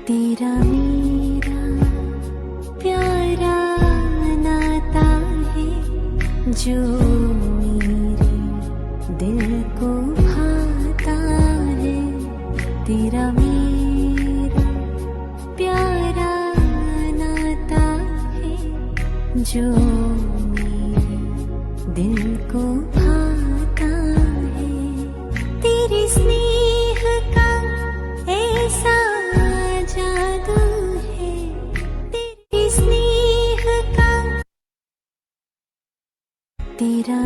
तेरा मेरा प्यारा नाता है जो मेरे दिल को भाता है। तेरा मेरा प्यारा नाता है जो मेरे दिल को भाता है। तेरे स्नेह का ऐसा जादू है, तेरे स्नेह का तेरा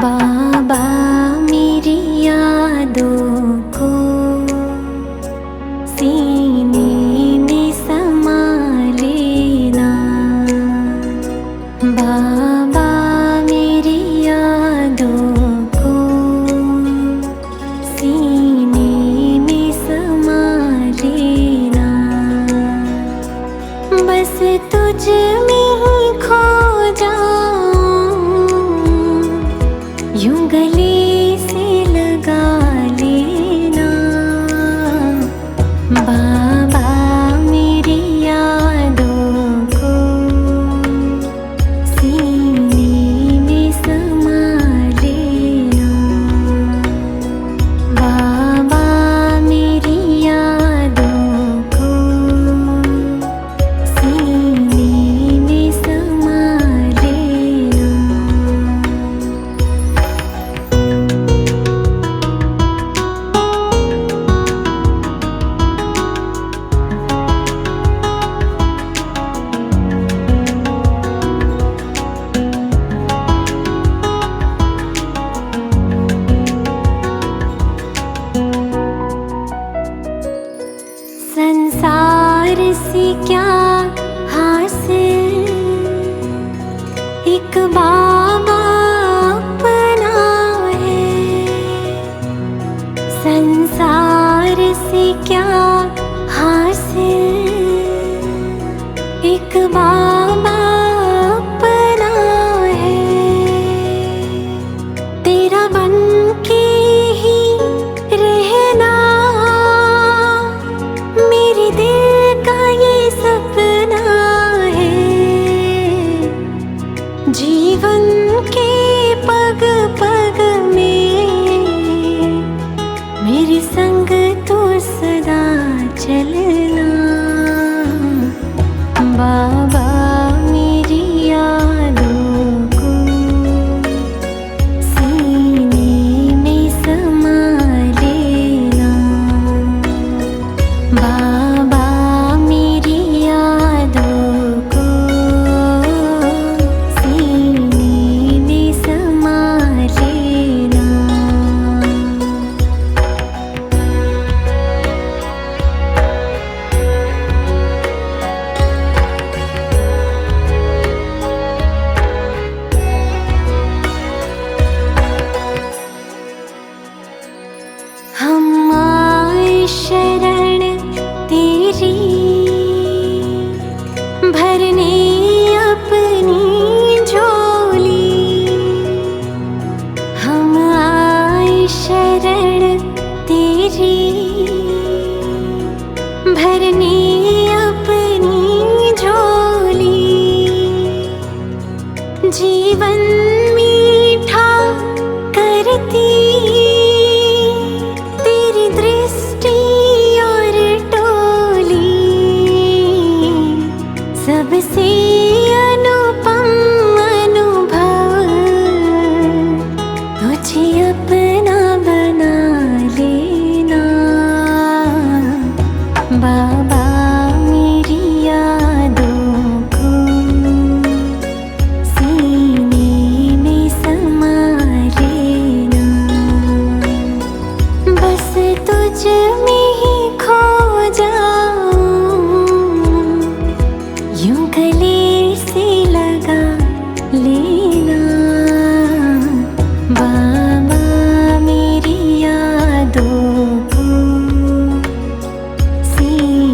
बाबा मेरी यादों को सीने में समा लेना। बाबा मेरी यादों को सीने में समा लेना। बस तुझ में ही खो जाऊं, यूं गले से लगा लेना। बाबा मेरी यादों को सीने में समा लेना। बाबा मेरी यादों को सीने में समा लेना। संसार से क्या हासिल, एक बाबा अपना है। संसार से क्या हासिल, एक बाबा अपना है। तेरा बन के ही रहना मेरे दिल का ये सपना है। जीवन के पग पग में मेरे संग तो सदा चलना। बाबा मेरी यादों को सीने में समा लेना। बाबा मेरी यादों को सीने में समा लेना। हम आए शरण तेरी, भरने अपनी झोली। हम आए शरण तेरी, भरने अपनी झोली। जीवन मीठा करती तेरी दृष्टि और टोली। सबसे अनुपम अनुभव तुझे अपना बना लेना। बाबा मेरी यादों को सीने में समा लेना। बस तुझ में ही खो जाऊं, यूं गले से लगा लेना। बाबा मेरी यादों को सीने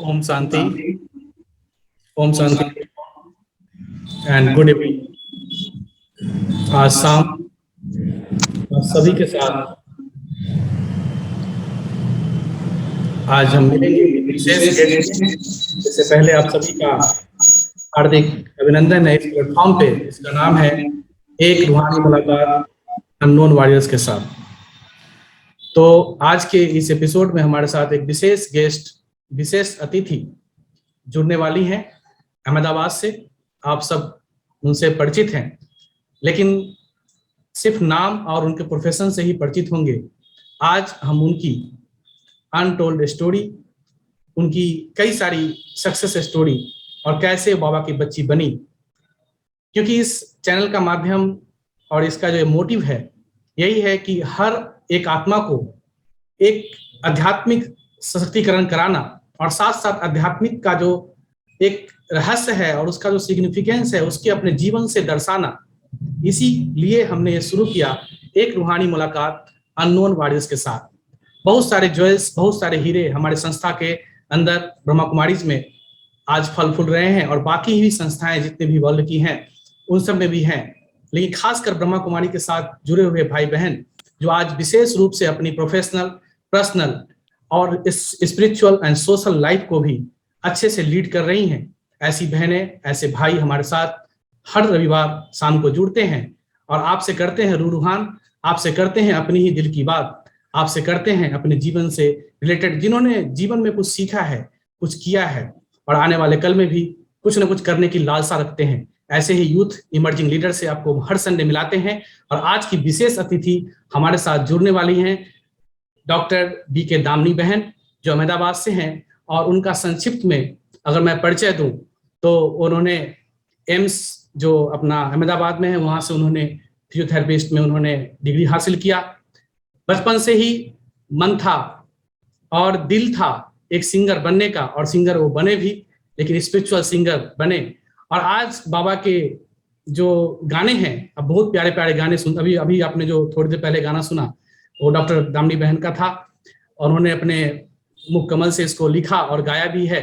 ओम शांति, ओम शांति एंड गुड इवनिंग। आज शाम आप सभी के साथ आज हम मिलेंगे विशेष गेस्ट में। इससे पहले आप सभी का हार्दिक अभिनंदन है इस प्लेटफॉर्म पे। इसका नाम है एक रूहानी मुलाकात अननोन वॉरियर्स के साथ। तो आज के इस एपिसोड में हमारे साथ एक विशेष गेस्ट, विशेष अतिथि जुड़ने वाली हैं अहमदाबाद से। आप सब उनसे परिचित हैं, लेकिन सिर्फ नाम और उनके प्रोफेशन से ही परिचित होंगे। आज हम उनकी अनटोल्ड स्टोरी, उनकी कई सारी सक्सेस स्टोरी और कैसे बाबा की बच्ची बनी, क्योंकि इस चैनल का माध्यम और इसका जो मोटिव है यही है कि हर एक आत्मा को एक आध्यात्मिक सशक्तिकरण कराना और साथ साथ आध्यात्मिक का जो एक रहस्य है और उसका जो सिग्निफिकेंस है उसके अपने जीवन से दर्शाना। इसीलिए हमने ये शुरू किया एक रूहानी मुलाकात अननोन वॉरियर्स के साथ। बहुत सारे ज्वेल्स, बहुत सारे हीरे हमारे संस्था के अंदर ब्रह्मा कुमारीज में आज फल फूल रहे हैं और बाकी भी संस्थाएं जितने भी वर्ल्ड की हैं उन सब में भी हैं, लेकिन खासकर ब्रह्मा कुमारी के साथ जुड़े हुए भाई बहन जो आज विशेष रूप से अपनी प्रोफेशनल, पर्सनल और इस स्पिरिचुअल एंड सोशल लाइफ को भी अच्छे से लीड कर रही हैं। ऐसी बहनें, ऐसे भाई हमारे साथ हर रविवार शाम को जुड़ते हैं और आपसे करते हैं रूहान, आपसे करते हैं अपनी ही दिल की बात, आपसे करते हैं अपने जीवन से रिलेटेड, जिन्होंने जीवन में कुछ सीखा है, कुछ किया है और आने वाले कल में भी कुछ न कुछ करने की लालसा रखते हैं। ऐसे ही यूथ इमर्जिंग लीडर से आपको हर संडे मिलाते हैं। और आज की विशेष अतिथि हमारे साथ जुड़ने वाली हैं डॉक्टर बीके दामनी बहन, जो अहमदाबाद से हैं। और उनका संक्षिप्त में अगर मैं परिचय दूं तो उन्होंने एम्स जो अपना अहमदाबाद में है वहां से उन्होंने फिजियोथेरेपिस्ट में उन्होंने डिग्री हासिल किया। बचपन से ही मन था और दिल था एक सिंगर बनने का, और सिंगर वो बने भी, लेकिन स्पिरिचुअल सिंगर बने। और आज बाबा के जो गाने हैं, अब बहुत प्यारे प्यारे गाने सुन, अभी आपने जो थोड़ी देर पहले गाना सुना वो डॉक्टर दामनी बहन का था और उन्होंने अपने मुख कमल से इसको लिखा और गाया भी है।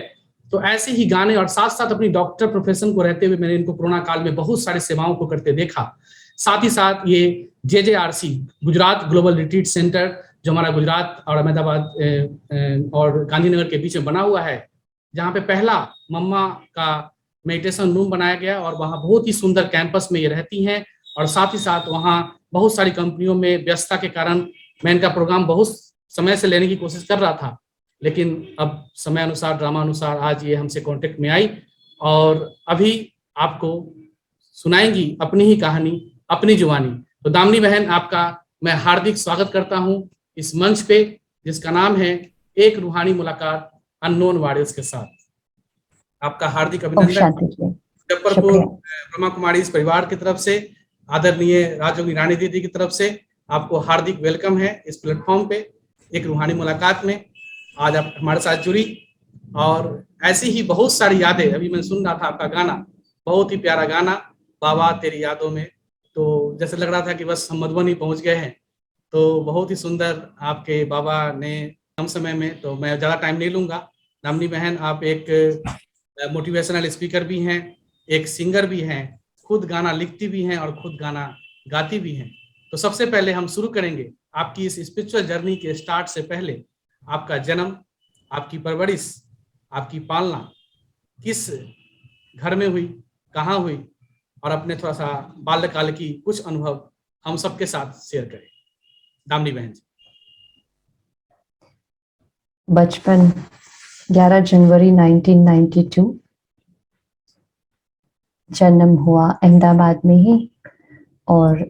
तो ऐसे ही गाने और साथ साथ अपनी डॉक्टर प्रोफेशन को रहते हुए मैंने इनको कोरोना काल में बहुत सारी सेवाओं को करते देखा। साथ ही साथ ये JJRC Gujarat global retreat centre जो हमारा गुजरात और अहमदाबाद और गांधीनगर के बीच में बना हुआ है, जहाँ पे पहला मम्मा का मेडिटेशन रूम बनाया गया और वहाँ बहुत ही सुंदर कैंपस में ये रहती हैं। और साथ ही साथ वहाँ बहुत सारी कंपनियों में व्यस्तता के कारण मैं इनका प्रोग्राम बहुत समय से लेने की कोशिश कर रहा था, लेकिन अब समय अनुसार, ड्रामा अनुसार आज ये हमसे कांटेक्ट में आई और अभी आपको सुनाएंगी अपनी ही कहानी, अपनी जुबानी। तो दामनी बहन, आपका मैं हार्दिक स्वागत करता हूं इस मंच पे जिसका नाम है एक रूहानी मुलाकात अननोन वॉरियर्स के साथ। आपका हार्दिक अभिनंदन मुजफ्फरपुर ब्रह्मा कुमारी इस परिवार की तरफ से, आदरणीय राजयोगी रानी दीदी की तरफ से आपको हार्दिक वेलकम है इस प्लेटफॉर्म पे एक रूहानी मुलाकात में। आज आप हमारे साथ जुड़ी और ऐसी ही बहुत सारी यादें, अभी मैं सुन रहा था आपका गाना, बहुत ही प्यारा गाना बाबा तेरी यादों में, तो जैसे लग रहा था कि बस हम मधुबनी पहुंच गए हैं। तो बहुत ही सुंदर आपके बाबा ने कम समय में, तो मैं ज़्यादा टाइम नहीं लूँगा। दामनी बहन, आप एक मोटिवेशनल स्पीकर भी हैं, एक सिंगर भी हैं, खुद गाना लिखती भी हैं और खुद गाना गाती भी हैं। तो सबसे पहले हम शुरू करेंगे आपकी इस स्पिरिचुअल जर्नी के स्टार्ट से पहले आपका जन्म, आपकी परवरिश, आपकी पालना किस घर में हुई, कहाँ हुई, और अपने थोड़ा सा बाल्यकाल की कुछ अनुभव हम सबके साथ शेयर करें। दामनी बहन जी। बचपन 11 जनवरी 1992 जन्म हुआ अहमदाबाद में ही। और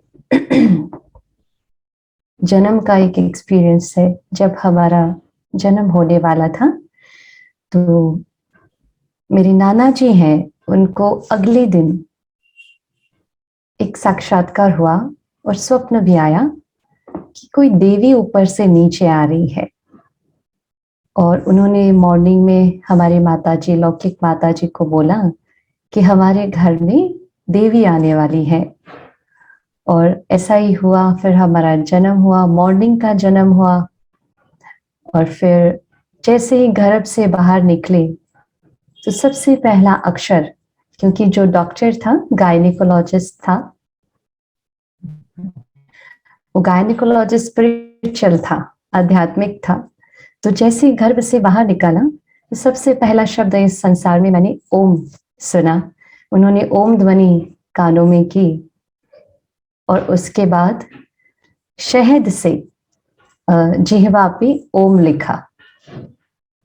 जन्म का एक एक्सपीरियंस है, जब हमारा जन्म होने वाला था तो मेरे नाना जी हैं, उनको अगले दिन एक साक्षात्कार हुआ और स्वप्न भी आया कि कोई देवी ऊपर से नीचे आ रही है। और उन्होंने मॉर्निंग में हमारे माताजी, लौकिक माताजी को बोला कि हमारे घर में देवी आने वाली है। और ऐसा ही हुआ। फिर हमारा जन्म हुआ, मॉर्निंग का जन्म हुआ। और फिर जैसे ही घर से बाहर निकले तो सबसे पहला अक्षर, क्योंकि जो डॉक्टर था गायनिकोलॉजिस्ट था, वो गायनिकोलॉजिस्ट स्पिरिचुअल था, आध्यात्मिक था। तो जैसे गर्भ से बाहर निकाला तो सबसे पहला शब्द इस संसार में मैंने ओम सुना। उन्होंने ओम ध्वनि कानों में की और उसके बाद शहद से जिह्वा पे ओम लिखा।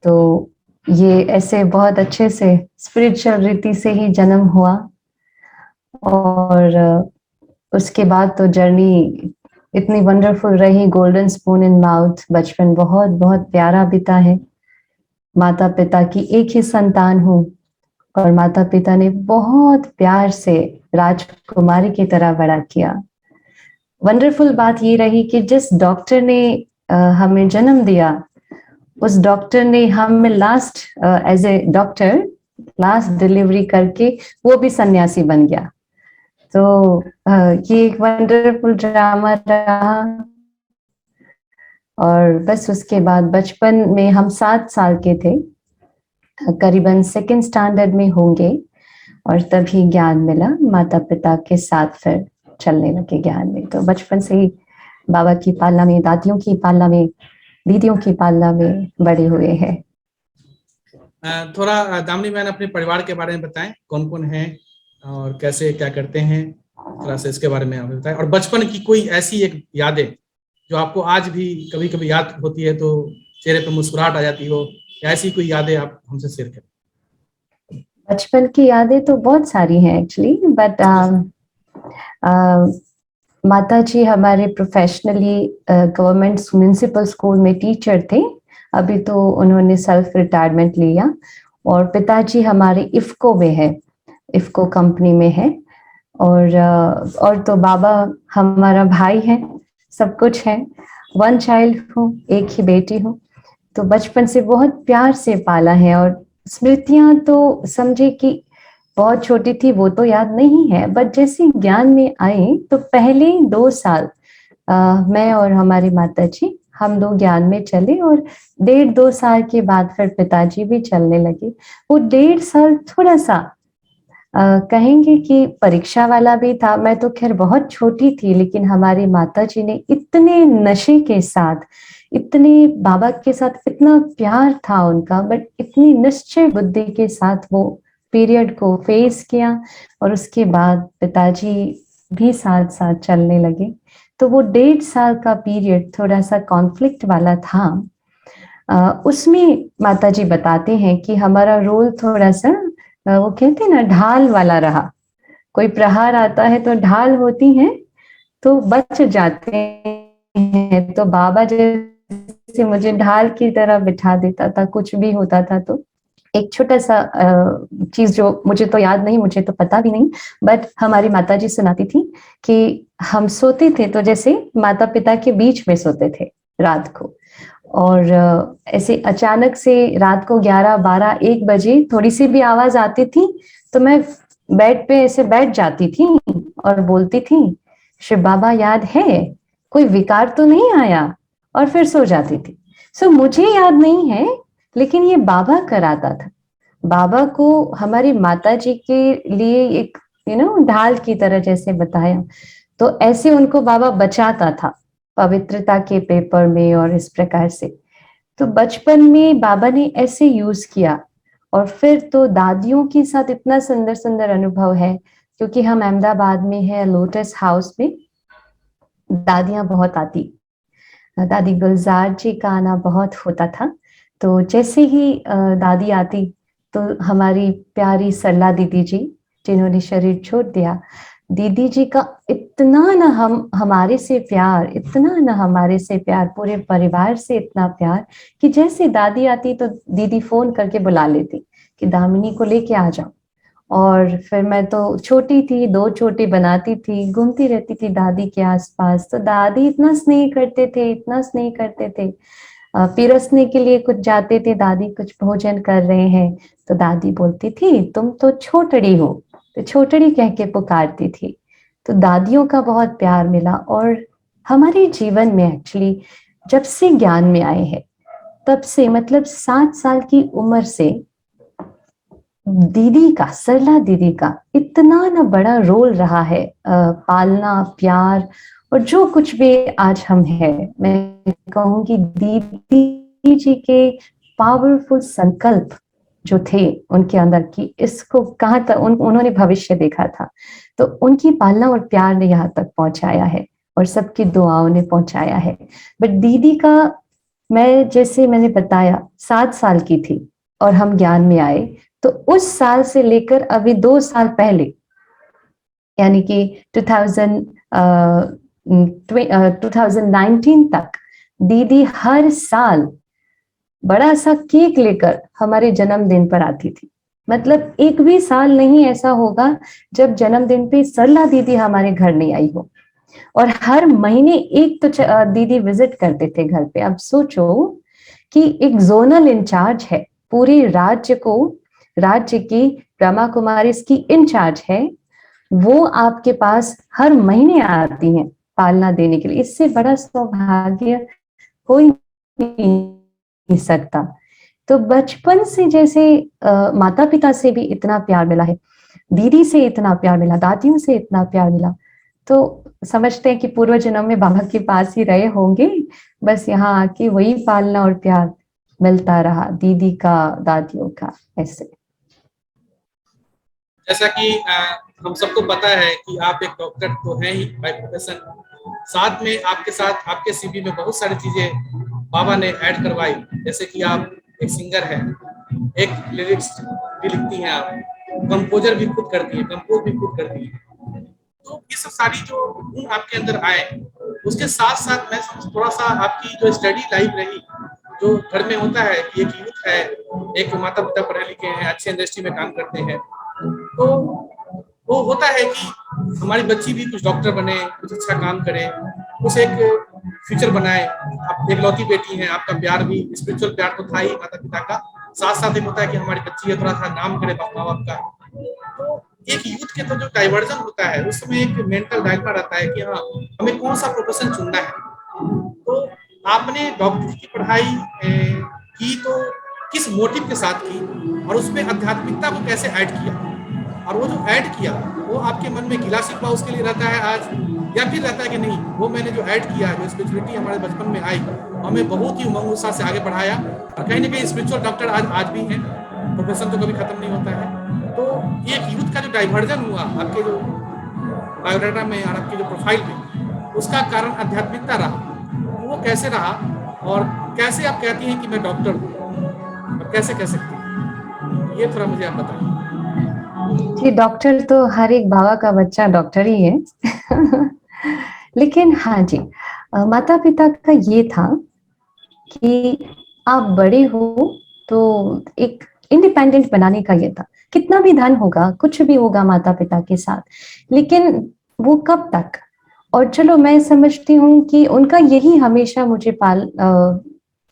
तो ये ऐसे बहुत अच्छे से स्पिरिचुअल रीति से ही जन्म हुआ। और उसके बाद तो जर्नी इतनी वंडरफुल रही, गोल्डन स्पून इन माउथ। बचपन बहुत बहुत प्यारा बीता है। माता पिता की एक ही संतान हूँ और माता पिता ने बहुत प्यार से राजकुमारी की तरह बड़ा किया। वंडरफुल बात ये रही कि जिस डॉक्टर ने हमें जन्म दिया, उस डॉक्टर ने हमें last as a doctor last delivery करके वो भी सन्यासी बन गया। तो ये एक वंडरफुल ड्रामा रहा। और बस उसके बाद बचपन में हम 7 साल के थे, करीबन सेकंड स्टैंडर्ड में होंगे, और तभी ज्ञान मिला। माता पिता के साथ फिर चलने लगे ज्ञान में। तो बचपन से ही बाबा की पालना में, दादियों की पालना में, दीदियों की पालना में बड़े हुए हैं। थोड़ा दामिनी बहन अपने परिवार के बारे में बताएं, कौन कौन है और कैसे क्या करते हैं, थोड़ा सा इसके बारे में हमें बताएं। और बचपन की कोई ऐसी एक यादें जो आपको आज भी कभी कभी याद होती है तो चेहरे पे मुस्कुराहट आ जाती हो, ऐसी कोई यादें आप हमसे शेयर करें। बचपन की यादें तो बहुत सारी हैं एक्चुअली, बट माता जी हमारे प्रोफेशनली गवर्नमेंट म्युनिसिपल स्कूल में टीचर थे। अभी तो उन्होंने सेल्फ रिटायरमेंट लिया। और पिताजी हमारे इफ्को में है, इफ्को कंपनी में है। और तो बाबा हमारा भाई है, सब कुछ है। वन चाइल्ड हूँ, एक ही बेटी हूँ। तो बचपन से बहुत प्यार से पाला है। और स्मृतियां तो समझे कि बहुत छोटी थी वो तो याद नहीं है, बट जैसे ज्ञान में आए तो पहले 2 साल मैं और हमारी माता जी हम 2 ज्ञान में चले, और 1.5-2 साल के बाद फिर पिताजी भी चलने लगे। वो 1.5 साल थोड़ा सा कहेंगे कि परीक्षा वाला भी था। मैं तो खैर बहुत छोटी थी, लेकिन हमारी माता जी ने इतने नशे के साथ, इतने बाबा के साथ इतना प्यार था उनका, बट इतनी निश्चय बुद्धि के साथ वो पीरियड को फेस किया। और उसके बाद पिताजी भी साथ साथ चलने लगे। तो वो 1.5 साल का पीरियड थोड़ा सा कॉन्फ्लिक्ट वाला था। उसमें माताजी बताते हैं कि हमारा रोल थोड़ा सा वो कहते हैं ना, ढाल वाला रहा। कोई प्रहार आता है तो ढाल होती है तो बच जाते हैं। तो बाबा जैसे मुझे ढाल की तरह बिठा देता था, कुछ भी होता था तो। एक छोटा सा चीज जो मुझे तो याद नहीं, मुझे तो पता भी नहीं, बट हमारी माताजी सुनाती थी कि हम सोते थे तो जैसे माता पिता के बीच में सोते थे रात को। और ऐसे अचानक से रात को 11-12-1 बजे थोड़ी सी भी आवाज आती थी तो मैं बेड पे ऐसे बैठ जाती थी और बोलती थी, शिव बाबा याद है, कोई विकार तो नहीं आया, और फिर सो जाती थी। सो मुझे याद नहीं है, लेकिन ये बाबा कराता था। बाबा को हमारी माता जी के लिए एक ढाल की तरह जैसे बताया, तो ऐसे उनको बाबा बचाता था पवित्रता के पेपर में और इस प्रकार से। तो बचपन में बाबा ने ऐसे यूज किया। और फिर तो दादियों के साथ इतना सुंदर सुंदर अनुभव है, क्योंकि हम अहमदाबाद में है, लोटस हाउस में दादियां बहुत आती। दादी गुलजार जी का आना बहुत होता था। तो जैसे ही दादी आती तो हमारी प्यारी सरला दीदी जी, जिन्होंने शरीर छोड़ दिया, दीदी जी का इतना ना हमारे से प्यार, इतना ना हमारे से प्यार, पूरे परिवार से इतना प्यार कि जैसे दादी आती तो दीदी फोन करके बुला लेती कि दामिनी को लेके आ जाओ। और फिर मैं तो छोटी थी, 2 चोटी बनाती थी, घूमती रहती थी दादी के आसपास। तो दादी इतना स्नेह करते थे, इतना स्नेह करते थे। पिरसने के लिए कुछ जाते थे, दादी कुछ भोजन कर रहे हैं तो दादी बोलती थी तुम तो छोटड़ी हो, तो छोटड़ी कह के पुकारती थी। तो दादियों का बहुत प्यार मिला। और हमारे जीवन में एक्चुअली जब से ज्ञान में आए हैं तब से, मतलब 7 साल की उम्र से दीदी का, सरला दीदी का इतना ना बड़ा रोल रहा है, पालना, प्यार और जो कुछ भी आज हम हैं। मैं कहूँगी दीदी जी के पावरफुल संकल्प जो थे उनके अंदर की, इसको कहाँ तक उन्होंने भविष्य देखा था, तो उनकी पालना और प्यार ने यहाँ तक पहुंचाया है और सबकी दुआओं ने पहुंचाया है। बट दीदी का, मैं जैसे मैंने बताया 7 साल की थी और हम ज्ञान में आए, तो उस साल से लेकर अभी 2 साल पहले, यानी कि 2019 तक दीदी हर साल बड़ा सा केक लेकर हमारे जन्मदिन पर आती थी। मतलब एक भी साल नहीं ऐसा होगा जब जन्मदिन पे सरला दीदी हमारे घर नहीं आई हो। और हर महीने एक तो दीदी विजिट करते थे घर पे। अब सोचो कि एक जोनल इंचार्ज है, पूरे राज्य को, राज्य की ब्रह्मा कुमारी इसकी इंचार्ज है, वो आपके पास हर महीने आती हैं पालना देने के लिए। इससे बड़ा सौभाग्य कोई नहीं सकता। तो बचपन से जैसे माता पिता से भी इतना प्यार मिला है, दीदी से इतना प्यार मिला, दादियों से इतना प्यार मिला, तो समझते हैं कि पूर्व जन्म में बाबा के पास ही रहे होंगे, बस यहाँ आके वही पालना और प्यार मिलता रहा दीदी का, दादियों का, ऐसे। जैसा कि हम सबको पता है कि आप एक डॉक्टर तो हैं ही बाय प्रोफेशन, साथ में आपके साथ आपके सीवी में बहुत सारी चीजें बाबा ने ऐड करवाई। जैसे कि आप एक सिंगर हैं, एक लिरिक्स भी लिखती हैं आप, कंपोजर भी खुद करती हैं, कंपोज भी खुद करती हैं। तो ये सब सारी जो गुण आपके अंदर आए, उसके साथ साथ मैं थोड़ा सा आपकी जो स्टडी लाइफ रही, जो घर में होता है कि एक यूथ है, एक माता पिता पढ़े लिखे हैं, अच्छे इंडस्ट्री में काम करते हैं, तो वो होता है कि हमारी बच्ची भी कुछ डॉक्टर बने, कुछ अच्छा काम करे, कुछ एक फ्यूचर बनाए। आप एकलौती बेटी हैं, आपका प्यार भी स्पिरिचुअल प्यार तो था ही माता पिता का, साथ साथ एक होता है कि हमारी बच्ची थोड़ा सा नाम करे माँ बाप का। तो एक यूथ के तो जो डाइवर्जन होता है, उस समय एक मेंटल डायलमा रहता है कि हाँ हमें कौन सा प्रोफेशन चुनना है। तो आपने डॉक्टरी की पढ़ाई की तो किस मोटिव के साथ की, और उसमें आध्यात्मिकता को कैसे ऐड किया, और वो जो ऐड किया वो आपके मन में गिला शिकवा उसके लिए रहता है आज, या फिर रहता है कि नहीं वो मैंने जो ऐड किया, जो स्पिरिचुअलिटी हमारे बचपन में आई, हमें बहुत ही उमंग उत्साह से आगे बढ़ाया, और कहीं ना कहीं स्पिरिचुअल डॉक्टर आज भी हैं, प्रोफेशन तो कभी खत्म नहीं होता है। तो एक यूथ का जो डाइवर्जन हुआ आपके जो बायोडाटा में और आपके जो प्रोफाइल में, उसका कारण आध्यात्मिकता रहा, वो कैसे रहा, और कैसे आप कहती हैं कि मैं डॉक्टर हूँ, और कैसे कह सकती हैं, ये थोड़ा मुझे आप बताइए। जी, डॉक्टर तो हर एक बाबा का बच्चा डॉक्टर ही है। लेकिन हाँ जी, माता पिता का ये था कि आप बड़े हो तो एक इंडिपेंडेंट बनाने का ये था। कितना भी धन होगा, कुछ भी होगा माता पिता के साथ, लेकिन वो कब तक। और चलो मैं समझती हूँ कि उनका यही हमेशा मुझे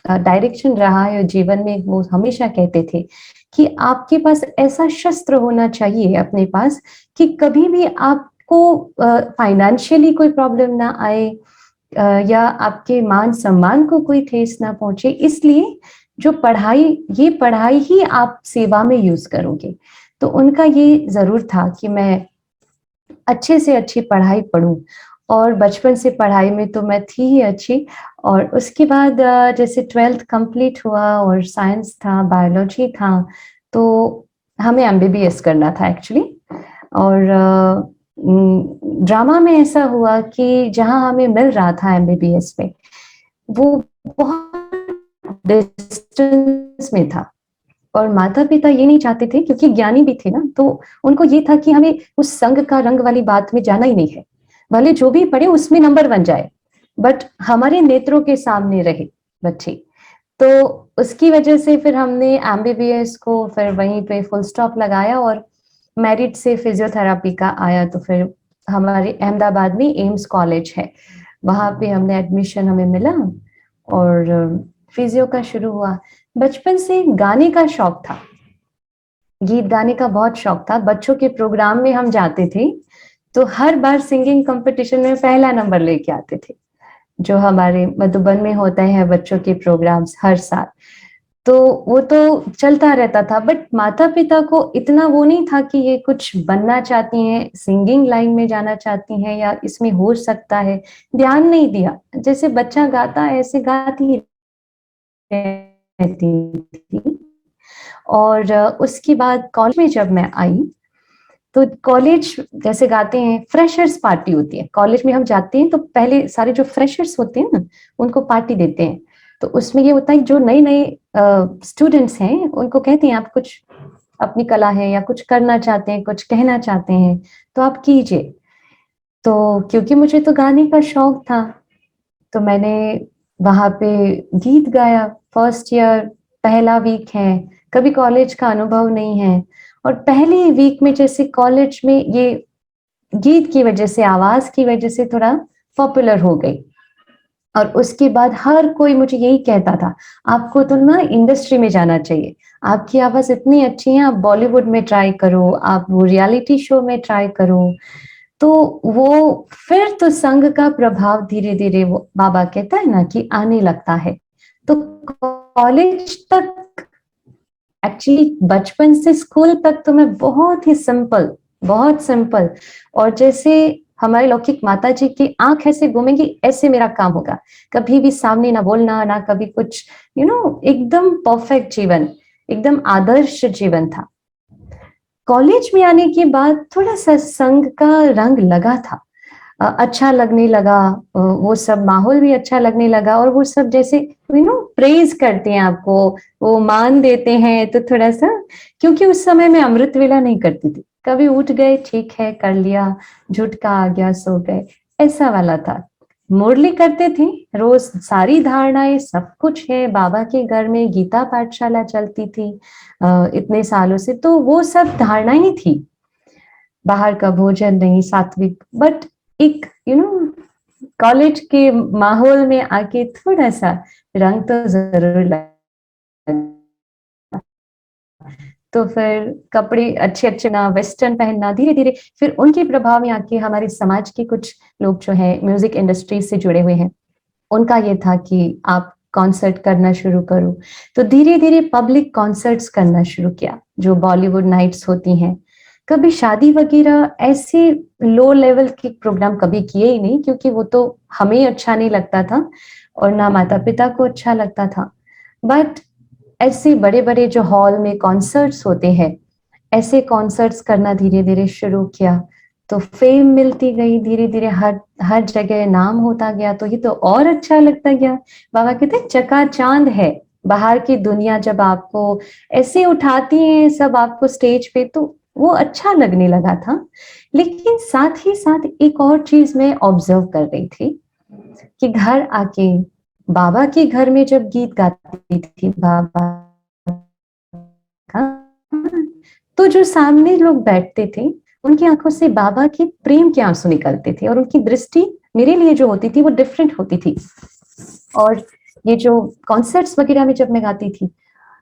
डायरेक्शन रहा है जीवन में। वो हमेशा कहते थे कि आपके पास ऐसा शस्त्र होना चाहिए अपने पास कि कभी भी आपको फाइनेंशियली कोई प्रॉब्लम ना आए, या आपके मान सम्मान को कोई ठेस ना पहुंचे। इसलिए जो पढ़ाई, ये पढ़ाई ही आप सेवा में यूज करोगे। तो उनका ये जरूर था कि मैं अच्छे से अच्छी पढ़ाई पढूं, और बचपन से पढ़ाई में तो मैं थी ही अच्छी। और उसके बाद जैसे 12th कंप्लीट हुआ और साइंस था, बायोलॉजी था, तो हमें एमबीबीएस करना था एक्चुअली। और ड्रामा में ऐसा हुआ कि जहां हमें मिल रहा था एमबीबीएस में, वो बहुत डिस्टेंस में था, और माता पिता ये नहीं चाहते थे क्योंकि ज्ञानी भी थे ना, तो उनको ये था कि हमें उस संग का रंग वाली बात में जाना ही नहीं है, भले जो भी पढ़े उसमें नंबर बन जाए, बट हमारे नेत्रों के सामने रहे बच्चे। तो उसकी वजह से फिर हमने एमबीबीएस को फिर वहीं पे फुल स्टॉप लगाया, और मेरिट से फिजियोथेरापी का आया, तो फिर हमारे अहमदाबाद में एम्स कॉलेज है, वहां पे हमने एडमिशन हमें मिला, और फिजियो का शुरू हुआ। बचपन से गाने का शौक था, गीत गाने का बहुत शौक था। बच्चों के प्रोग्राम में हम जाते थे तो हर बार सिंगिंग कंपटीशन में पहला नंबर लेके आते थे, जो हमारे मधुबन में होते हैं बच्चों के प्रोग्राम्स हर साल। तो वो तो चलता रहता था, बट माता पिता को इतना वो नहीं था कि ये कुछ बनना चाहती हैं, सिंगिंग लाइन में जाना चाहती हैं या इसमें हो सकता है, ध्यान नहीं दिया। जैसे बच्चा गाता है ऐसे गाती रहती थी। और उसके बाद कॉलेज में जब मैं आई, तो कॉलेज जैसे गाते हैं, फ्रेशर्स पार्टी होती है कॉलेज में, हम जाते हैं तो पहले सारे जो फ्रेशर्स होते हैं ना उनको पार्टी देते हैं। तो उसमें ये होता है जो नए नए स्टूडेंट्स हैं उनको कहते हैं आप कुछ अपनी कला है या कुछ करना चाहते हैं, कुछ कहना चाहते हैं तो आप कीजिए। तो क्योंकि मुझे तो गाने का शौक था तो मैंने वहां पे गीत गाया। फर्स्ट ईयर, पहला वीक है, कभी कॉलेज का अनुभव नहीं है, और पहले वीक में जैसे कॉलेज में ये गीत की वजह से, आवाज की वजह से थोड़ा पॉपुलर हो गई। और उसके बाद हर कोई मुझे यही कहता था, आपको तो ना इंडस्ट्री में जाना चाहिए, आपकी आवाज इतनी अच्छी है, आप बॉलीवुड में ट्राई करो, आप वो रियलिटी शो में ट्राई करो। तो वो फिर तो संघ का प्रभाव धीरे धीरे, वो बाबा कहता है ना कि आने लगता है। तो कॉलेज तक, एक्चुअली बचपन से स्कूल तक तो मैं बहुत ही सिंपल, बहुत सिंपल, और जैसे हमारे लौकिक माता जी की आंख ऐसे घूमेंगी ऐसे मेरा काम होगा, कभी भी सामने ना बोलना, ना कभी कुछ, एकदम परफेक्ट जीवन, एकदम आदर्श जीवन था। कॉलेज में आने के बाद थोड़ा सा संघ का रंग लगा था, अच्छा लगने लगा, वो सब माहौल भी अच्छा लगने लगा, और वो सब जैसे प्रेज करते हैं आपको, वो मान देते हैं, तो थोड़ा सा, क्योंकि उस समय मैं अमृत वेला नहीं करती थी, कभी उठ गए ठीक है कर लिया, झुटका आ गया सो गए, ऐसा वाला था। मुरली करते थे रोज, सारी धारणाएं सब कुछ है, बाबा के घर में गीता पाठशाला चलती थी इतने सालों से, तो वो सब धारणाएं थी, बाहर का भोजन नहीं, सात्विक, बट एक कॉलेज के माहौल में आके थोड़ा सा रंग तो जरूर लगा। तो फिर कपड़े अच्छे अच्छे ना, वेस्टर्न पहनना, धीरे धीरे फिर उनके प्रभाव में आके हमारे समाज के कुछ लोग जो है म्यूजिक इंडस्ट्री से जुड़े हुए हैं, उनका ये था कि आप कॉन्सर्ट करना शुरू करो। तो धीरे धीरे पब्लिक कॉन्सर्ट्स करना शुरू किया, जो बॉलीवुड नाइट्स होती हैं। कभी शादी वगैरह ऐसे लो लेवल के प्रोग्राम कभी किए ही नहीं, क्योंकि वो तो हमें अच्छा नहीं लगता था और ना माता पिता को अच्छा लगता था। बट ऐसे बड़े बड़े जो हॉल में कॉन्सर्ट्स होते हैं, ऐसे कॉन्सर्ट्स करना धीरे धीरे शुरू किया। तो फेम मिलती गई धीरे धीरे, हर हर जगह नाम होता गया, तो ये तो और अच्छा लगता गया। बाबा कहते हैं चकाचांद है बाहर की दुनिया, जब आपको ऐसे उठाती है सब आपको स्टेज पे, तो वो अच्छा लगने लगा था। लेकिन साथ ही साथ एक और चीज मैं ऑब्जर्व कर रही थी कि घर आके बाबा के घर में जब गीत गाती थी बाबा का, तो जो सामने लोग बैठते थे उनकी आंखों से बाबा के प्रेम के आंसू निकलते थे, और उनकी दृष्टि मेरे लिए जो होती थी वो डिफरेंट होती थी। और ये जो कॉन्सर्ट्स वगैरह में जब मैं गाती थी,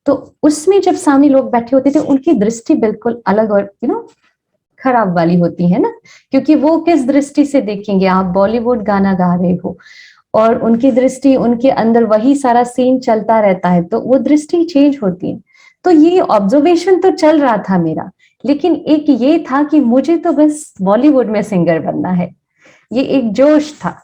तो उसमें जब सामने लोग बैठे होते थे उनकी दृष्टि बिल्कुल अलग और खराब वाली होती है ना, क्योंकि वो किस दृष्टि से देखेंगे, आप बॉलीवुड गाना गा रहे हो और उनकी दृष्टि, उनके अंदर वही सारा सीन चलता रहता है, तो वो दृष्टि चेंज होती है। तो ये ऑब्जर्वेशन तो चल रहा था मेरा, लेकिन एक ये था कि मुझे तो बस बॉलीवुड में सिंगर बनना है, ये एक जोश था,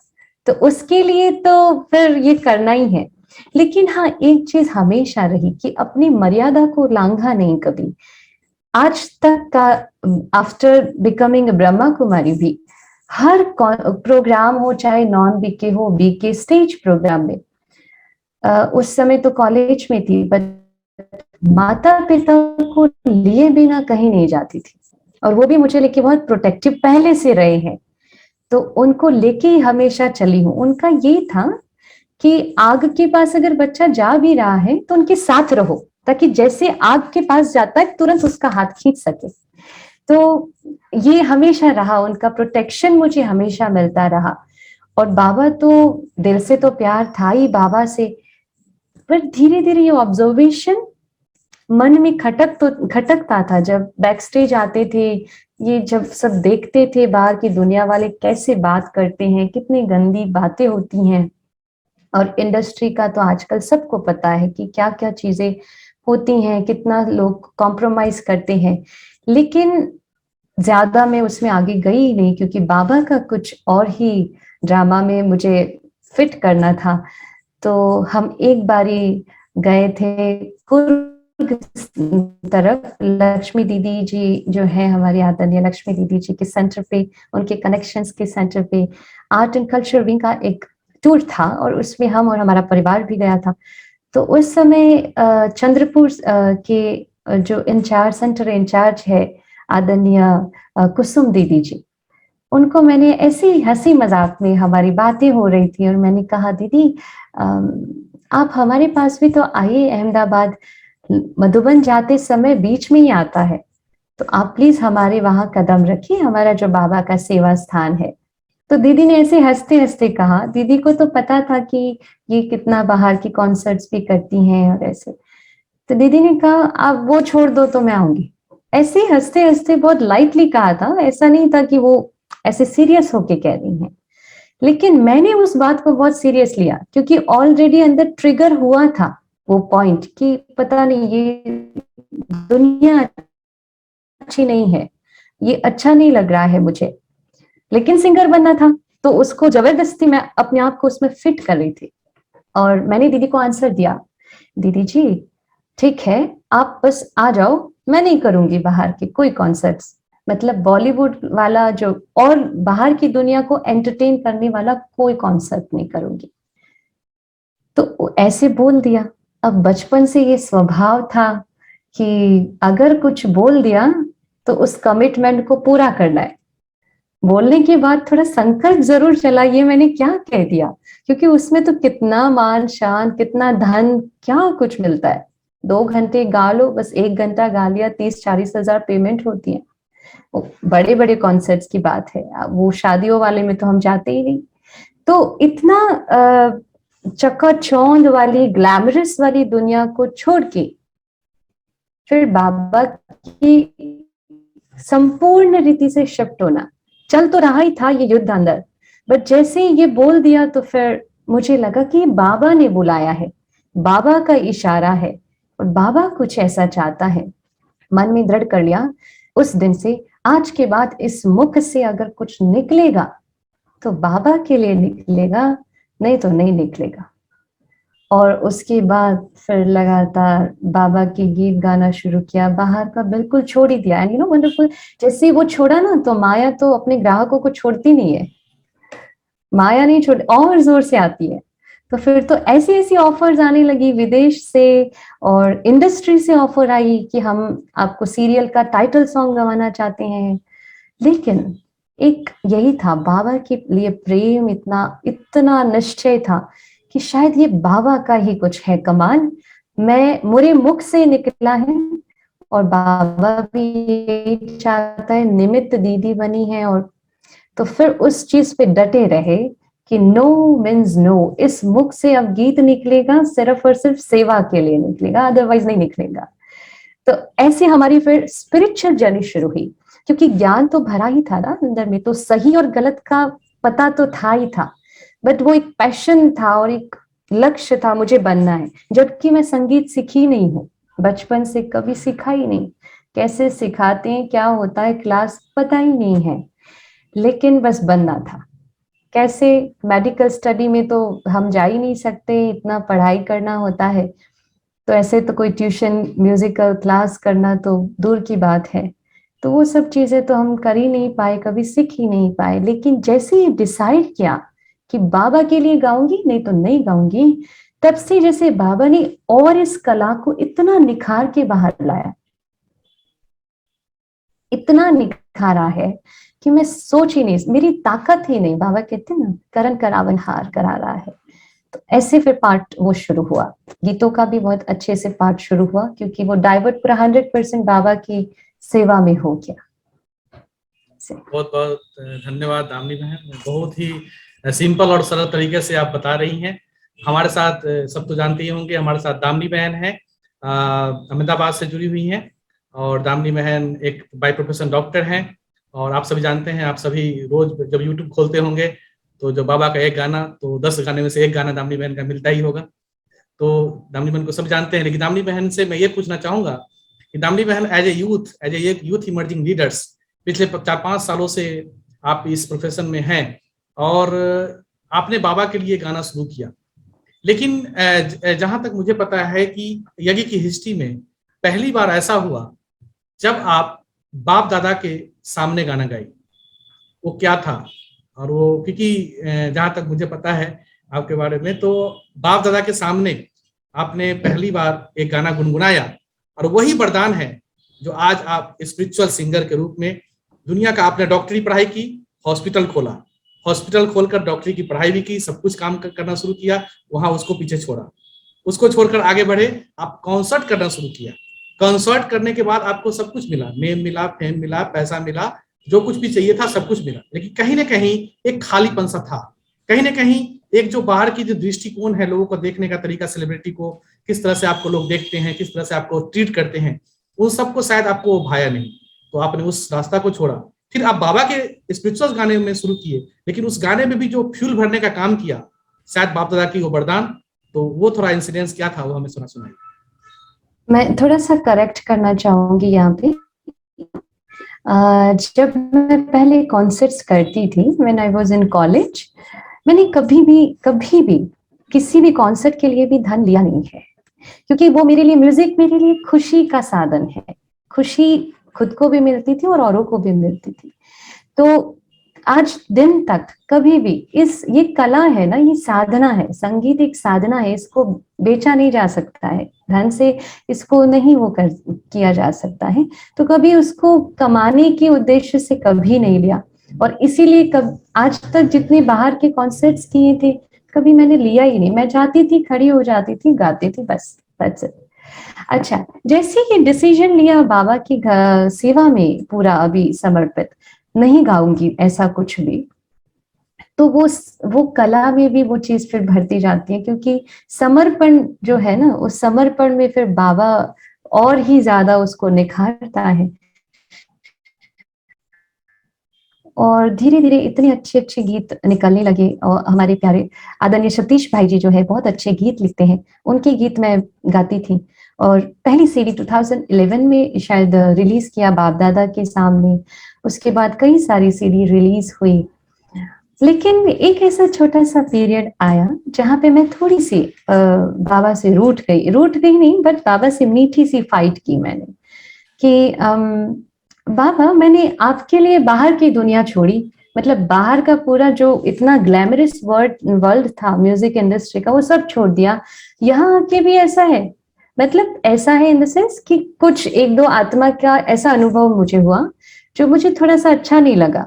तो उसके लिए तो फिर ये करना ही है। लेकिन हाँ, एक चीज हमेशा रही कि अपनी मर्यादा को लांघा नहीं कभी। आज तक का, आफ्टर बिकमिंग ब्रह्मा कुमारी भी, हर प्रोग्राम हो, चाहे नॉन बीके हो, बीके स्टेज प्रोग्राम में, उस समय तो कॉलेज में थी, बट माता पिता को लिए बिना कहीं नहीं जाती थी, और वो भी मुझे लेके बहुत प्रोटेक्टिव पहले से रहे हैं, तो उनको लेके ही हमेशा चली हूँ। उनका ये था कि आग के पास अगर बच्चा जा भी रहा है तो उनके साथ रहो, ताकि जैसे आग के पास जाता है तुरंत उसका हाथ खींच सके। तो ये हमेशा रहा, उनका प्रोटेक्शन मुझे हमेशा मिलता रहा। और बाबा तो, दिल से तो प्यार था ही बाबा से, पर धीरे धीरे ये ऑब्जर्वेशन मन में खटकता था, जब बैक स्टेज आते थे, ये जब सब देखते थे बाहर की दुनिया वाले कैसे बात करते हैं, कितनी गंदी बातें होती हैं, और इंडस्ट्री का तो आजकल सबको पता है कि क्या क्या चीजें होती हैं, कितना लोग कॉम्प्रोमाइज करते हैं। लेकिन ज्यादा मैं उसमें आगे गई नहीं, क्योंकि बाबा का कुछ और ही ड्रामा में मुझे फिट करना था। तो हम एक बारी गए थे कुर्ग तरफ, लक्ष्मी दीदी जी जो है हमारी आदरणीय लक्ष्मी दीदी जी के सेंटर पे, उनके कनेक्शंस के सेंटर पे आर्ट एंड कल्चर विंग का एक टूर था, और उसमें हम और हमारा परिवार भी गया था। तो उस समय चंद्रपुर के जो इंचार्ज, सेंटर इंचार्ज है आदरणीय कुसुम दीदी जी, उनको मैंने ऐसी हंसी मजाक में, हमारी बातें हो रही थी और मैंने कहा दीदी आप हमारे पास भी तो आइए, अहमदाबाद मधुबन जाते समय बीच में ही आता है, तो आप प्लीज हमारे वहां कदम रखिए, हमारा जो बाबा का सेवा स्थान है। तो दीदी ने ऐसे हंसते हंसते कहा, दीदी को तो पता था कि ये कितना बाहर की कॉन्सर्ट्स भी करती हैं और ऐसे, तो दीदी ने कहा आप वो छोड़ दो तो मैं आऊंगी। ऐसे हंसते हंसते बहुत लाइटली कहा था, ऐसा नहीं था कि वो ऐसे सीरियस होके कह रही हैं। लेकिन मैंने उस बात को बहुत सीरियस लिया, क्योंकि ऑलरेडी अंदर ट्रिगर हुआ था वो पॉइंट कि पता नहीं ये दुनिया अच्छी नहीं है, ये अच्छा नहीं लग रहा है मुझे, लेकिन सिंगर बनना था, तो उसको जबरदस्ती मैं अपने आप को उसमें फिट कर रही थी। और मैंने दीदी को आंसर दिया, दीदी जी ठीक है, आप बस आ जाओ, मैं नहीं करूंगी बाहर की कोई कॉन्सर्ट्स, मतलब बॉलीवुड वाला जो और बाहर की दुनिया को एंटरटेन करने वाला कोई कॉन्सर्ट नहीं करूंगी। तो ऐसे बोल दिया। अब बचपन से ये स्वभाव था कि अगर कुछ बोल दिया तो उस कमिटमेंट को पूरा करना है। बोलने के बाद थोड़ा संकल्प जरूर चला, ये मैंने क्या कह दिया, क्योंकि उसमें तो कितना मान शान, कितना धन, क्या कुछ मिलता है। 2 घंटे गा लो, बस 1 घंटा गा लिया, 30-40 हजार पेमेंट होती है। बड़े बड़े कॉन्सर्ट्स की बात है, वो शादियों वाले में तो हम जाते ही नहीं। तो इतना चकाचौंध वाली, ग्लैमरस वाली दुनिया को छोड़ के फिर बाबा की संपूर्ण रीति से शिफ्ट होना, चल तो रहा ही था ये युद्ध अंदर, बट जैसे ही ये बोल दिया तो फिर मुझे लगा कि बाबा ने बुलाया है, बाबा का इशारा है और बाबा कुछ ऐसा चाहता है। मन में दृढ़ कर लिया उस दिन से, आज के बाद इस मुख से अगर कुछ निकलेगा तो बाबा के लिए निकलेगा, नहीं तो नहीं निकलेगा। और उसके बाद फिर लगातार बाबा के गीत गाना शुरू किया, बाहर का बिल्कुल छोड़ ही दिया। एंड यू नो वंडरफुल, जैसे वो छोड़ा ना तो माया तो अपने ग्राहकों को छोड़ती नहीं है, माया नहीं छोड़, और जोर से आती है। तो फिर तो ऐसी ऐसी ऑफर्स आने लगी विदेश से, और इंडस्ट्री से ऑफर आई कि हम आपको सीरियल का टाइटल सॉन्ग गवाना चाहते हैं। लेकिन एक यही था, बाबा के लिए प्रेम इतना इतना निश्चय था कि शायद ये बाबा का ही कुछ है कमाल, मैं मेरे मुख से निकला है और बाबा भी यही चाहता है, निमित्त दीदी बनी है। और तो फिर उस चीज पे डटे रहे कि नो मीन्स नो, इस मुख से अब गीत निकलेगा सिर्फ और सिर्फ सेवा के लिए निकलेगा, अदरवाइज नहीं निकलेगा। तो ऐसे हमारी फिर स्पिरिचुअल जर्नी शुरू हुई, क्योंकि ज्ञान तो भरा ही था ना अंदर में, तो सही और गलत का पता तो था ही था, बट वो एक पैशन था और एक लक्ष्य था, मुझे बनना है। जबकि मैं संगीत सीखी नहीं हूँ, बचपन से कभी सीखा ही नहीं, कैसे सिखाते हैं, क्या होता है क्लास, पता ही नहीं है, लेकिन बस बनना था। कैसे, मेडिकल स्टडी में तो हम जा ही नहीं सकते, इतना पढ़ाई करना होता है, तो ऐसे तो कोई ट्यूशन म्यूजिकल क्लास करना तो दूर की बात है। तो वो सब चीजें तो हम कर ही नहीं पाए, कभी सीख ही नहीं पाए। लेकिन जैसे ही डिसाइड किया कि बाबा के लिए गाऊंगी, नहीं तो नहीं गाऊंगी, तब से जैसे बाबा ने और इस कला को इतना निखार के बाहर लाया, इतना निखारा है कि मैं सोच ही नहीं, मेरी ताकत ही नहीं, बाबा कहते हैं ना, करण करावन हार करा रहा है। तो ऐसे फिर पार्ट वो शुरू हुआ, गीतों का भी बहुत अच्छे से पार्ट शुरू हुआ, क्योंकि वो डाइवर्ट पूरा 100% बाबा की सेवा में हो गया। बहुत बहुत धन्यवाद दामिनी बहन, बहुत ही सिंपल और सरल तरीके से आप बता रही हैं। हमारे साथ सब तो जानते ही होंगे, हमारे साथ दामिनी बहन है, अहमदाबाद से जुड़ी हुई हैं, और दामिनी बहन एक बाय प्रोफेशन डॉक्टर हैं। और आप सभी जानते हैं, आप सभी रोज जब यूट्यूब खोलते होंगे तो जो बाबा का एक गाना, तो 10 गाने में से एक गाना दामिनी बहन का मिलता ही होगा। तो दामिनी बहन को सब जानते हैं, लेकिन दामिनी बहन से मैं ये पूछना चाहूंगा कि दामिनी बहन as a youth emerging leaders, पिछले 4-5 सालों से आप इस प्रोफेशन में हैं और आपने बाबा के लिए गाना शुरू किया, लेकिन जहां तक मुझे पता है कि यज्ञ की हिस्ट्री में पहली बार ऐसा हुआ जब आप बाप दादा के सामने गाना गाई, वो क्या था? और वो, क्योंकि जहां तक मुझे पता है आपके बारे में, तो बाप दादा के सामने आपने पहली बार एक गाना गुनगुनाया और वही वरदान है जो आज आप स्पिरिचुअल सिंगर के रूप में दुनिया का, आपने डॉक्टरी पढ़ाई की, हॉस्पिटल खोला, हॉस्पिटल खोलकर डॉक्टरी की पढ़ाई भी की, सब कुछ काम करना शुरू किया, वहां उसको पीछे छोड़ा, उसको छोड़कर आगे बढ़े, आप कॉन्सर्ट करना शुरू किया। कॉन्सर्ट करने के बाद आपको सब कुछ मिला, नेम मिला, फेम मिला, पैसा मिला, जो कुछ भी चाहिए था सब कुछ मिला, लेकिन कहीं ना कहीं एक खालीपन सा था, कहीं ना कहीं एक जो बाहर की जो दृष्टिकोण है, लोगों को देखने का तरीका, सेलिब्रिटी को किस तरह से आपको लोग देखते हैं, किस तरह से आपको ट्रीट करते हैं, उन सबको शायद आपको भाया नहीं, तो आपने उस रास्ता को छोड़ा। फिर आप बाबा के स्पिरिचुअल गाने में शुरू किए, लेकिन उस गाने में भी जो फ्यूल भरने का काम किया, शायद बाप दादा की वो वरदान, तो वो थोड़ा इंसिडेंस क्या था, वो हमें सुनाइए। मैं थोड़ा सा करेक्ट करना चाहूंगी यहाँ पे। जब मैं पहले कॉन्सर्ट्स करती थी, when I was in college, मैंने कभी भी किसी भी कॉन्सर्ट के लिए भी धन लिया नहीं है, क्योंकि वो मेरे लिए, म्यूजिक मेरे लिए खुशी का साधन है। खुशी खुद को भी मिलती थी और औरों को भी मिलती थी। तो आज दिन तक कभी भी ये कला है ना, ये साधना है, संगीत एक साधना है, इसको बेचा नहीं जा सकता है, धन से इसको नहीं किया जा सकता है। तो कभी उसको कमाने के उद्देश्य से कभी नहीं लिया, और इसीलिए आज तक जितने बाहर के कॉन्सर्ट्स किए थे, कभी मैंने लिया ही नहीं। मैं जाती थी, खड़ी हो जाती थी, गाती थी, बस that's it। अच्छा, जैसे ये डिसीजन लिया बाबा की सेवा में पूरा अभी समर्पित, नहीं गाऊंगी ऐसा कुछ भी, तो वो कला में भी वो चीज फिर भरती जाती है, क्योंकि समर्पण जो है ना, उस समर्पण में फिर बाबा और ही ज्यादा उसको निखारता है। और धीरे धीरे इतने अच्छे अच्छे गीत निकलने लगे, और हमारे प्यारे आदरणीय सतीश भाई जी जो है बहुत अच्छे गीत लिखते हैं, उनके गीत मैं गाती थी। और पहली सीडी 2011 में शायद रिलीज किया बाप दादा के सामने, उसके बाद कई सारी सीडी रिलीज हुई। लेकिन एक ऐसा छोटा सा पीरियड आया जहाँ पे मैं थोड़ी सी बाबा से रूठ गई नहीं, बट बाबा से मीठी सी फाइट की मैंने, कि बाबा, मैंने आपके लिए बाहर की दुनिया छोड़ी, मतलब बाहर का पूरा जो इतना ग्लैमरस वर्ल्ड था म्यूजिक इंडस्ट्री का, वो सब छोड़ दिया। यहाँ आके भी ऐसा है, मतलब ऐसा है इन द सेंस कि कुछ 1-2 आत्मा का ऐसा अनुभव मुझे हुआ जो मुझे थोड़ा सा अच्छा नहीं लगा।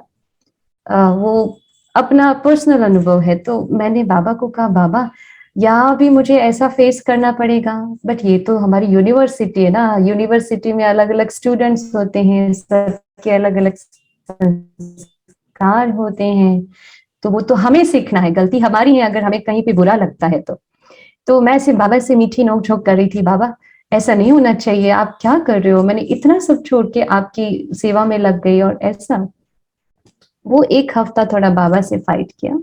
वो अपना पर्सनल अनुभव है। तो मैंने बाबा को कहा, बाबा यहाँ भी मुझे ऐसा फेस करना पड़ेगा, बट ये तो हमारी यूनिवर्सिटी है ना, यूनिवर्सिटी में अलग अलग स्टूडेंट्स होते हैं, सबके अलग अलग संस्कार होते हैं, तो वो तो हमें सीखना है, गलती हमारी है अगर हमें कहीं पे बुरा लगता है। तो मैं सिर्फ बाबा से मीठी नोक झोंक कर रही थी, बाबा ऐसा नहीं होना चाहिए, आप क्या कर रहे हो, मैंने इतना सब छोड़ के आपकी सेवा में लग गई, और ऐसा। वो 1 हफ्ता थोड़ा बाबा से फाइट किया,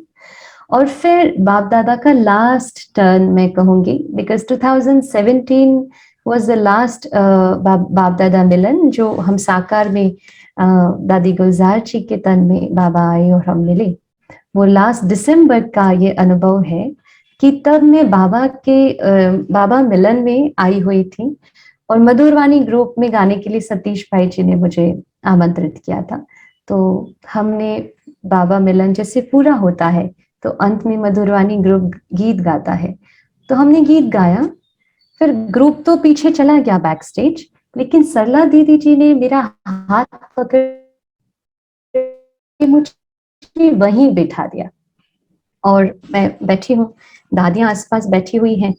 और फिर बाप दादा का लास्ट टर्न मैं कहूंगी, बिकॉज 2017 वाज द लास्ट बाप दादा मिलन, जो हम साकार में दादी गुलजार जी के तन में बाबा आए और हम मिले। वो लास्ट दिसंबर का ये अनुभव है कि तब मैं बाबा मिलन में आई हुई थी, और मधुरवाणी ग्रुप में गाने के लिए सतीश भाई जी ने मुझे आमंत्रित किया था। तो हमने बाबा मिलन जैसे पूरा होता है, तो अंत में मधुरवाणी ग्रुप गीत गाता है, तो हमने गीत गाया। फिर ग्रुप तो पीछे चला गया बैक स्टेज, लेकिन सरला दीदी जी ने मेरा हाथ पकड़ के मुझे वहीं बिठा दिया, और मैं बैठी हूँ, दादियां आसपास बैठी हुई हैं,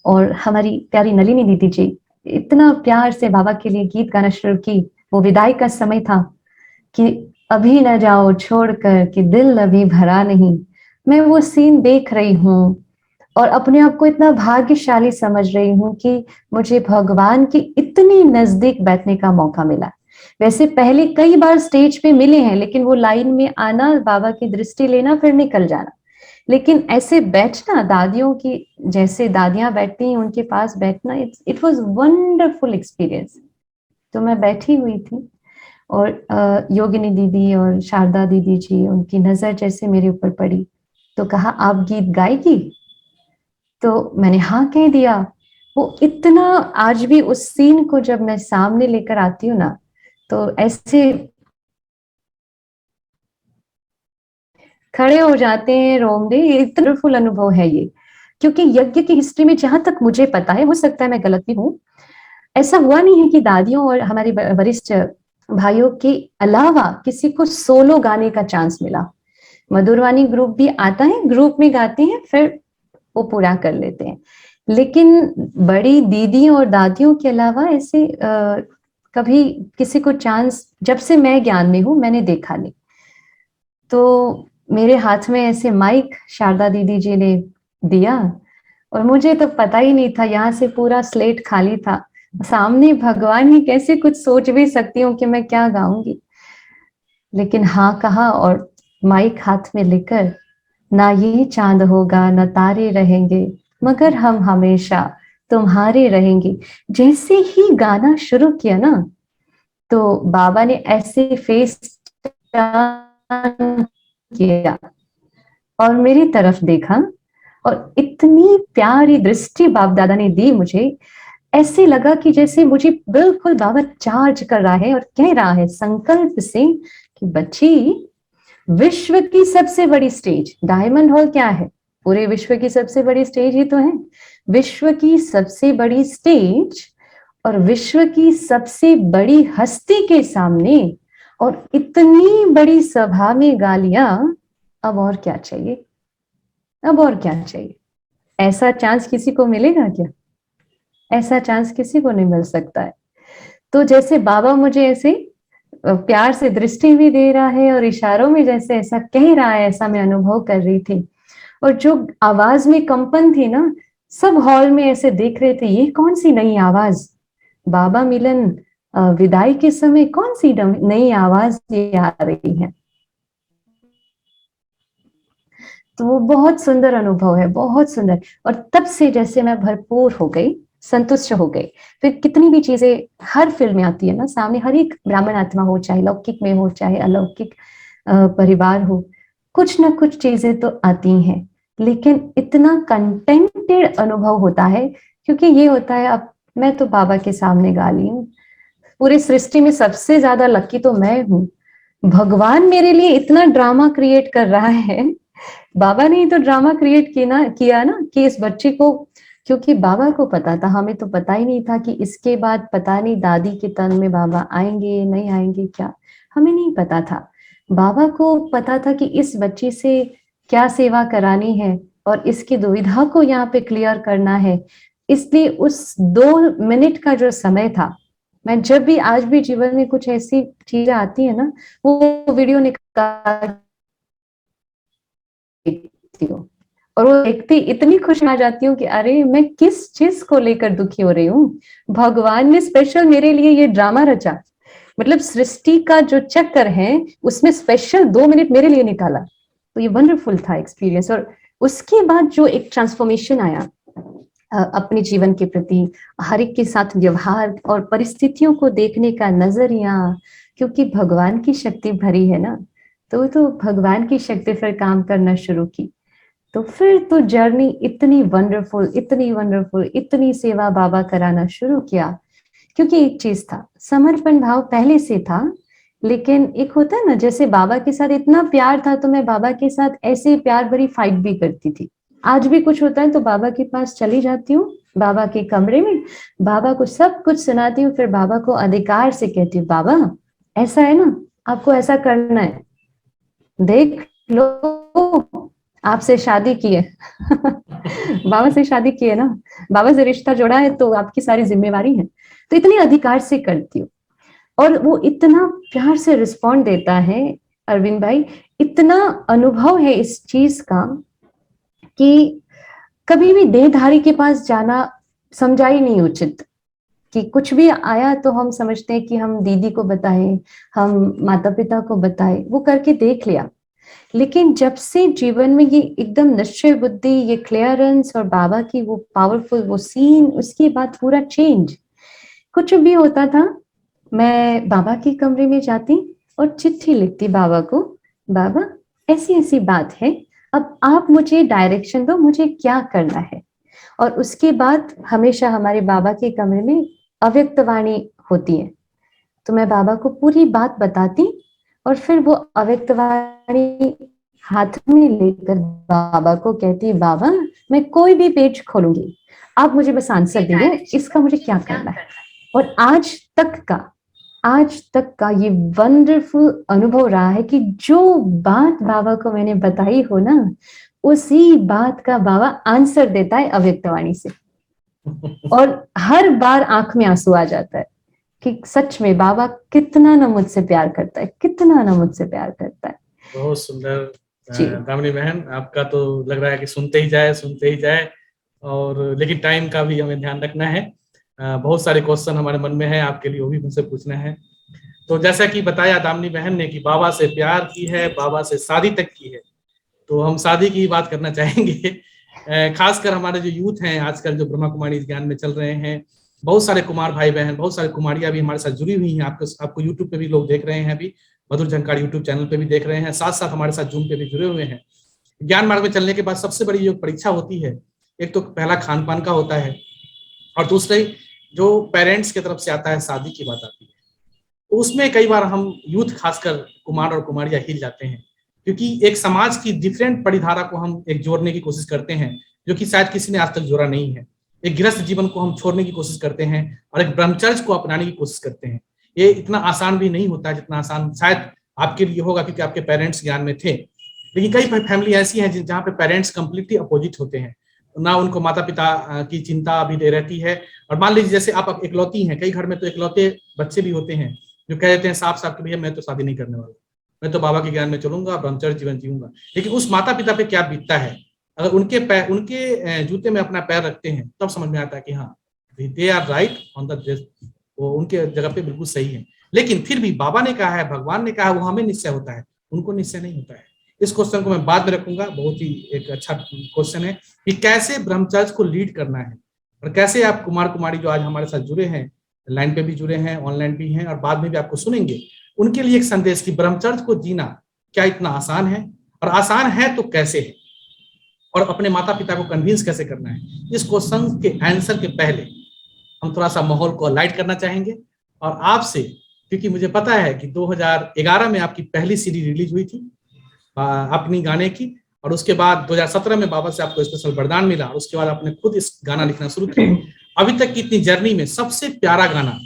और हमारी प्यारी नलिनी दीदी जी इतना प्यार से बाबा के लिए गीत गाना शुरू की। वो विदाई का समय था कि अभी न जाओ छोड़कर, कि दिल अभी भरा नहीं। मैं वो सीन देख रही हूँ और अपने आप को इतना भाग्यशाली समझ रही हूँ कि मुझे भगवान के इतनी नजदीक बैठने का मौका मिला। वैसे पहले कई बार स्टेज पे मिले हैं, लेकिन वो लाइन में आना, बाबा की दृष्टि लेना, फिर निकल जाना, लेकिन ऐसे बैठना दादियों की, जैसे दादियां बैठती हैं उनके पास बैठना, इट वाज वंडरफुल एक्सपीरियंस। तो मैं बैठी हुई थी और योगिनी दीदी और शारदा दीदी जी, उनकी नजर जैसे मेरे ऊपर पड़ी तो कहा आप गीत गाएगी? तो मैंने हाँ कह दिया। वो इतना, आज भी उस सीन को जब मैं सामने लेकर आती हूँ ना, तो ऐसे खड़े हो जाते हैं रोमडे। इतना वंडरफुल अनुभव है ये, क्योंकि यज्ञ की हिस्ट्री में जहां तक मुझे पता है, हो सकता है मैं गलत भी हूँ, ऐसा हुआ नहीं है कि दादियों और हमारे वरिष्ठ भाइयों के अलावा किसी को सोलो गाने का चांस मिला। मधुरवाणी ग्रुप भी आता है, ग्रुप में गाते हैं, फिर वो पूरा कर लेते हैं। लेकिन बड़ी दीदी और दादियों के अलावा ऐसे कभी किसी को चांस, जब से मैं ज्ञान में हूं, मैंने देखा नहीं। तो मेरे हाथ में ऐसे माइक शारदा दीदी जी ने दिया और मुझे तो पता ही नहीं था, यहाँ से पूरा स्लेट खाली था। सामने भगवान ही, कैसे कुछ सोच भी सकती हूँ कि मैं क्या गाऊंगी। लेकिन हाँ कहा और माइक हाथ में लेकर, ना ये चांद होगा ना तारे रहेंगे, मगर हम हमेशा तुम्हारे रहेंगे। जैसे ही गाना शुरू किया ना, तो बाबा ने ऐसे फेस किया और मेरी तरफ देखा और इतनी प्यारी दृष्टि बाप दादा ने दी मुझे, ऐसे लगा कि जैसे मुझे बिल्कुल बाबा चार्ज कर रहा है और कह रहा है संकल्प से कि बच्ची, विश्व की सबसे बड़ी स्टेज डायमंड हॉल क्या है? पूरे विश्व की सबसे बड़ी स्टेज ही तो है। विश्व की सबसे बड़ी स्टेज और विश्व की सबसे बड़ी हस्ती के सामने और इतनी बड़ी सभा में गालियां, अब और क्या चाहिए? अब और क्या चाहिए? ऐसा चांस किसी को मिलेगा क्या? ऐसा चांस किसी को नहीं मिल सकता है। तो जैसे बाबा मुझे ऐसे प्यार से दृष्टि भी दे रहा है और इशारों में जैसे ऐसा कह रहा है, ऐसा मैं अनुभव कर रही थी। और जो आवाज में कंपन थी ना, सब हॉल में ऐसे देख रहे थे, ये कौन सी नई आवाज, बाबा मिलन विदाई के समय कौन सी नई आवाज ये आ रही है। तो वो बहुत सुंदर अनुभव है, बहुत सुंदर। और तब से जैसे मैं भरपूर हो गई, संतुष्ट हो गई। फिर कितनी भी चीजें हर फील्ड में आती है ना सामने, हर एक ब्राह्मण आत्मा हो, चाहे लौकिक में हो चाहे अलौकिक परिवार हो, कुछ ना कुछ चीजें तो आती हैं। लेकिन इतना कंटेंटेड अनुभव होता है, क्योंकि ये होता है, अब मैं तो बाबा के सामने गा ली हूँ, पूरी सृष्टि में सबसे ज्यादा लकी तो मैं हूँ। भगवान मेरे लिए इतना ड्रामा क्रिएट कर रहा है। बाबा ने ही तो ड्रामा क्रिएट किया ना कि इस बच्चे को, क्योंकि बाबा को पता था, हमें तो पता ही नहीं था कि इसके बाद पता नहीं दादी के तन में बाबा आएंगे नहीं आएंगे, क्या हमें नहीं पता था। बाबा को पता था कि इस बच्चे से क्या सेवा करानी है और इसकी दुविधा को यहाँ पे क्लियर करना है। इसलिए उस 2 मिनट का जो समय था, मैं जब भी आज भी जीवन में कुछ ऐसी चीजें आती है ना, वो वीडियो निकाल देखती हूँ और वो देखती इतनी खुश आ जाती हूँ कि अरे मैं किस चीज को लेकर दुखी हो रही हूँ। भगवान ने स्पेशल मेरे लिए ये ड्रामा रचा, मतलब सृष्टि का जो चक्कर है उसमें स्पेशल 2 मिनट मेरे लिए निकाला। तो ये वंडरफुल था एक्सपीरियंस। और उसके बाद जो एक ट्रांसफॉर्मेशन आया अपने जीवन के प्रति, हर एक के साथ व्यवहार और परिस्थितियों को देखने का नजरिया, क्योंकि भगवान की शक्ति भरी है ना, तो भगवान की शक्ति फिर काम करना शुरू की। तो फिर तो जर्नी इतनी वंडरफुल, इतनी वंडरफुल, इतनी सेवा बाबा कराना शुरू किया। क्योंकि एक चीज था, समर्पण भाव पहले से था, लेकिन एक होता है ना, जैसे बाबा के साथ इतना प्यार था तो मैं बाबा के साथ ऐसे प्यार भरी फाइट भी करती थी। आज भी कुछ होता है तो बाबा के पास चली जाती हूँ, बाबा के कमरे में बाबा को सब कुछ सुनाती हूँ, फिर बाबा को अधिकार से कहती हूँ, बाबा ऐसा है ना, आपको ऐसा करना है, देख लो आपसे शादी की है। बाबा से शादी की है ना, बाबा से रिश्ता जोड़ा है तो आपकी सारी जिम्मेवारी है। तो इतनी अधिकार से करती हूँ और वो इतना प्यार से रिस्पॉन्ड देता है। अरविंद भाई, इतना अनुभव है इस चीज का कि कभी भी देहधारी के पास जाना समझा ही नहीं उचित। कि कुछ भी आया तो हम समझते हैं कि हम दीदी को बताएं, हम माता पिता को बताएं, वो करके देख लिया। लेकिन जब से जीवन में ये एकदम निश्चय बुद्धि, ये क्लियरेंस और बाबा की वो पावरफुल वो सीन, उसके बाद पूरा चेंज। कुछ भी होता था, मैं बाबा के कमरे में जाती और चिट्ठी लिखती बाबा को, बाबा ऐसी ऐसी बात है, अब आप मुझे डायरेक्शन दो, मुझे क्या करना है। और उसके बाद हमेशा हमारे बाबा के कमरे में अव्यक्त वाणी होती है, तो मैं बाबा को पूरी बात बताती और फिर वो अव्यक्त वाणी हाथ में लेकर बाबा को कहती, बाबा मैं कोई भी पेज खोलूंगी, आप मुझे बस आंसर दे दो, इसका मुझे क्या करना है। और आज तक का ये वंडरफुल अनुभव रहा है कि जो बात बाबा को मैंने बताई हो ना, उसी बात का बाबा आंसर देता है अव्यक्तवाणी से। और हर बार आंख में आंसू आ जाता है कि सच में बाबा कितना ना मुझसे प्यार करता है, कितना ना मुझसे प्यार करता है। बहुत सुंदर दामिनी बहन, आपका तो लग रहा है कि सुनते ही जाए। और लेकिन टाइम का भी हमें ध्यान रखना है। बहुत सारे क्वेश्चन हमारे मन में है आपके लिए, वो भी मुझसे पूछना है। तो जैसा कि बताया दामिनी बहन ने कि बाबा से प्यार की है, बाबा से शादी तक की है, तो हम शादी की बात करना चाहेंगे। खासकर हमारे जो यूथ हैं आजकल, जो ब्रह्मा कुमारी ज्ञान में चल रहे हैं, बहुत सारे कुमार भाई बहन, बहुत सारे कुमारियां भी हमारे साथ जुड़ी हुई हैं। आपको यूट्यूब पे भी लोग देख रहे हैं, अभी मधुर झंकार यूट्यूब चैनल पे भी देख रहे हैं, साथ साथ हमारे साथ जूम पे भी जुड़े हुए हैं। ज्ञान मार्ग में चलने के बाद सबसे बड़ी जो परीक्षा होती है, एक तो पहला खान पान का होता है, और दूसरे जो पेरेंट्स की तरफ से आता है, शादी की बात आती है। तो उसमें कई बार हम यूथ, खासकर कुमार और कुमारियां, हिल जाते हैं, क्योंकि एक समाज की डिफरेंट परिधारा को हम एक जोड़ने की कोशिश करते हैं, जो कि शायद किसी ने आज तक जोड़ा नहीं है। एक गृहस्थ जीवन को हम छोड़ने की कोशिश करते हैं और एक ब्रह्मचर्य को अपनाने की कोशिश करते हैं। ये इतना आसान भी नहीं होता है जितना आसान शायद आपके लिए होगा, क्योंकि आपके पेरेंट्स ज्ञान में थे। लेकिन कई फैमिली ऐसी हैं जहाँ पे पेरेंट्स कंप्लीटली अपोजिट होते हैं, ना उनको माता पिता की चिंता अभी दे रहती है। और मान लीजिए जैसे आप इकलौती हैं, कई घर में तो इकलौते बच्चे भी होते हैं जो कह देते हैं साफ साफ कि भैया मैं तो शादी नहीं करने वाला, मैं तो बाबा के ज्ञान में चलूंगा, ब्रह्मचर्य जीवन जीऊंगा। लेकिन उस माता पिता पे क्या बीतता है, अगर उनके जूते में अपना पैर रखते हैं, तब समझ में आता है कि हाँ, they are right on the, वो उनके जगह पे बिल्कुल सही है। लेकिन फिर भी बाबा ने कहा है, भगवान ने कहा है, वो हमें निश्चय होता है, उनको निश्चय नहीं होता है। इस क्वेश्चन को मैं बाद में रखूंगा, बहुत ही एक अच्छा क्वेश्चन है कि कैसे ब्रह्मचर्य को लीड करना है, और कैसे आप कुमार कुमारी जो आज हमारे साथ जुड़े हैं, लाइन पे भी जुड़े हैं, ऑनलाइन भी हैं, और बाद में भी आपको सुनेंगे, उनके लिए एक संदेश कि ब्रह्मचर्य को जीना क्या इतना आसान है, और आसान है तो कैसे है, और अपने माता पिता को कन्विंस कैसे करना है। इस क्वेश्चन के आंसर के पहले हम थोड़ा सा माहौल को लाइट करना चाहेंगे, और आपसे, क्योंकि मुझे पता है कि 2011 में आपकी पहली सीडी रिलीज हुई थी अपनी गाने की, और उसके बाद 2017 में बाबा से आपको स्पेशल वरदान मिला, और उसके बाद आपने खुद इस गाना लिखना शुरू किया। अभी तक की इतनी जर्नी में सबसे प्यारा गाना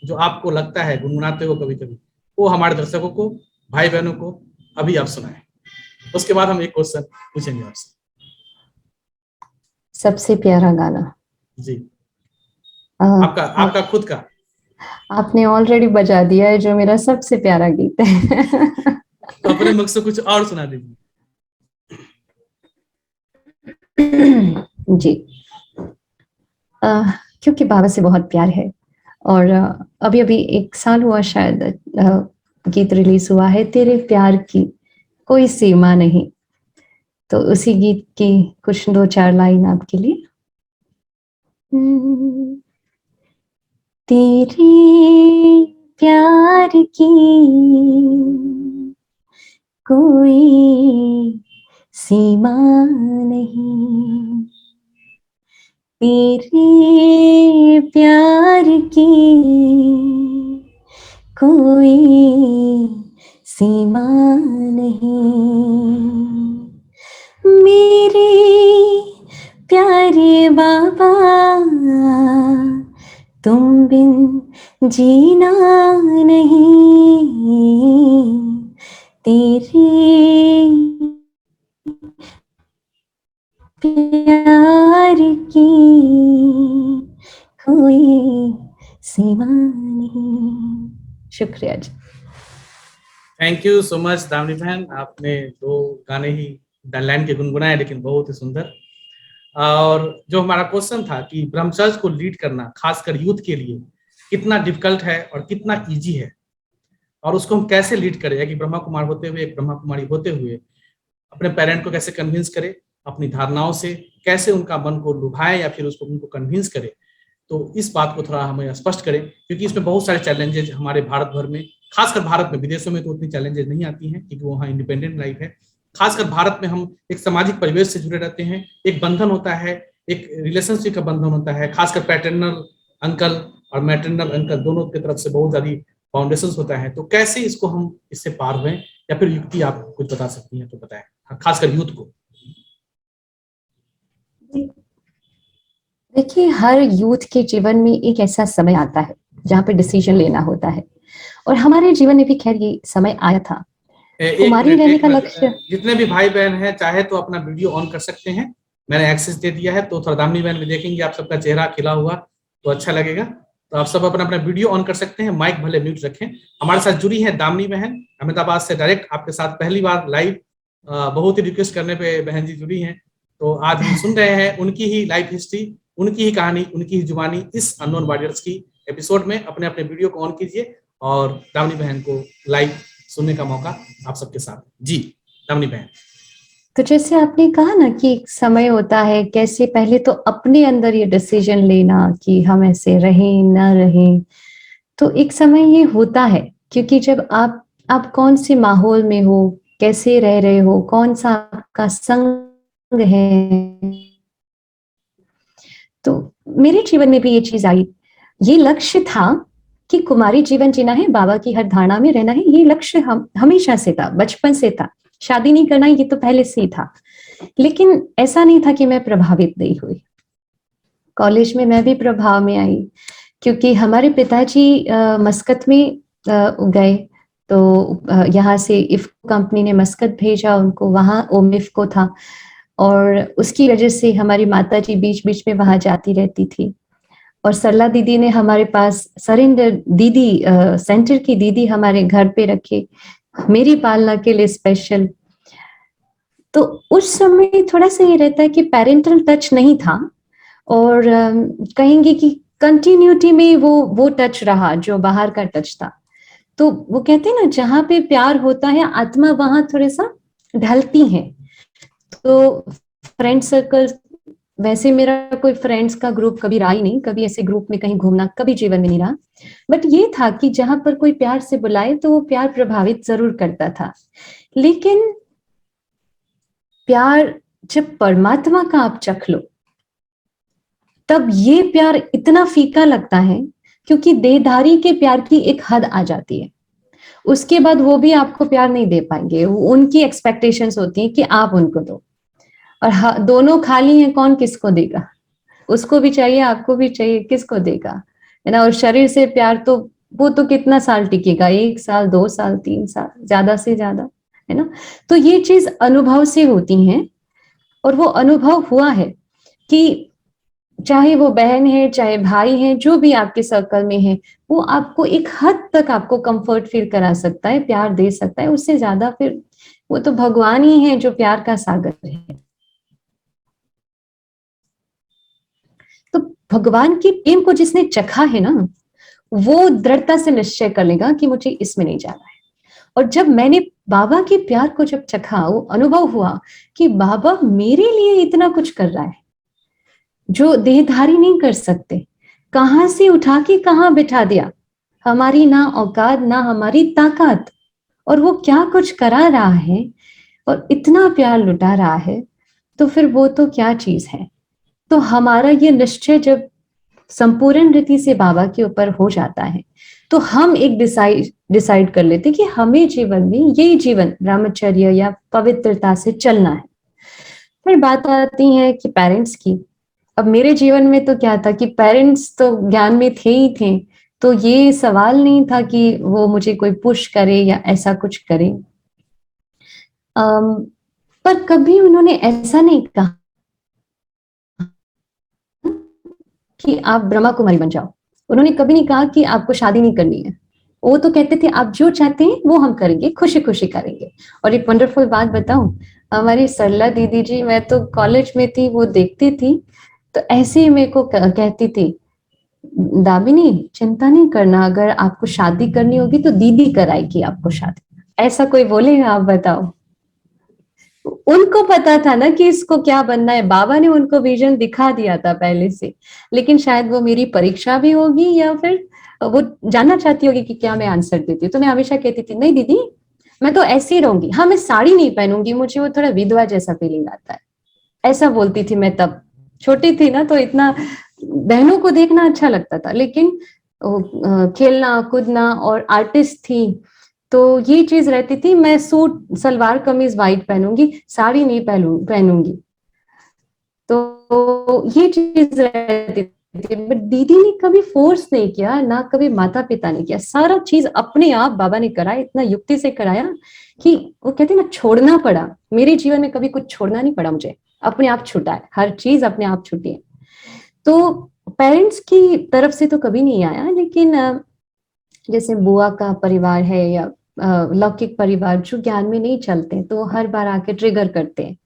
जो आपको लगता है गुनगुनाते हो कभी कभी, वो हमारे दर्शकों को, भाई बहनों को अभी आप सुनाएं। उसके बाद हम एक क्वेश्चन पूछेंगे आपसे। सबसे प्यारा गाना जी, आपका खुद का। आपने ऑलरेडी बजा दिया है जो मेरा सबसे प्यारा गीत है। अपने मुख से कुछ और सुना दीजिए। जी, क्योंकि बाबा से बहुत प्यार है, और अभी अभी 1 साल हुआ शायद गीत रिलीज हुआ है, तेरे प्यार की कोई सीमा नहीं। तो उसी गीत की कुछ 2-4 लाइन आपके लिए। तेरे प्यार की कोई सीमा नहीं, तेरे प्यार की कोई सीमा नहीं, मेरे प्यारे बाबा तुम बिन जीना नहीं, तेरे प्यार की कोई सीमा नहीं। शुक्रिया जी। Thank you so much Damini बहन, आपने 2 गाने ही लाइन के गुनगुनाए, लेकिन बहुत ही सुंदर। और जो हमारा क्वेश्चन था कि ब्रह्मचर्य को लीड करना खासकर यूथ के लिए कितना डिफिकल्ट है और कितना इजी है, और उसको हम कैसे लीड करें, कि ब्रह्मा कुमार होते हुए, एक ब्रह्मा कुमारी होते हुए अपने पेरेंट को कैसे कन्विंस करे, अपनी धारणाओं से कैसे उनका मन को लुभाए या फिर उसको उनको कन्विंस करे। तो इस बात को थोड़ा हमें स्पष्ट करें, क्योंकि इसमें बहुत सारे चैलेंजेस हमारे भारत भर में, खासकर भारत में, विदेशों में तो उतनी चैलेंजेस नहीं आती हैं क्योंकि वहाँ इंडिपेंडेंट लाइफ है। खासकर भारत में हम एक सामाजिक परिवेश से जुड़े रहते हैं, एक बंधन होता है, एक रिलेशनशिप का बंधन होता है, खासकर पैटर्नल अंकल और मैटरनल अंकल दोनों की तरफ से बहुत ज्यादा फाउंडेशन होता है। तो कैसे इसको हम इससे पार हुए, या फिर युक्ति आप कुछ बता सकती हैं तो बताएं, खासकर यूथ को। देखिए, हर यूथ के जीवन में एक ऐसा समय आता है जहाँ पे डिसीजन लेना होता है, और हमारे जीवन में भी खैर ये समय आया था। कुमारी रहने का लक्ष्य, जितने भी भाई बहन हैं चाहे तो अपना वीडियो ऑन कर सकते हैं, मैंने एक्सेस दे दिया है, तो थोड़ा दामिनी बहन भी देखेंगे आप सबका चेहरा खिला हुआ तो अच्छा लगेगा। तो आप सब अपना अपना वीडियो ऑन कर सकते हैं, माइक भले म्यूट रखें। हमारे साथ जुड़ी है दामिनी बहन अहमदाबाद से, डायरेक्ट आपके साथ पहली बार लाइव, बहुत ही रिक्वेस्ट करने पे बहन जी जुड़ी हैं। तो आज हम सुन रहे हैं उनकी ही लाइफ हिस्ट्री, उनकी ही कहानी, उनकी ही जुबानी इस अननोन वॉरियर्स की एपिसोड में। अपने अपने वीडियो को ऑन कीजिए और दामिनी बहन को लाइव सुनने का मौका आप सबके साथ। जी दामिनी बहन। तो जैसे आपने कहा ना कि एक समय होता है, कैसे पहले तो अपने अंदर ये डिसीजन लेना कि हम ऐसे रहें ना रहें। तो एक समय ये होता है, क्योंकि जब आप कौन से माहौल में हो, कैसे रह रहे हो, कौन सा आपका संग है। तो मेरे जीवन में भी ये चीज आई। ये लक्ष्य था कि कुमारी जीवन जीना है, बाबा की हर धारणा में रहना है। ये लक्ष्य हम हमेशा से था, बचपन से था। शादी नहीं करना ये तो पहले से ही था, लेकिन ऐसा नहीं था कि मैं प्रभावित नहीं हुई। कॉलेज में मैं भी प्रभाव में आई, क्योंकि हमारे पिताजी मस्कत में गए, तो यहाँ से इफ कंपनी ने मस्कत भेजा उनको, वहाँ ओमिफ को था, और उसकी वजह से हमारी माताजी बीच बीच में वहां जाती रहती थी। और सरला दीदी ने हमारे पास, सरिंदर दीदी सेंटर की दीदी हमारे घर पे रखे मेरी पालना के लिए स्पेशल। तो उस समय थोड़ा सा ये रहता है कि पेरेंटल टच नहीं था, और कहेंगे कि कंटिन्यूटी में वो टच रहा जो बाहर का टच था। तो वो कहते हैं ना, जहाँ पे प्यार होता है आत्मा वहां थोड़ा सा ढलती है। तो फ्रेंड सर्कल, वैसे मेरा कोई फ्रेंड्स का ग्रुप कभी रहा ही नहीं, कभी ऐसे ग्रुप में कहीं घूमना कभी जीवन में नहीं रहा। बट ये था कि जहां पर कोई प्यार से बुलाए तो वो प्यार प्रभावित जरूर करता था। लेकिन प्यार जब परमात्मा का आप चख लो, तब ये प्यार इतना फीका लगता है, क्योंकि देहधारी के प्यार की एक हद आ जाती है। उसके बाद वो भी आपको प्यार नहीं दे पाएंगे, उनकी एक्सपेक्टेशंस होती है कि आप उनको दो, और दोनों खाली हैं, कौन किसको देगा। उसको भी चाहिए, आपको भी चाहिए, किसको देगा, है ना। और शरीर से प्यार तो वो तो कितना साल टिकेगा, 1 साल 2 साल 3 साल ज्यादा से ज्यादा, है ना। तो ये चीज अनुभव से होती है, और वो अनुभव हुआ है कि चाहे वो बहन है चाहे भाई है, जो भी आपके सर्कल में है, वो आपको एक हद तक आपको कंफर्ट फील करा सकता है, प्यार दे सकता है। उससे ज्यादा फिर वो तो भगवान ही है जो प्यार का सागर है। तो भगवान की प्रेम को जिसने चखा है ना, वो दृढ़ता से निश्चय कर लेगा कि मुझे इसमें नहीं जाना है। और जब मैंने बाबा के प्यार को जब चखा, वो अनुभव हुआ कि बाबा मेरे लिए इतना कुछ कर रहा है जो देहधारी नहीं कर सकते। कहां से उठा के कहां बिठा दिया, हमारी ना औकात ना हमारी ताकत, और वो क्या कुछ करा रहा है और इतना प्यार लुटा रहा है, तो फिर वो तो क्या चीज है। तो हमारा ये निश्चय जब संपूर्ण रीति से बाबा के ऊपर हो जाता है, तो हम एक डिसाइड कर लेते कि हमें जीवन में यही जीवन ब्रह्मचर्य या पवित्रता से चलना है। फिर बात आती है कि पेरेंट्स की। अब मेरे जीवन में तो क्या था कि पेरेंट्स तो ज्ञान में थे ही थे, तो ये सवाल नहीं था कि वो मुझे कोई पुश करे या ऐसा कुछ करे। पर कभी उन्होंने ऐसा नहीं कहा कि आप ब्रह्मा कुमारी बन जाओ। उन्होंने कभी नहीं कहा कि आपको शादी नहीं करनी है। वो तो कहते थे आप जो चाहते हैं वो हम करेंगे, खुशी खुशी करेंगे। और एक वंडरफुल बात बताऊं, हमारी सरला दीदी जी, मैं तो कॉलेज में थी, वो देखती थी तो ऐसे ही मेरे को कहती थी, दामिनी चिंता नहीं करना, अगर आपको शादी करनी होगी तो दीदी कराएगी आपको शादी। ऐसा कोई बोलेगा, आप बताओ। उनको पता था ना कि इसको क्या बनना है, बाबा ने उनको विजन दिखा दिया था पहले से। लेकिन शायद वो मेरी परीक्षा भी होगी या फिर वो जानना चाहती होगी कि क्या मैं आंसर देती हूँ। तो मैं हमेशा कहती थी नहीं दीदी, मैं तो ऐसे ही रहूंगी, हाँ मैं साड़ी नहीं पहनूंगी, मुझे वो थोड़ा विधवा जैसा फीलिंग आता है, ऐसा बोलती थी मैं तब। छोटी थी ना, तो इतना बहनों को देखना अच्छा लगता था। लेकिन खेलना कूदना और आर्टिस्ट थी, तो ये चीज रहती थी, मैं सूट सलवार कमीज वाइट पहनूंगी, साड़ी नहीं पहनूंगी। तो ये चीज रहती थी। बट दीदी ने कभी फोर्स नहीं किया, ना कभी माता पिता ने किया, सारा चीज अपने आप बाबा ने कराया, इतना युक्ति से कराया कि वो कहते ना छोड़ना पड़ा। मेरे जीवन में कभी कुछ छोड़ना नहीं पड़ा मुझे, अपने आप छूटा है, हर चीज अपने आप छूटी है। तो पेरेंट्स की तरफ से तो कभी नहीं आया। लेकिन जैसे बुआ का परिवार है या लौकिक परिवार जो ज्ञान में नहीं चलते, तो हर बार आके ट्रिगर करते हैं।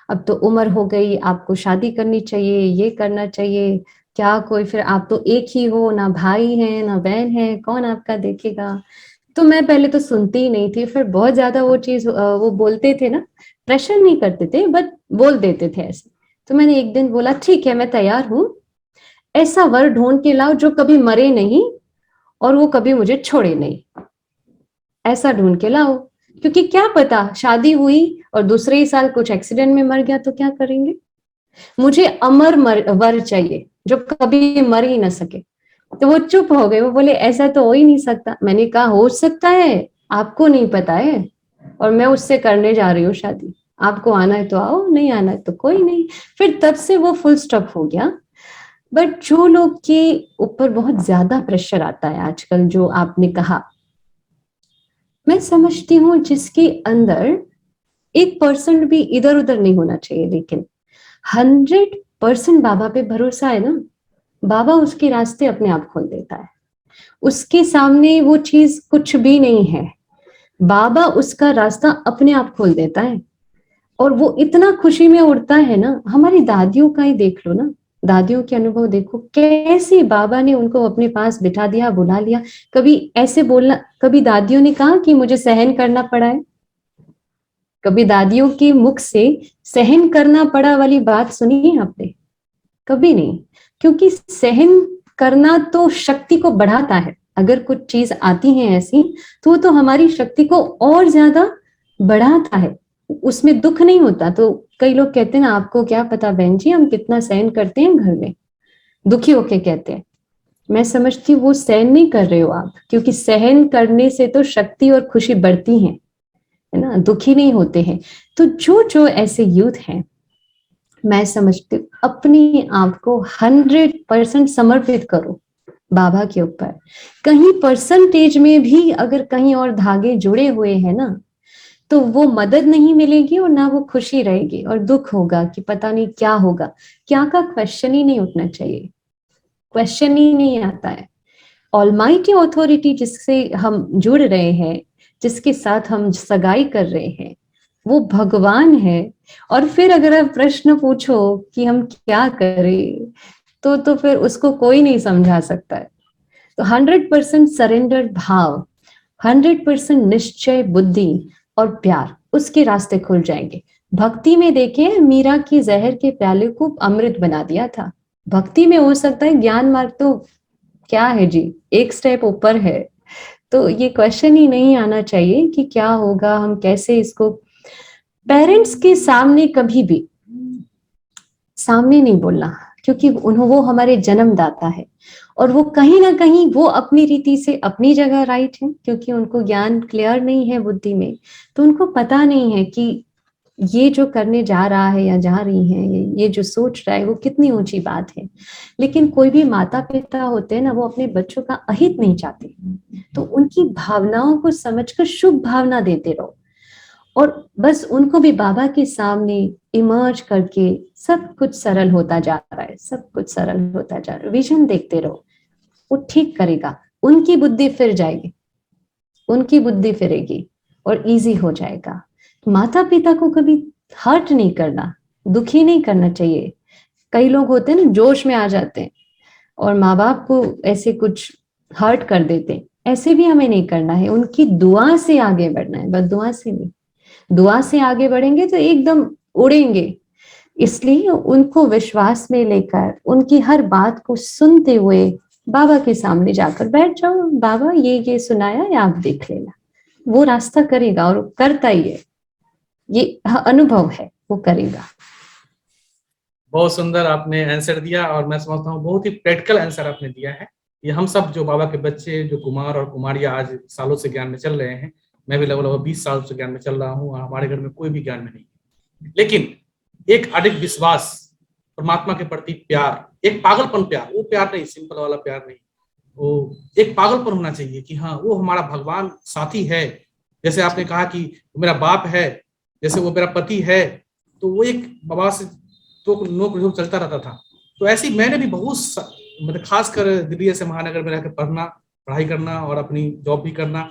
अब तो उम्र हो गई, आपको शादी करनी चाहिए, ये करना चाहिए, क्या कोई, फिर आप तो एक ही हो, ना भाई है ना बहन है, कौन आपका देखेगा। तो मैं पहले तो सुनती ही नहीं थी, फिर बहुत ज्यादा वो चीज वो बोलते थे ना, प्रेशर नहीं करते थे बट बोल देते थे ऐसे। तो मैंने एक दिन बोला ठीक है मैं तैयार हूँ, ऐसा वर ढूंढ के लाओ जो कभी मरे नहीं और वो कभी मुझे छोड़े नहीं, ऐसा ढूंढ के लाओ। क्योंकि क्या पता शादी हुई और दूसरे ही साल कुछ एक्सीडेंट में मर गया तो क्या करेंगे। मुझे वर चाहिए जो कभी मर ही ना सके। तो वो चुप हो गए, वो बोले ऐसा तो हो ही नहीं सकता। मैंने कहा हो सकता है, आपको नहीं पता है, और मैं उससे करने जा रही हूँ शादी, आपको आना है तो आओ, नहीं आना है तो कोई नहीं। फिर तब से वो फुल स्टॉप हो गया। बट जो लोग के ऊपर बहुत ज्यादा प्रेशर आता है आजकल, जो आपने कहा, मैं समझती हूँ जिसके अंदर 1% भी इधर उधर नहीं होना चाहिए, लेकिन 100% बाबा पे भरोसा है ना, बाबा उसके रास्ते अपने आप खोल देता है। उसके सामने वो चीज कुछ भी नहीं है, बाबा उसका रास्ता अपने आप खोल देता है। और वो इतना खुशी में उड़ता है ना। हमारी दादियों का ही देख लो ना, दादियों के अनुभव देखो, कैसे बाबा ने उनको अपने पास बिठा दिया, बुला लिया। कभी ऐसे बोलना, कभी दादियों ने कहा कि मुझे सहन करना पड़ा है, कभी दादियों के मुख से सहन करना पड़ा वाली बात सुनी है आपने? कभी नहीं। क्योंकि सहन करना तो शक्ति को बढ़ाता है। अगर कुछ चीज आती है ऐसी, तो तो हमारी शक्ति को और ज्यादा बढ़ाता है, उसमें दुख नहीं होता। तो कई लोग कहते हैं ना, आपको क्या पता बहन जी हम कितना सहन करते हैं घर में, दुखी होके कहते हैं। मैं समझती हूँ वो सहन नहीं कर रहे हो आप, क्योंकि सहन करने से तो शक्ति और खुशी बढ़ती है ना, दुखी नहीं होते हैं। तो जो जो ऐसे यूथ हैं, मैं समझती हूँ अपने आप को 100% समर्पित करो बाबा के ऊपर। कहीं परसेंटेज में भी अगर कहीं और धागे जुड़े हुए हैं ना, तो वो मदद नहीं मिलेगी और ना वो खुशी रहेगी, और दुख होगा कि पता नहीं क्या होगा। क्या का क्वेश्चन ही नहीं उठना चाहिए, क्वेश्चन ही नहीं आता है। ऑलमाइटी अथॉरिटी जिससे हम जुड़ रहे हैं, जिसके साथ हम सगाई कर रहे हैं, वो भगवान है। और फिर अगर आप प्रश्न पूछो कि हम क्या करें, तो फिर उसको कोई नहीं समझा सकता है। तो 100% सरेंडर भाव, 100% निश्चय बुद्धि और प्यार, उसके रास्ते खुल जाएंगे। भक्ति में देखें, मीरा की जहर के प्याले को अमृत बना दिया था। भक्ति में हो सकता है, ज्ञान मार्ग तो क्या है जी, एक स्टेप ऊपर है। तो ये क्वेश्चन ही नहीं आना चाहिए कि क्या होगा, हम कैसे इसको। पेरेंट्स के सामने कभी भी सामने नहीं बोलना, क्योंकि वो हमारे जन्मदाता है, और वो कहीं ना कहीं वो अपनी रीति से अपनी जगह राइट है, क्योंकि उनको ज्ञान क्लियर नहीं है बुद्धि में। तो उनको पता नहीं है कि ये जो करने जा रहा है या जा रही है, ये जो सोच रहा है वो कितनी ऊंची बात है। लेकिन कोई भी माता पिता होते हैं ना, वो अपने बच्चों का अहित नहीं चाहते। तो उनकी भावनाओं को समझकर शुभ भावना देते रहो, और बस उनको भी बाबा के सामने इमर्ज करके सब कुछ सरल होता जा रहा है, सब कुछ सरल होता जा रहा है, विजन देखते रहो, वो ठीक करेगा। उनकी बुद्धि फिर जाएगी, उनकी बुद्धि फिरेगी और इजी हो जाएगा। माता पिता को कभी हर्ट नहीं करना, दुखी नहीं करना चाहिए। कई लोग होते हैं ना, जोश में आ जाते हैं और माँ बाप को ऐसे कुछ हर्ट कर देते हैं। ऐसे भी हमें नहीं करना है, उनकी दुआ से आगे बढ़ना है, बस दुआ से नहीं। दुआ से आगे बढ़ेंगे तो एकदम उड़ेंगे। इसलिए उनको विश्वास में लेकर उनकी हर बात को सुनते हुए बाबा के सामने जाकर बैठ जाओ, बाबा ये सुनाया है, आप देख लेना, वो रास्ता करेगा और करता ही है, ये अनुभव है, वो करेगा। बहुत सुंदर आपने आंसर दिया और मैं समझता हूँ बहुत ही प्रैक्टिकल आंसर आपने दिया है। ये हम सब जो बाबा के बच्चे, जो कुमार और कुमारियां आज सालों से ज्ञान में चल रहे हैं, मैं भी लगभग 20 साल से ज्ञान में चल रहा हूँ और हमारे घर में कोई भी ज्ञान में नहीं, लेकिन एक अडिग विश्वास, परमात्मा के प्रति प्यार, एक पागलपन प्यार, वो प्यार नहीं, सिंपल वाला प्यार नहीं, वो एक पागलपन होना चाहिए कि हाँ वो हमारा भगवान साथी है। जैसे आपने कहा कि वो मेरा बाप है, जैसे वो मेरा पति है, तो वो एक बाबा से तो नोक झोंक चलता रहता था। तो ऐसी मैंने भी बहुत मतलब खासकर दिल्ली जैसे महानगर में रहकर पढ़ना, पढ़ाई करना और अपनी जॉब भी करना,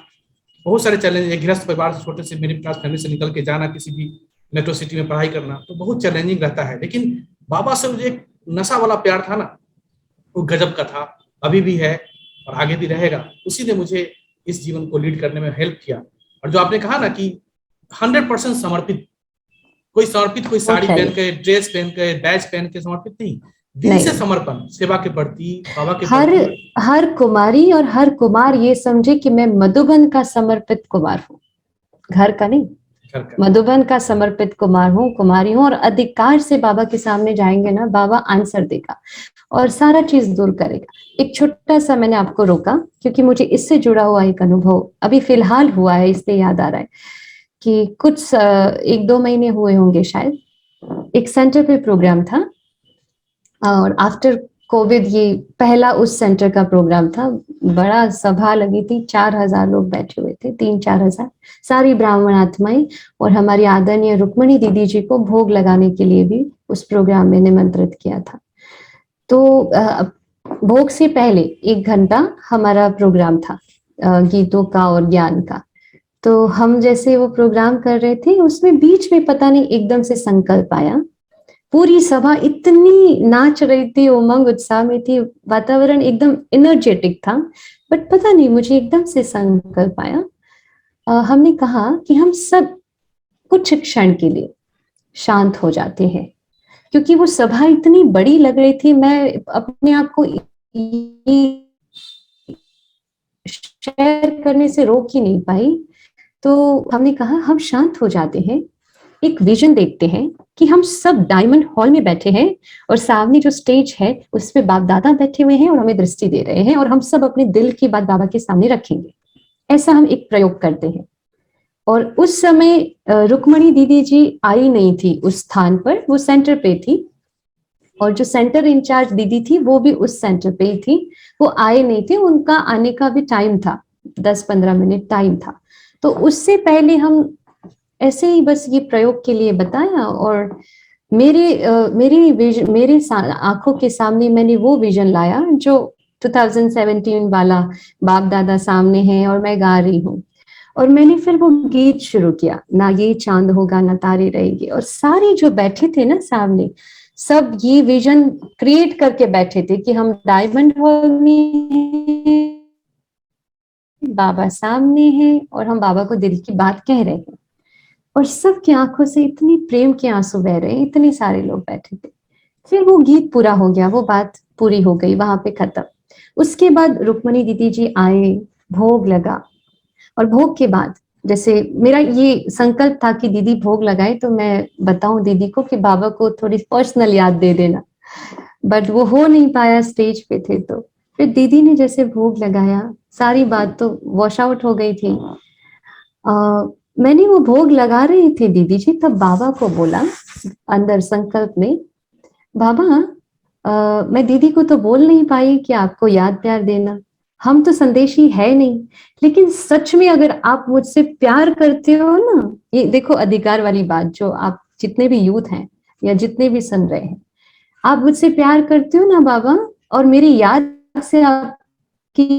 बहुत सारे चैलेंज, एक गृहस्थ परिवार से, छोटे से मिडिल क्लास फैमिली से निकल के जाना, किसी भी मेट्रो सिटी में पढ़ाई करना, तो बहुत चैलेंजिंग रहता है। लेकिन बाबा से मुझे एक नशा वाला प्यार था ना, वो गजब का था, अभी भी है और आगे भी रहेगा। उसी ने मुझे इस जीवन को लीड करने में हेल्प किया। और जो आपने कहा ना कि 100% समर्पित, कोई समर्पित कोई साड़ी पहन के, ड्रेस पहन के, बैज पहन के समर्पित नहीं, दिल से समर्पण, सेवा के प्रति, बाबा के प्रति। हर कुमारी और हर कुमार ये समझे कि मैं मधुबन का समर्पित कुमार हूँ, घर का नहीं, मधुबन का समर्पित कुमार हूँ, कुमारी हूँ, और अधिकार से बाबा के सामने जाएंगे ना, बाबा आंसर देगा और सारा चीज दूर करेगा। एक छोटा सा मैंने आपको रोका क्योंकि मुझे इससे जुड़ा हुआ एक अनुभव अभी फिलहाल हुआ है, इसलिए याद आ रहा है कि कुछ 1-2 महीने हुए होंगे शायद, एक सेंटर पे प्रोग्राम था और आफ्टर कोविड ये पहला उस सेंटर का प्रोग्राम था। बड़ा सभा लगी थी, 4000 लोग बैठे हुए थे, 3-4 हजार, सारी ब्राह्मण आत्माएं, और हमारी आदरणीय रुक्मणी दीदी जी को भोग लगाने के लिए भी उस प्रोग्राम में निमंत्रित किया था। तो भोग से पहले 1 घंटा हमारा प्रोग्राम था गीतों का और ज्ञान का। तो हम जैसे वो प्रोग्राम कर रहे थे, उसमें बीच में पता नहीं एकदम से संकल्प आया, पूरी सभा इतनी नाच रही थी, उमंग उत्साह में थी, वातावरण एकदम एनर्जेटिक था, बट पता नहीं मुझे एकदम से संकल्प आया। हमने कहा कि हम सब कुछ क्षण के लिए शांत हो जाते हैं, क्योंकि वो सभा इतनी बड़ी लग रही थी, मैं अपने आप को शेयर करने से रोक ही नहीं पाई। तो हमने कहा हम शांत हो जाते हैं, एक विजन देखते हैं कि हम सब डायमंड हॉल में बैठे हैं और सामने जो स्टेज है उस पे बाप दादा बैठे हुए हैं और हमें दृष्टि दे रहे हैं, और हम सब अपने दिल की बात बाबा के सामने रखेंगे। ऐसा हम एक प्रयोग करते हैं। और उस समय रुक्मणी दीदी जी आई नहीं थी उस स्थान पर, वो सेंटर पे थी, और जो सेंटर इंचार्ज दीदी थी वो भी उस सेंटर पे ही थी, वो आए नहीं थे, उनका आने का भी टाइम था, 10-15 मिनट टाइम था। तो उससे पहले हम ऐसे ही बस ये प्रयोग के लिए बताया, और मेरे आंखों के सामने मैंने वो विजन लाया जो 2017 वाला बाप दादा सामने है और मैं गा रही हूँ, और मैंने फिर वो गीत शुरू किया, ना ये चांद होगा ना तारे रहेंगे, और सारे जो बैठे थे ना सामने, सब ये विजन क्रिएट करके बैठे थे कि हम डायमंड हॉल में, बाबा सामने हैं और हम बाबा को दिल की बात कह रहे हैं, और सबकी आंखों से इतनी प्रेम के आंसू बह रहे हैं, इतने सारे लोग बैठे थे। फिर वो गीत पूरा हो गया, वो बात पूरी हो गई, वहां पे खत्म। उसके बाद रुक्मणी दीदी जी आए, भोग लगा, और भोग के बाद जैसे मेरा ये संकल्प था कि दीदी भोग लगाए तो मैं बताऊं दीदी को कि बाबा को थोड़ी पर्सनल याद दे देना, बट वो हो नहीं पाया, स्टेज पे थे। तो फिर दीदी ने जैसे भोग लगाया, सारी बात तो वॉश आउट हो गई थी। मैंने वो भोग लगा रही थी दीदी जी, तब बाबा को बोला अंदर संकल्प में, बाबा मैं दीदी को तो बोल नहीं पाई कि आपको याद प्यार देना, हम तो संदेशी है नहीं, लेकिन सच में अगर आप मुझसे प्यार करते हो ना, ये देखो अधिकार वाली बात, जो आप जितने भी यूथ हैं या जितने भी सुन रहे हैं, आप मुझसे प्यार करते हो ना बाबा, और मेरी याद से आपकी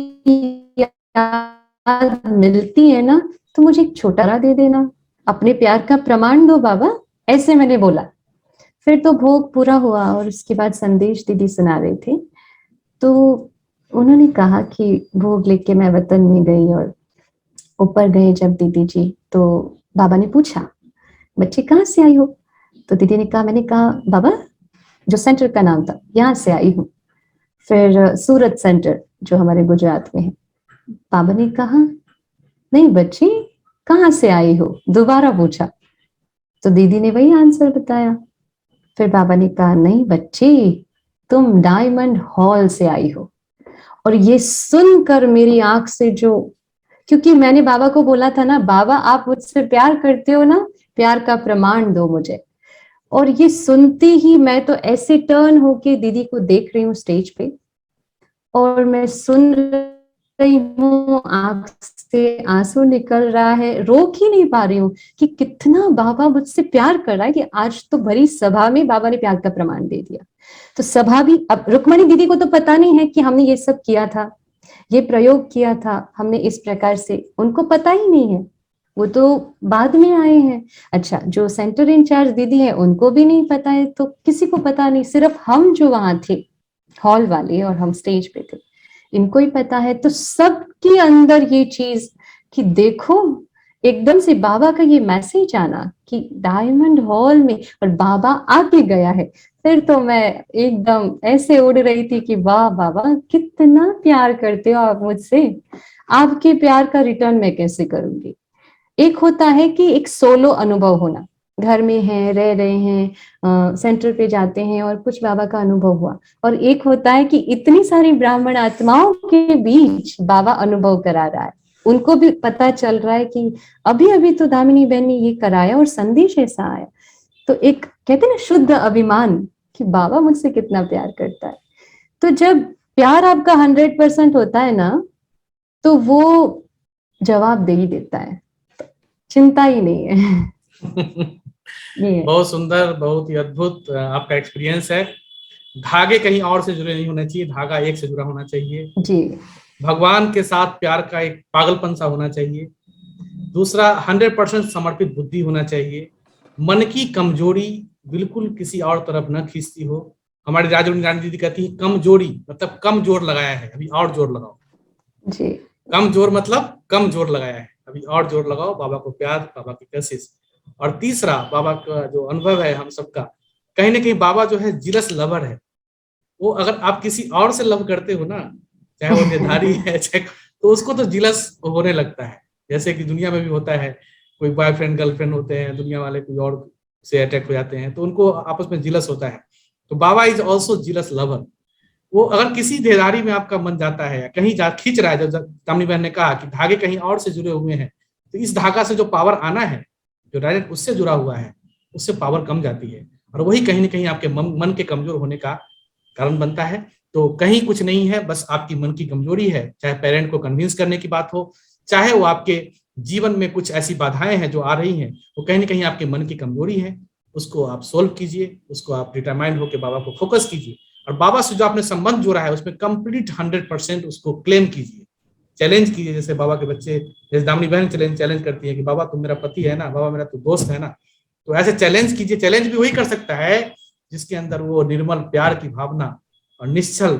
याद मिलती है ना, तो मुझे एक छोटा दे देना, अपने प्यार का प्रमाण दो बाबा, ऐसे मैंने बोला। फिर तो भोग पूरा हुआ और उसके बाद संदेश दीदी सुना रहे थे। तो उन्होंने कहा कि भोग लेके मैं वतन में गई, और ऊपर गए जब दीदी जी, तो बाबा ने पूछा बच्ची कहाँ से आई हो? तो दीदी ने कहा, मैंने कहा बाबा, जो सेंटर का नाम था, यहाँ से आई हूँ। फिर सूरत सेंटर जो हमारे गुजरात में है। बाबा ने कहा, नहीं बच्ची, कहाँ से आई हो? दोबारा पूछा तो दीदी ने वही आंसर बताया। फिर बाबा ने कहा, नहीं बच्ची, तुम डायमंड हॉल से आई हो। और ये सुनकर मेरी आंख से जो, क्योंकि मैंने बाबा को बोला था ना, बाबा आप मुझसे प्यार करते हो ना, प्यार का प्रमाण दो मुझे। और ये सुनते ही मैं तो ऐसे टर्न होके दीदी को देख रही हूँ स्टेज पे, और मैं सुन रही हूँ, आंख से आंसू निकल रहा है, रोक ही नहीं पा रही हूँ कि कितना बाबा मुझसे प्यार कर रहा है, कि आज तो भरी सभा में बाबा ने प्यार का प्रमाण दे दिया। तो सभा भी, अब रुक्मणी दीदी को तो पता नहीं है कि हमने ये सब किया था, ये प्रयोग किया था हमने इस प्रकार से, उनको पता ही नहीं है, वो तो बाद में आए हैं। अच्छा, जो सेंटर इंचार्ज दीदी है उनको भी नहीं पता है, तो किसी को पता नहीं, सिर्फ हम जो वहां थे हॉल वाले और हम स्टेज पे थे, इनको ही पता है। तो सबके अंदर ये चीज कि देखो, एकदम से बाबा का ये मैसेज आना कि डायमंड हॉल में, और बाबा आके गया है। फिर तो मैं एकदम ऐसे उड़ रही थी कि वाह बाबा, कितना प्यार करते हो आप मुझसे, आपके प्यार का रिटर्न मैं कैसे करूंगी। एक होता है कि एक सोलो अनुभव होना, घर में है, रह रहे हैं, सेंटर पे जाते हैं और कुछ बाबा का अनुभव हुआ, और एक होता है कि इतनी सारी ब्राह्मण आत्माओं के बीच बाबा अनुभव करा रहा है, उनको भी पता चल रहा है कि अभी अभी तो दामिनी बहन ने ये कराया और संदेश ऐसा आया। तो एक कहते हैं ना शुद्ध अभिमान कि बाबा मुझसे कितना प्यार करता है। तो जब प्यार आपका 100% होता है ना, तो वो जवाब दे ही देता है, चिंता ही नहीं है। ये बहुत सुंदर, बहुत ही अद्भुत आपका एक्सपीरियंस है। धागे कहीं और से जुड़े नहीं होने चाहिए, धागा एक से जुड़ा होना चाहिए। जी, भगवान के साथ प्यार का एक पागलपन सा होना चाहिए। दूसरा, 100% समर्पित बुद्धि होना चाहिए। मन की कमजोरी बिल्कुल किसी और तरफ न खींचती हो। हमारी राजू दीदी कहती है कमजोरी मतलब कम जोर लगाया है, अभी और जोर लगाओ। जी, कम जोर मतलब कम जोर लगाया है, अभी और जोर लगाओ। बाबा को प्यार, बाबा की कोशिश। और तीसरा, बाबा का जो अनुभव है हम सबका, कहीं ना कहीं बाबा जो है जिलस लवर है। वो अगर आप किसी और से लव करते हो ना, चाहे वो निधारी है चाहे, तो उसको तो जिलस होने लगता है। जैसे कि दुनिया में भी होता है, कोई बॉयफ्रेंड गर्लफ्रेंड होते हैं, दुनिया वाले कोई और से अटैक हो जाते हैं तो उनको आपस में जिलस होता है। तो बाबा इज ऑल्सो जिलस लवर। वो अगर किसी देदारी में आपका मन जाता है या कहीं जा खींच रहा है, जब दामिनी बहन ने कहा कि धागे कहीं और से जुड़े हुए हैं, तो इस धागा से जो पावर आना है, जो डायरेक्ट उससे जुड़ा हुआ है, उससे पावर कम जाती है, और वही कहीं ना कहीं आपके मन के कमजोर होने का कारण बनता है। तो कहीं कुछ नहीं है, बस आपकी मन की कमजोरी है। चाहे पेरेंट को कन्विंस करने की बात हो, चाहे वो आपके जीवन में कुछ ऐसी बाधाएं हैं जो आ रही हैं, वो कहीं ना कहीं आपके मन की कमजोरी है। उसको आप सोल्व कीजिए, उसको आप डिटरमाइंड होकर बाबा को फोकस कीजिए, और बाबा से जो आपने संबंध जोड़ा है उसमें कंप्लीट 100% उसको क्लेम कीजिए, चैलेंज कीजिए। जैसे बाबा के बच्चे, जैसे दामिनी बहन चैलेंज करती है कि बाबा तुम मेरा पति है ना, बाबा मेरा तो दोस्त है ना। तो ऐसे चैलेंज कीजिए। चैलेंज भी वही कर सकता है जिसके अंदर वो निर्मल प्यार की भावना और निश्चल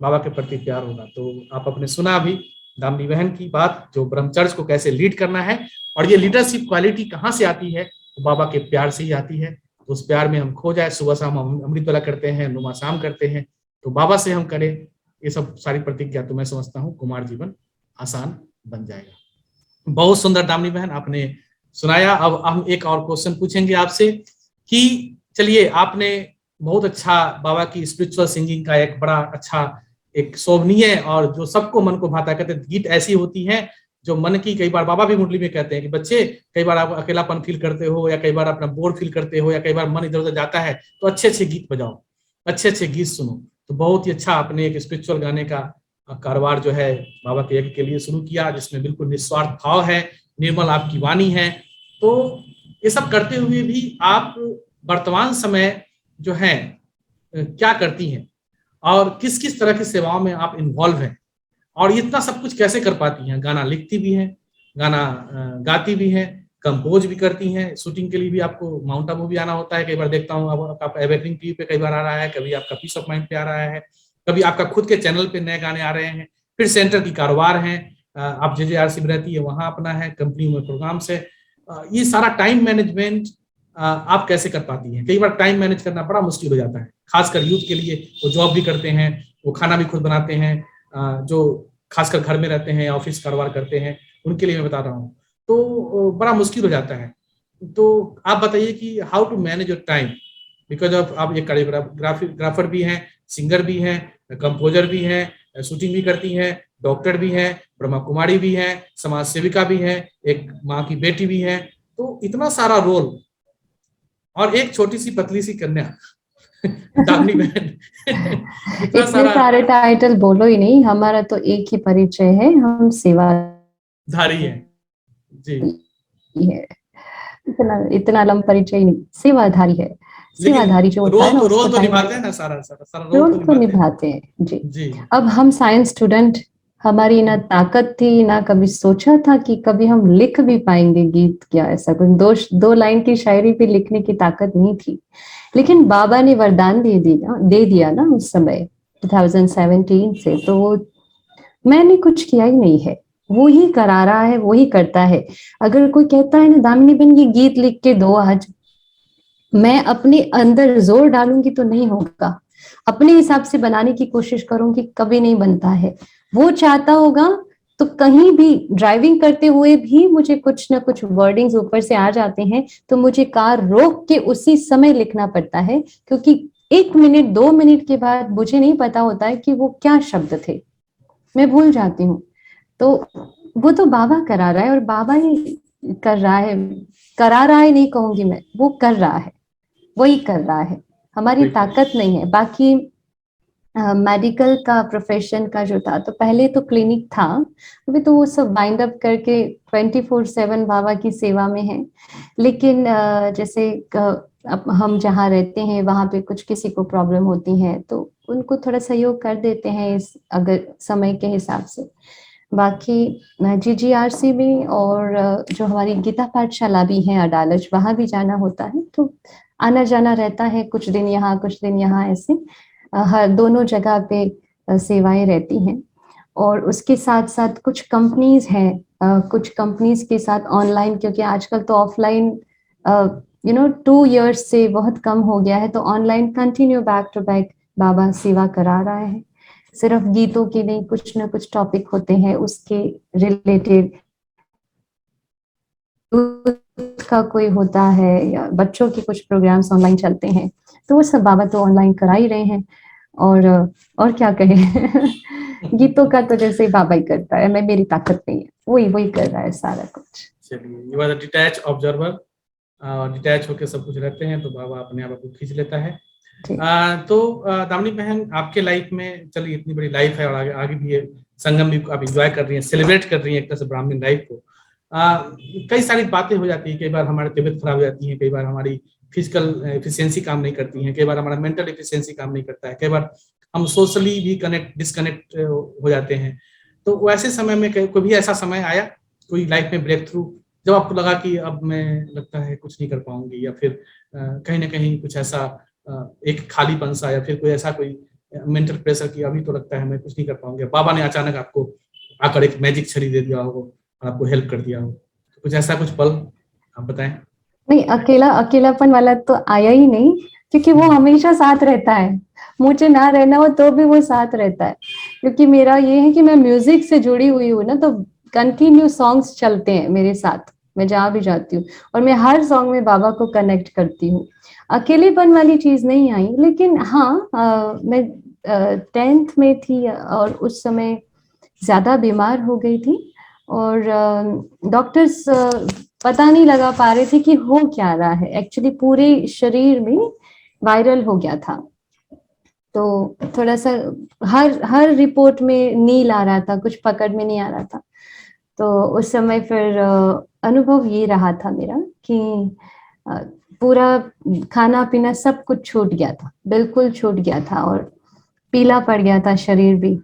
बाबा के प्रति प्यार होगा। तो आप अपने सुना भी दामिनी बहन की बात, जो ब्रह्मचर्य को कैसे लीड करना है, और ये लीडरशिप क्वालिटी कहाँ से आती है, तो बाबा के प्यार से ही आती है। तो उस प्यार में हम खो जाए। सुबह शाम हम अमृत वाला करते हैं, नुमा शाम करते हैं, तो बाबा से हम करें ये सब सारी प्रतिज्ञा, तो मैं समझता हूँ कुमार जीवन आसान बन जाएगा। बहुत सुंदर दामिनी बहन आपने सुनाया। अब हम एक और क्वेश्चन पूछेंगे आपसे कि चलिए, आपने बहुत अच्छा बाबा की स्पिरिचुअल सिंगिंग का एक बड़ा अच्छा एक शोभनीय और जो सबको मन को भाता, कहते गीत ऐसी होती हैं जो मन की, कई बार बाबा भी मुरली में कहते हैं कि बच्चे कई बार आप अकेलापन फील करते हो, या कई बार अपना बोर फील करते हो, या कई बार मन इधर उधर जाता है, तो अच्छे अच्छे गीत बजाओ, अच्छे अच्छे गीत सुनो। तो बहुत ही अच्छा आपने एक स्पिरिचुअल गाने का कारोबार जो है बाबा के यज्ञ के लिए शुरू किया, जिसमें बिल्कुल निस्वार्थ भाव है, निर्मल आपकी वाणी है। तो ये सब करते हुए भी आप वर्तमान समय जो है क्या करती हैं, और किस किस तरह की सेवाओं में आप इन्वॉल्व हैं, और इतना सब कुछ कैसे कर पाती हैं? गाना लिखती भी हैं, गाना गाती भी हैं, कंपोज भी करती हैं, शूटिंग के लिए भी आपको माउंट आबू भी आना होता है। कई बार देखता हूँ आपका एवरग्रीन टीवी पे कई बार आ रहा है, कभी आपका पीस ऑफ माइंड पे आ रहा है, कभी आपका खुद के चैनल पे नए गाने आ रहे हैं, फिर सेंटर की कारोबार है, आप JJRC में रहती है, वहां अपना है, कंपनी में प्रोग्राम्स है। ये सारा टाइम मैनेजमेंट आप कैसे कर पाती हैं? कई बार टाइम मैनेज करना बड़ा मुश्किल हो जाता है, खासकर यूथ के लिए। वो जॉब भी करते हैं, वो खाना भी खुद बनाते हैं, जो खासकर घर में रहते हैं, ऑफिस कारोबार करते हैं, उनके लिए मैं बता रहा हूँ। तो बड़ा मुश्किल हो जाता है। तो आप बताइए कि how to manage your time, because of आप एक कोरियोग्राफर भी हैं, सिंगर भी हैं, कंपोजर भी हैं, शूटिंग भी करती हैं, डॉक्टर भी हैं, ब्रह्मा कुमारी भी हैं, समाज सेविका भी हैं, एक माँ की बेटी भी हैं। तो इतना सारा रोल और एक छोटी सी पतली सी कन्या दामिनी बहन इतना इतने सारा सारे टाइटल बोलो ही नहीं, हमारा तो एक ही परिचय है, हम सेवा धारी है जी। है। इतना इतना लंबा परिचय ही नहीं, सेवाधारी है। लेकिन सेवाधारी जो होता है ना, उसको रोल तो टाइम निभाते हैं ना, सारा सारा सारा रोल रोल तो तो निभाते हैं। निभाते हैं जी। जी अब हम साइंस स्टूडेंट, हमारी ना ताकत थी ना कभी सोचा था कि कभी हम लिख भी पाएंगे गीत, क्या ऐसा कुछ दो लाइन की शायरी भी लिखने की ताकत नहीं थी। लेकिन बाबा ने वरदान दे दिया ना उस समय 2017 से, तो वो मैंने कुछ किया ही नहीं है, वो ही करा रहा है, वो ही करता है। अगर कोई कहता है ना दामिनी बहन ये गीत लिख के दो आज, मैं अपने अंदर जोर डालूंगी तो नहीं होगा, अपने हिसाब से बनाने की कोशिश करूंगी, कभी नहीं बनता है। वो चाहता होगा तो कहीं भी ड्राइविंग करते हुए भी मुझे कुछ ना कुछ वर्डिंग्स ऊपर से आ जाते हैं, तो मुझे कार रोक के उसी समय लिखना पड़ता है, क्योंकि 1 मिनट 2 मिनट के बाद मुझे नहीं पता होता है कि वो क्या शब्द थे, मैं भूल जाती हूँ। तो वो तो बाबा करा रहा है, और बाबा ही कर रहा है, करा रहा है नहीं कहूंगी मैं, वो कर रहा है, वही कर रहा है, हमारी बिल्कुल। ताकत नहीं है। बाकी मेडिकल का प्रोफेशन का जो था, तो पहले तो क्लिनिक था, अभी तो वो सब बाइंड अप करके 24/7 बाबा की सेवा में है। लेकिन जैसे अब हम जहाँ रहते हैं वहां पे कुछ किसी को प्रॉब्लम होती है तो उनको थोड़ा सहयोग कर देते हैं इस अगर समय के हिसाब से। बाकी GGRC में और जो हमारी गीता पाठशाला भी है अडालज, वहां भी जाना होता है, तो आना जाना रहता है, कुछ दिन यहाँ कुछ दिन यहाँ, ऐसे हर दोनों जगह पे सेवाएं रहती हैं। और उसके साथ साथ कुछ कंपनीज हैं, कुछ कंपनीज के साथ ऑनलाइन, क्योंकि आजकल तो ऑफलाइन 2 इयर्स से बहुत कम हो गया है, तो online continue back to back Baba सेवा करा रहा है। सिर्फ गीतों की नहीं, कुछ ना कुछ टॉपिक होते हैं उसके रिलेटेड, का कोई होता है या बच्चों के कुछ प्रोग्राम्स ऑनलाइन चलते हैं, तो वो सब बाबा तो ऑनलाइन करा ही रहे हैं। और क्या कहें गीतों का तो जैसे बाबा ही करता है, मैं मेरी ताकत नहीं है, वही वही कर रहा है सारा कुछ। चलिए, you are detach observer, detach होकर सब कुछ रहते हैं, तो बाबा अपने आप को खींच लेता है। तो दामिनी बहन, आपके लाइफ में चलिए इतनी बड़ी लाइफ है और आगे आगे भी ये संगम भी आप एंजॉय कर रही हैं, सेलिब्रेट कर रही हैं एक तरह से ब्राह्मण लाइफ को। कई सारी बातें हो जाती है, कई बार हमारी तबीयत खराब हो जाती है, कई बार हमारी फिजिकल एफिशिएंसी काम नहीं करती है, कई बार हमारा मेंटल एफिशिएंसी काम नहीं करता है, कई बार हम सोशली भी डिस्कनेक्ट हो जाते हैं। तो वैसे समय में कोई भी ऐसा समय आया कोई लाइफ में ब्रेक थ्रू, जब आपको लगा कि अब मैं लगता है कुछ नहीं कर पाऊंगी, या फिर कहीं ना कहीं कुछ ऐसा एक खालीपन सा, या फिर कोई ऐसा कोई मेंटल प्रेशर की अभी तो लगता है मैं कुछ नहीं कर पाऊंगी, बाबा ने अचानक आपको आकर एक मैजिक छड़ी दे दिया हो और आपको हेल्प कर दिया हो, तो कुछ ऐसा कुछ पल आप बताएं। नहीं, अकेलापन वाला तो आया ही नहीं, क्योंकि वो हमेशा साथ रहता है, मुझे ना रहना हो तो भी वो साथ रहता है। क्योंकि मेरा ये है कि मैं म्यूजिक से जुड़ी हुई हूँ ना, तो कंटिन्यू सॉन्ग्स चलते हैं मेरे साथ, मैं जहाँ भी जाती हूँ, और मैं हर सॉन्ग में बाबा को कनेक्ट करती हूँ। अकेलेपन वाली चीज नहीं आई, लेकिन हाँ मैं 10th में थी और उस समय ज्यादा बीमार हो गई थी, और डॉक्टर्स पता नहीं लगा पा रहे थे कि हो क्या रहा है, एक्चुअली पूरे शरीर में वायरल हो गया था। तो थोड़ा सा हर हर रिपोर्ट में नील आ रहा था, कुछ पकड़ में नहीं आ रहा था। तो उस समय फिर अनुभव ये रहा था मेरा कि पूरा खाना पीना सब कुछ छूट गया था, बिल्कुल छूट गया था, और पीला पड़ गया था शरीर भी।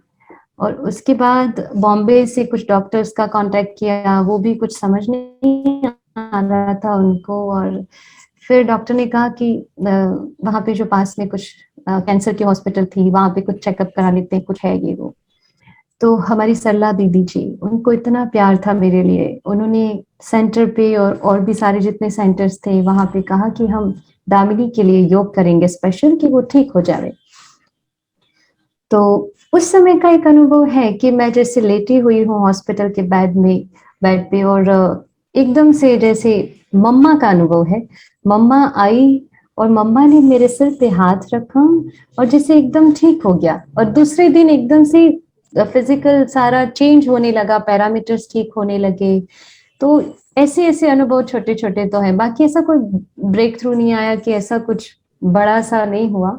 और उसके बाद बॉम्बे से कुछ डॉक्टर्स का कांटेक्ट किया, वो भी कुछ समझ नहीं आ रहा था उनको, और फिर डॉक्टर ने कहा कि वहाँ पे जो पास में कुछ कैंसर की हॉस्पिटल थी, वहाँ पे कुछ चेकअप करा लेते हैं, कुछ है ये वो। तो हमारी सरला दीदी जी, उनको इतना प्यार था मेरे लिए, उन्होंने सेंटर पे और भी सारे जितने सेंटर्स थे वहां पे कहा कि हम दामिनी के लिए योग करेंगे स्पेशल, कि वो ठीक हो जाए। तो उस समय का एक अनुभव है कि मैं जैसे लेटी हुई हूँ हॉस्पिटल के बेड पे, और एकदम से जैसे मम्मा का अनुभव है, मम्मा आई और मम्मा ने मेरे सिर पे हाथ रखा और जैसे एकदम ठीक हो गया। और दूसरे दिन एकदम से फिजिकल सारा चेंज होने लगा, पैरामीटर्स ठीक होने लगे। तो ऐसे ऐसे अनुभव छोटे छोटे तो है, बाकी ऐसा कोई ब्रेक थ्रू नहीं आया कि ऐसा कुछ बड़ा सा नहीं हुआ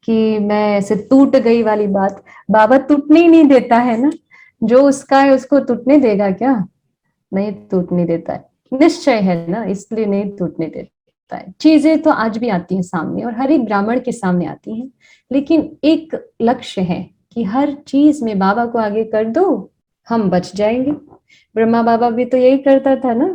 कि मैं ऐसे टूट गई वाली बात। बाबा टूटने ही नहीं देता है ना, जो उसका है उसको टूटने देगा क्या? नहीं टूटने देता है, निश्चय है ना, इसलिए नहीं टूटने देता है। चीजें तो आज भी आती हैं सामने और हर एक ब्राह्मण के सामने आती हैं, लेकिन एक लक्ष्य है कि हर चीज में बाबा को आगे कर दो, हम बच जाएंगे। ब्रह्मा बाबा भी तो यही करता था ना,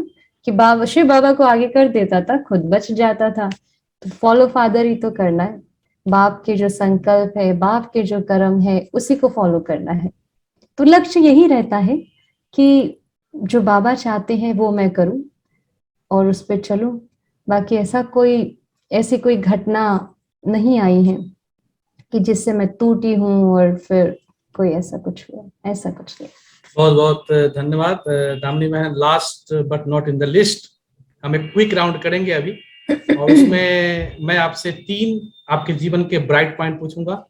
कि बाबा शिव बाबा को आगे कर देता था, खुद बच जाता था। तो फॉलो फादर ही तो करना है, बाप के जो संकल्प है, बाप के जो कर्म है, उसी को फॉलो करना है। तो लक्ष्य यही रहता है कि जो बाबा चाहते हैं वो मैं करूं और उस पर चलूं। बाकी ऐसी कोई घटना नहीं आई है कि जिससे मैं टूटी हूं और फिर कोई ऐसा कुछ हुआ, ऐसा कुछ नहीं। बहुत बहुत धन्यवाद दामिनी बहन। Last but not in the list, हम एक क्विक राउंड करेंगे अभी, और उसमें मैं आपसे 3 आपके जीवन के ब्राइट पॉइंट पूछूंगा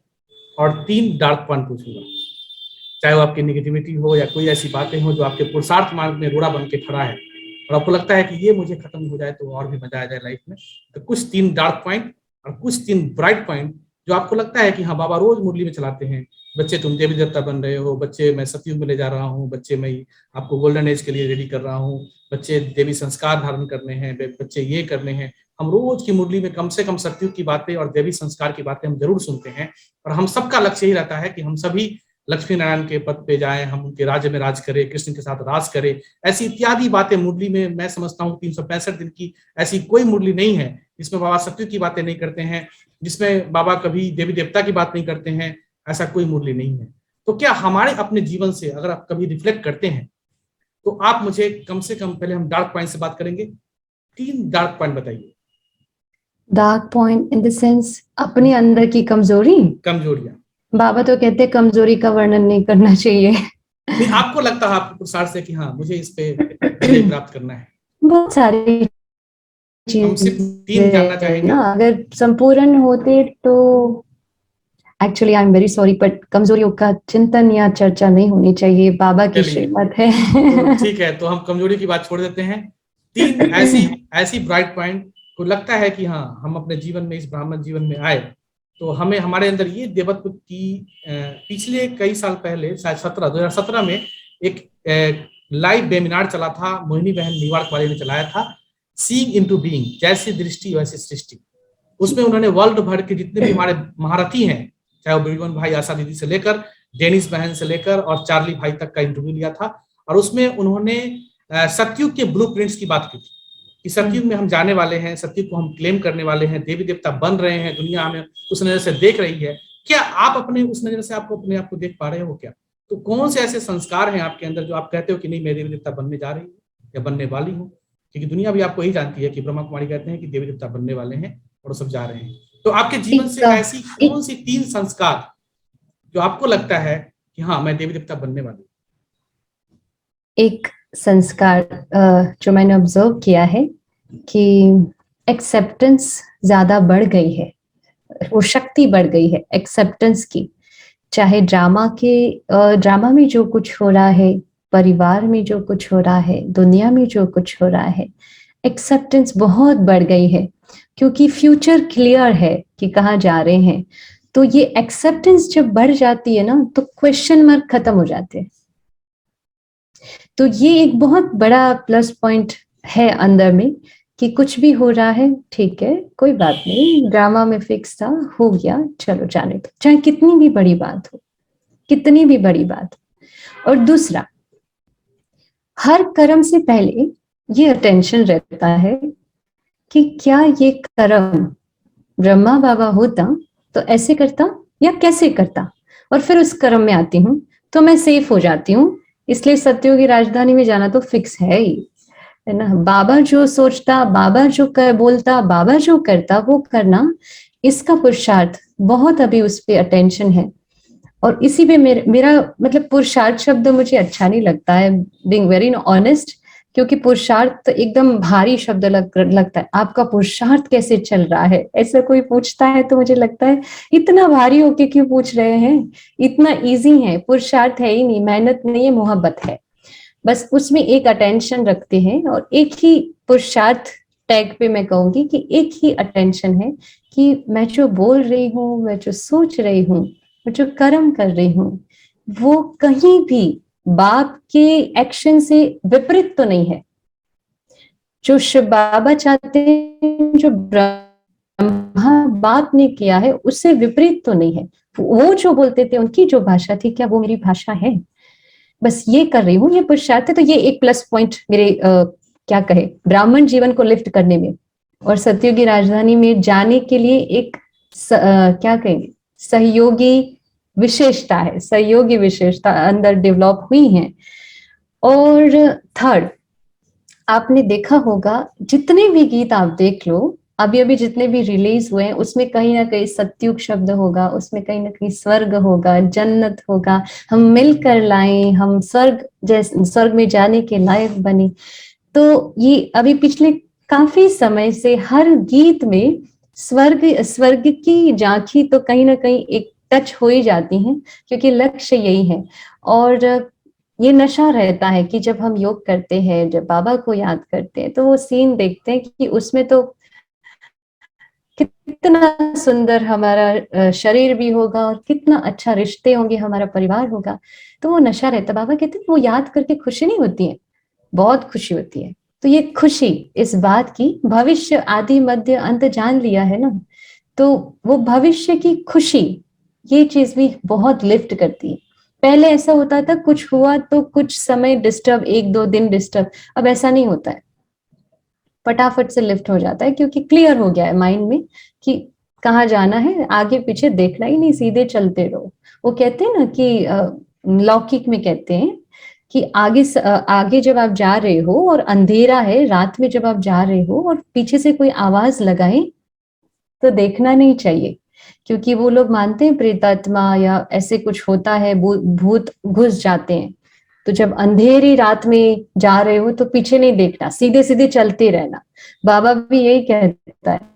और 3 डार्क पॉइंट पूछूंगा, चाहे वो आपकी निगेटिविटी हो या कोई ऐसी बातें हो जो आपके पुरुषार्थ मार्ग में रोड़ा बन के खड़ा है और आपको लगता है कि ये मुझे खत्म हो जाए तो और भी मजा आ जाए लाइफ में। तो कुछ 3 डार्क पॉइंट और कुछ 3 ब्राइट पॉइंट जो आपको लगता है कि हाँ बाबा रोज मुरली में चलाते हैं, बच्चे तुम देवी देवता बन रहे हो, बच्चे मैं सतयुग में ले जा रहा हूँ, बच्चे मैं आपको गोल्डन एज के लिए रेडी कर रहा हूँ, बच्चे देवी संस्कार धारण करने हैं, बच्चे ये करने हैं। हम रोज की मुरली में कम से कम सतयुग की बातें और देवी संस्कार की बातें हम जरूर सुनते हैं, और हम सबका लक्ष्य यही रहता है कि हम सभी लक्ष्मी नारायण के पद पे जाएं, हम उनके राज्य में राज करें, कृष्ण के साथ राज करें। ऐसी इत्यादि बातें मुरली में, मैं समझता हूँ 365 दिन की ऐसी कोई मुरली नहीं है जिसमें बाबा सतयुग की बातें नहीं करते हैं, जिसमें बाबा कभी देवी देवता की बात नहीं करते हैं, ऐसा कोई मुरली नहीं है। तो क्या हमारे अपने जीवन से अगर आप कभी रिफ्लेक्ट करते हैं तो आप मुझे कम से कम, पहले हम डार्क पॉइंट से बात करेंगे, 3 डार्क पॉइंट बताइए। Dark point in the sense अपने अंदर की कमजोरियां। बाबा तो कहते हैं कमजोरी का वर्णन नहीं करना चाहिए। नहीं, आपको लगता है आपके पुरुषार्थ से कि हाँ मुझे इस पे विजय प्राप्त करना है? बहुत सारी हम सिर्फ 3 जानना चीजें चाहेंगे। ना, अगर संपूर्ण होते तो actually I am very sorry, but कमजोरियों का चिंतन या चर्चा नहीं होनी चाहिए, बाबा की श्रीमत है। तो ठीक है, तो हम कमजोरी की बात छोड़ देते हैं। 3 ऐसी ब्राइट पॉइंट को लगता है कि हाँ हम अपने जीवन में, इस ब्राह्मण जीवन में आए तो हमें हमारे अंदर ये देवत्व की, पिछले कई साल पहले शायद 2017 में एक लाइव वेबिनार चला था, मोहिनी बहन निवाड़ वाले ने चलाया था, सीइंग इनटू बीइंग, जैसी दृष्टि वैसी सृष्टि। उसमें उन्होंने वर्ल्ड भर के जितने भी हमारे महारथी हैं, चाहे वो बिरवन भाई, आशा दीदी से लेकर डेनिस बहन से लेकर और चार्ली भाई तक का इंटरव्यू लिया था, और उसमें उन्होंने सतयुग के ब्लूप्रिंट्स की बात की थी कि सतयुग में हम जाने वाले हैं, सतयुग को हम क्लेम करने वाले हैं, देवी देवता बन रहे हैं, दुनिया हमें उस नजर से देख रही है। क्या आप अपने उस नजर से आपको अपने आप को देख पा रहे हो क्या? तो कौन से ऐसे संस्कार हैं आपके अंदर जो आप कहते हो कि नहीं मैं देवी देवता बनने जा रही हूँ या बनने वाली हूँ? क्योंकि दुनिया भी आपको यही जानती है कि ब्रह्मा कुमारी कहते हैं कि देवी देवता बनने वाले हैं और सब जा रहे हैं। तो आपके जीवन से ऐसी कौन सी 3 संस्कार जो आपको लगता है कि हाँ मैं देवी देवता बनने वाली हूँ? एक संस्कार जो मैंने ऑब्जर्व किया है कि एक्सेप्टेंस ज्यादा बढ़ गई है, वो शक्ति बढ़ गई है एक्सेप्टेंस की। चाहे ड्रामा में जो कुछ हो रहा है, परिवार में जो कुछ हो रहा है, दुनिया में जो कुछ हो रहा है, एक्सेप्टेंस बहुत बढ़ गई है, क्योंकि फ्यूचर क्लियर है कि कहाँ जा रहे हैं। तो ये एक्सेप्टेंस जब बढ़ जाती है ना, तो क्वेश्चन मार्क खत्म हो जाते हैं। तो ये एक बहुत बड़ा प्लस पॉइंट है अंदर में कि कुछ भी हो रहा है, ठीक है, कोई बात नहीं, ड्रामा में फिक्स था, हो गया, चलो जाने दो, चाहे कितनी भी बड़ी बात हो, कितनी भी बड़ी बात। और दूसरा, हर कर्म से पहले ये अटेंशन रहता है कि क्या ये कर्म ब्रह्मा बाबा होता तो ऐसे करता या कैसे करता, और फिर उस कर्म में आती हूँ तो मैं सेफ हो जाती हूँ इसलिए सत्यों की राजधानी में जाना तो फिक्स है ना। बाबा जो सोचता, बाबा जो बोलता, बाबा जो करता वो करना, इसका पुरुषार्थ बहुत अभी उस पर अटेंशन है। और इसी पे मेरा मतलब पुरुषार्थ शब्द मुझे अच्छा नहीं लगता है, बीइंग वेरी ऑनेस्ट, क्योंकि पुरुषार्थ एकदम भारी शब्द लगता है। आपका पुरुषार्थ कैसे चल रहा है, ऐसा कोई पूछता है तो मुझे लगता है इतना भारी होके क्यों पूछ रहे हैं, इतना इजी है, पुरुषार्थ है ही नहीं, मेहनत नहीं है, मोहब्बत है। बस उसमें एक अटेंशन रखते हैं और एक ही पुरुषार्थ टैग पे मैं कहूंगी कि एक ही अटेंशन है कि मैं जो बोल रही हूँ, मैं जो सोच रही हूँ, मैं जो कर्म कर रही हूँ, वो कहीं भी बाप के एक्शन से विपरीत तो नहीं है। जो शिव बाबा चाहते हैं, जो ब्रह्मा बाप ने किया है, उससे विपरीत तो नहीं है। वो जो बोलते थे, उनकी जो भाषा थी, क्या वो मेरी भाषा है? बस ये कर रही हूँ, ये पुरुषार्थ है। तो ये एक प्लस पॉइंट मेरे क्या कहे, ब्राह्मण जीवन को लिफ्ट करने में और सत्युग की राजधानी में जाने के लिए एक क्या कहेंगे, सहयोगी विशेषता है, सहयोगी विशेषता अंदर डेवलप हुई है। और थर्ड, आपने देखा होगा जितने भी गीत आप देख लो, अभी अभी जितने भी रिलीज हुए हैं, उसमें कहीं ना कहीं सत्युग शब्द होगा, उसमें कहीं ना कहीं स्वर्ग होगा, जन्नत होगा, हम मिलकर लाएं, हम स्वर्ग जैसे स्वर्ग में जाने के लायक बने। तो ये अभी पिछले काफी समय से हर गीत में स्वर्ग स्वर्ग की झांकी तो कहीं ना कहीं एक टच हो ही जाती है, क्योंकि लक्ष्य यही है। और ये नशा रहता है कि जब हम योग करते हैं, जब बाबा को याद करते हैं, तो वो सीन देखते हैं कि उसमें तो कितना सुंदर हमारा शरीर भी होगा और कितना अच्छा रिश्ते होंगे, हमारा परिवार होगा। तो वो नशा रहता है। बाबा कहते हैं वो याद करके खुशी नहीं होती है, बहुत खुशी होती है। तो ये खुशी इस बात की, भविष्य आदि मध्य अंत जान लिया है ना, तो वो भविष्य की खुशी, ये चीज भी बहुत लिफ्ट करती है। पहले ऐसा होता था, कुछ हुआ तो कुछ समय डिस्टर्ब, एक दो दिन डिस्टर्ब, अब ऐसा नहीं होता है, फटाफट से लिफ्ट हो जाता है, क्योंकि क्लियर हो गया है माइंड में कि कहाँ जाना है, आगे पीछे देखना ही नहीं, सीधे चलते रहो। वो कहते हैं ना कि लौकिक में कहते हैं कि आगे जब आप जा रहे हो और अंधेरा है, रात में जब आप जा रहे हो और पीछे से कोई आवाज लगाए तो देखना नहीं चाहिए, क्योंकि वो लोग मानते हैं प्रेतात्मा या ऐसे कुछ होता है, भूत घुस जाते हैं। तो जब अंधेरी रात में जा रहे हो तो पीछे नहीं देखना, सीधे सीधे चलते रहना। बाबा भी यही कहता है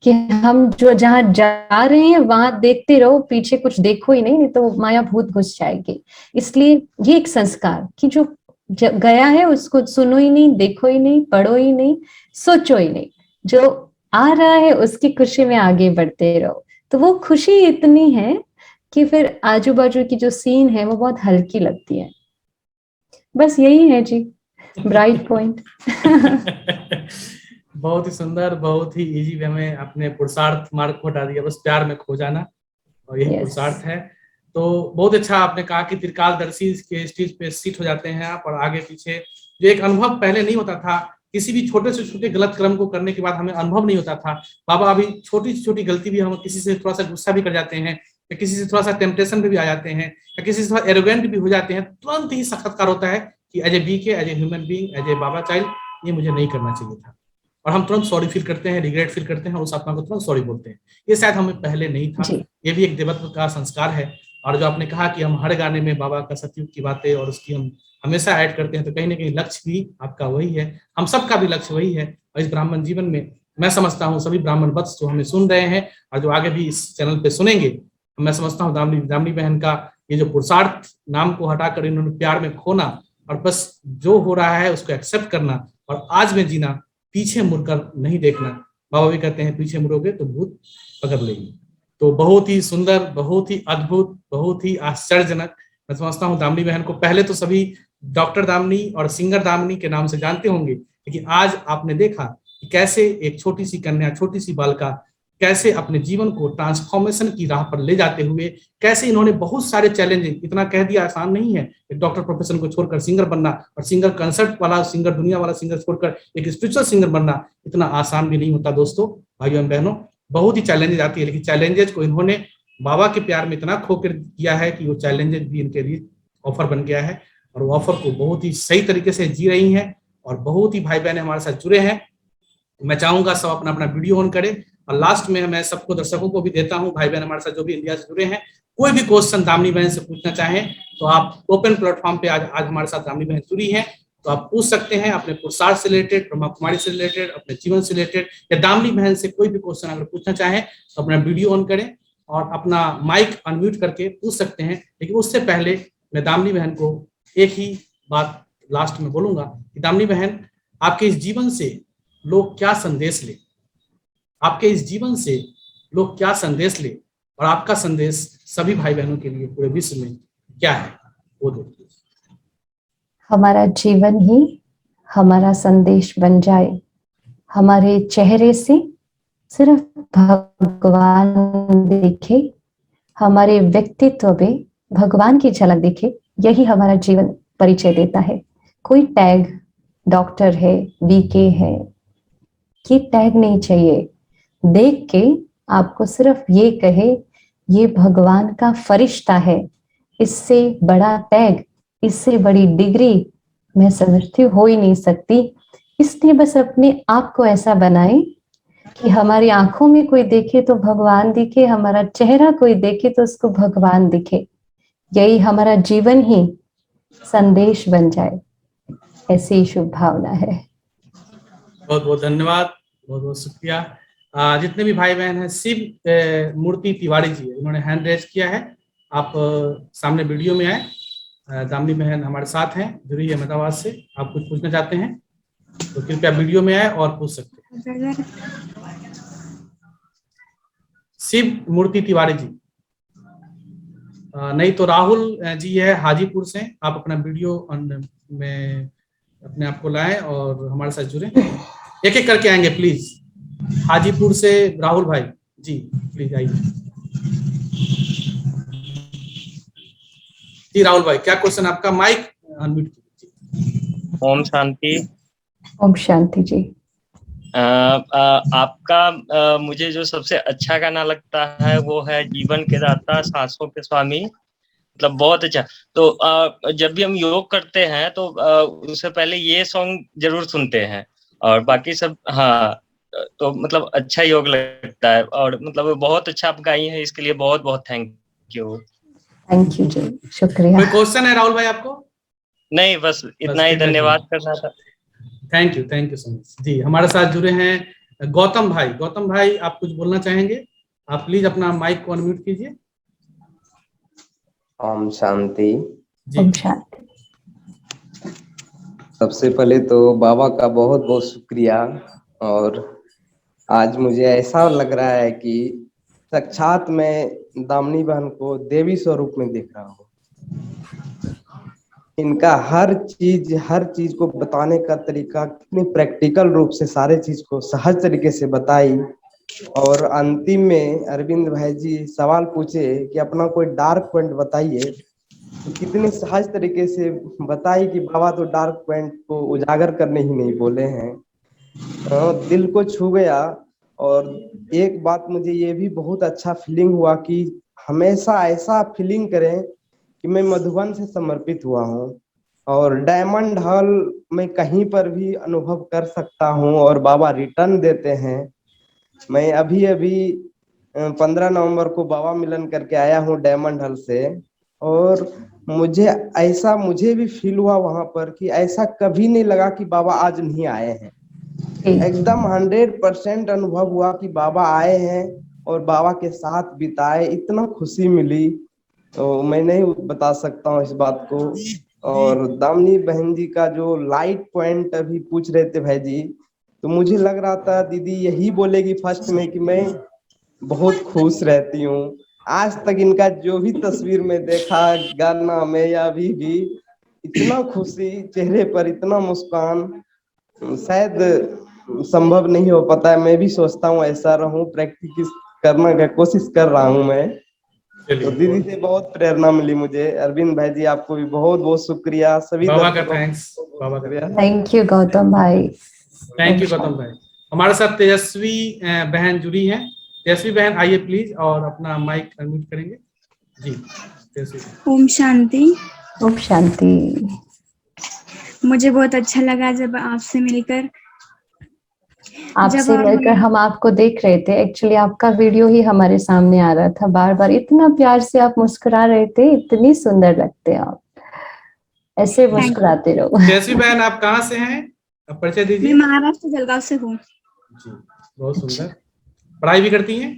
कि हम जो जहां जा रहे हैं वहां देखते रहो, पीछे कुछ देखो ही नहीं, नहीं तो माया भूत घुस जाएगी। इसलिए ये एक संस्कार कि जो गया है उसको सुनो ही नहीं, देखो ही नहीं, पढ़ो ही नहीं, सोचो ही नहीं, जो आ रहा है उसकी खुशी में आगे बढ़ते रहो। तो वो खुशी इतनी है कि फिर आजू बाजू की जो सीन है वो बहुत हल्की लगती है। बस यही है जी, ब्राइट पॉइंट। बहुत ही सुंदर, बहुत ही इजी वे में अपने पुरुषार्थ मार्ग को हटा दिया, बस प्यार में खो जाना, और यही पुरुषार्थ है। तो बहुत अच्छा आपने कहा कि त्रिकालदर्शी के स्टेज पे सीट हो जाते हैं आप, और आगे पीछे जो एक अनुभव पहले नहीं होता था, किसी भी छोटे से छोटे गलत कर्म को करने के बाद हमें अनुभव नहीं होता था। बाबा अभी छोटी से छोटी गलती भी, हम किसी से थोड़ा सा गुस्सा भी कर जाते हैं, या किसी से थोड़ा सा टेम्पटेशन भी आ जाते हैं, या किसी से थोड़ा एरोगेंट भी हो जाते हैं, तुरंत ही साक्षात्कार होता है कि as a BK, as a human being, as a baba child, ये मुझे नहीं करना चाहिए था। और हम तुरंत सॉरी फील करते हैं, रिग्रेट फील करते हैं, और उस आत्मा को तुरंत सॉरी बोलते हैं। ये शायद हमें पहले नहीं था। ये भी एक देवत्व का संस्कार है। और जो आपने कहा कि हम हर गाने में बाबा का सतयुग की बातें और उसकी हम हमेशा ऐड करते हैं, तो कहीं ना कहीं लक्ष्य भी आपका वही है, हम सबका भी लक्ष्य वही है। और इस ब्राह्मण जीवन में मैं समझता हूँ सभी ब्राह्मण वत्स जो हमें सुन रहे हैं और जो आगे भी इस चैनल पे सुनेंगे, मैं समझता हूँ दामनी बहन का ये जो पुरुषार्थ नाम को हटाकर इन्होंने प्यार में खोना, और बस जो हो रहा है उसको एक्सेप्ट करना और आज में जीना, पीछे मुड़कर नहीं देखना। बाबा भी कहते हैं पीछे मुड़ोगे तो भूत पकड़ लेगी। तो बहुत ही सुंदर, बहुत ही अद्भुत, बहुत ही आश्चर्यजनक। मैं समझता हूँ दामनी बहन को पहले तो सभी डॉक्टर दामनी और सिंगर दामनी के नाम से जानते होंगे, लेकिन आज आपने देखा कि कैसे एक छोटी सी कन्या, छोटी सी बालिका कैसे अपने जीवन को ट्रांसफॉर्मेशन की राह पर ले जाते हुए, कैसे इन्होंने बहुत सारे चैलेंजेस, इतना कह दिया आसान नहीं है एक डॉक्टर प्रोफेशन को छोड़कर सिंगर बनना, और सिंगर कंसर्ट वाला सिंगर, दुनिया वाला सिंगर छोड़कर एक स्पिरिचुअल सिंगर बनना इतना आसान भी नहीं होता दोस्तों, भाइयों एवं बहनों। बहुत ही चैलेंजेस आती है, लेकिन चैलेंजेस को इन्होंने बाबा के प्यार में इतना खोकर किया है कि वो चैलेंजेस भी इनके लिए ऑफर बन गया है। और वो ऑफर को बहुत ही सही तरीके से जी रही हैं और बहुत ही भाई बहन हमारे साथ जुड़े हैं। मैं चाहूंगा सब अपना अपना वीडियो ऑन करें और लास्ट में मैं सबको दर्शकों को भी देता हूं, भाई बहन हमारे साथ जो भी इंडिया से जुड़े हैं, कोई भी क्वेश्चन दामिनी बहन से पूछना चाहें तो आप ओपन प्लेटफॉर्म पे आज हमारे साथ दामिनी बहन जुड़ी हैं तो आप पूछ सकते हैं, अपने पुरुषार्थ से रिलेटेड, ब्रह्मा कुमारी से रिलेटेड, अपने जीवन से रिलेटेड या दामिनी बहन से कोई भी क्वेश्चन अगर पूछना चाहें तो अपना वीडियो ऑन करें और अपना माइक अनम्यूट करके पूछ सकते हैं। लेकिन उससे पहले मैं दामिनी बहन को एक ही बात लास्ट में बोलूंगा कि दामिनी बहन, आपके इस जीवन से लोग क्या संदेश ले, आपके इस जीवन से लोग क्या संदेश ले और आपका संदेश सभी भाई बहनों के लिए पूरे विश्व में क्या है वो दो। हमारा जीवन ही हमारा संदेश बन जाए, हमारे चेहरे से सिर्फ भगवान दिखे, हमारे व्यक्तित्व में भगवान की झलक दिखे, यही हमारा जीवन परिचय देता है। कोई टैग डॉक्टर है, बीके है, ये टैग नहीं चाहिए। देख के आपको सिर्फ ये कहे ये भगवान का फरिश्ता है, इससे बड़ा टैग, इससे बड़ी डिग्री मैं समझती हो ही नहीं सकती। इसलिए बस अपने आप को ऐसा बनाए कि हमारी आंखों में कोई देखे तो भगवान दिखे, हमारा चेहरा कोई देखे तो उसको भगवान दिखे, यही हमारा जीवन ही संदेश बन जाए, ऐसी शुभ भावना है। बहुत बहुत धन्यवाद, बहुत बहुत शुक्रिया। जितने भी भाई बहन हैं, शिव मूर्ति तिवारी जी इन्होंने हैंड रेज किया है, आप सामने वीडियो में आए। दामिनी बहन हमारे साथ हैं, जुड़ी है अहमदाबाद से, आप कुछ पूछना चाहते हैं तो कृपया वीडियो में आए और पूछ सकते हैं। शिव मूर्ति तिवारी जी, नहीं तो राहुल जी है हाजीपुर से, आप अपना वीडियो में अपने आप को लाएं और हमारे साथ जुड़े। एक एक करके आएंगे प्लीज। हाजीपुर से राहुल भाई जी, प्लीज आइए। जी राहुल भाई, क्या क्वेश्चन आपका? माइक अनम्यूट कीजिए। ओम शांति। ओम शांति जी। आपका मुझे जो सबसे अच्छा गाना लगता है वो है जीवन के दाता सांसों के स्वामी, मतलब बहुत अच्छा। तो जब भी हम योग करते हैं तो उससे पहले ये सॉन्ग जरूर सुनते हैं और बाकी सब, हाँ, तो मतलब अच्छा योग लगता है और मतलब बहुत अच्छा आप गाई हैं, इसके लिए बहुत बहुत थैंक यू। थैंक यू जी, शुक्रिया। कोई क्वेश्चन है राहुल भाई आपको? नहीं, बस इतना ही, धन्यवाद करना था। थैंक यू सो मच जी। हमारे साथ जुड़े हैं गौतम भाई। गौतम भाई, आप कुछ बोलना चाहेंगे? आप प्लीज अपना माइक को अनम्यूट कीजिए। ओम शांति। ओम शांति। सबसे पहले तो बाबा का बहुत बहुत शुक्रिया, और आज मुझे ऐसा लग रहा है कि साक्षात मैं दामिनी बहन को देवी स्वरूप में देख रहा हूँ। इनका हर चीज को बताने का तरीका कितनी प्रैक्टिकल रूप से सारे चीज को सहज तरीके से बताई, और अंतिम में अरविंद भाई जी सवाल पूछे कि अपना कोई डार्क पॉइंट बताइए, तो कितने सहज तरीके से बताई कि बाबा तो डार्क पॉइंट को उजागर करने ही नहीं बोले हैं। दिल को छू गया। और एक बात मुझे ये भी बहुत अच्छा फीलिंग हुआ कि हमेशा ऐसा फीलिंग करें कि मैं मधुबन से समर्पित हुआ हूँ और डायमंड हॉल में कहीं पर भी अनुभव कर सकता हूँ, और बाबा रिटर्न देते हैं। मैं अभी 15 नवंबर को बाबा मिलन करके आया हूँ डायमंड हॉल से, और मुझे भी फील हुआ वहां पर कि ऐसा कभी नहीं लगा कि बाबा आज नहीं आए हैं। एकदम 100% अनुभव हुआ कि बाबा आए हैं और बाबा के साथ बिताए, इतना खुशी मिली तो मैं नहीं बता सकता हूँ इस बात को। और दामिनी बहन जी का जो लाइट पॉइंट अभी पूछ रहे थे भाई जी, तो मुझे लग रहा था दीदी यही बोलेगी फर्स्ट में कि मैं बहुत खुश रहती हूँ। आज तक इनका जो भी तस्वीर में देखा गाना में या अभी भी, इतना खुशी चेहरे पर, इतना मुस्कान, शायद संभव नहीं हो पाता है। मैं भी सोचता हूँ ऐसा रहूं, प्रैक्टिस करना का कोशिश कर रहा हूँ मैं। तो दीदी से बहुत प्रेरणा मिली मुझे। अरविंद भाई जी आपको भी बहुत बहुत शुक्रिया। सभी बाबा का थैंक्स। बाबा का थैंक यू गौतम भाई। थैंक यू गौतम भाई। हमारे साथ तेजस्वी बहन जुड़ी हैं। तेजस्वी बहन आइए प्लीज और अपना माइक अनम्यूट करेंगे जी। तेजस्वी। ओम शांति। ओम शांति। मुझे बहुत अच्छा लगा जब आपसे मिलकर। आपसे आप मिलकर हम आपको देख रहे थे, एक्चुअली आपका वीडियो ही हमारे सामने आ रहा था बार बार, इतना प्यार से आप मुस्कुरा रहे थे, इतनी सुंदर लगते आप, ऐसे मुस्कुराते रहो। जैसी बहन आप कहाँ से हैं, आप परिचय मैं दीजिए। महाराष्ट्र जलगांव से हूँ। जी, बहुत सुंदर। पढ़ाई भी करती हैं?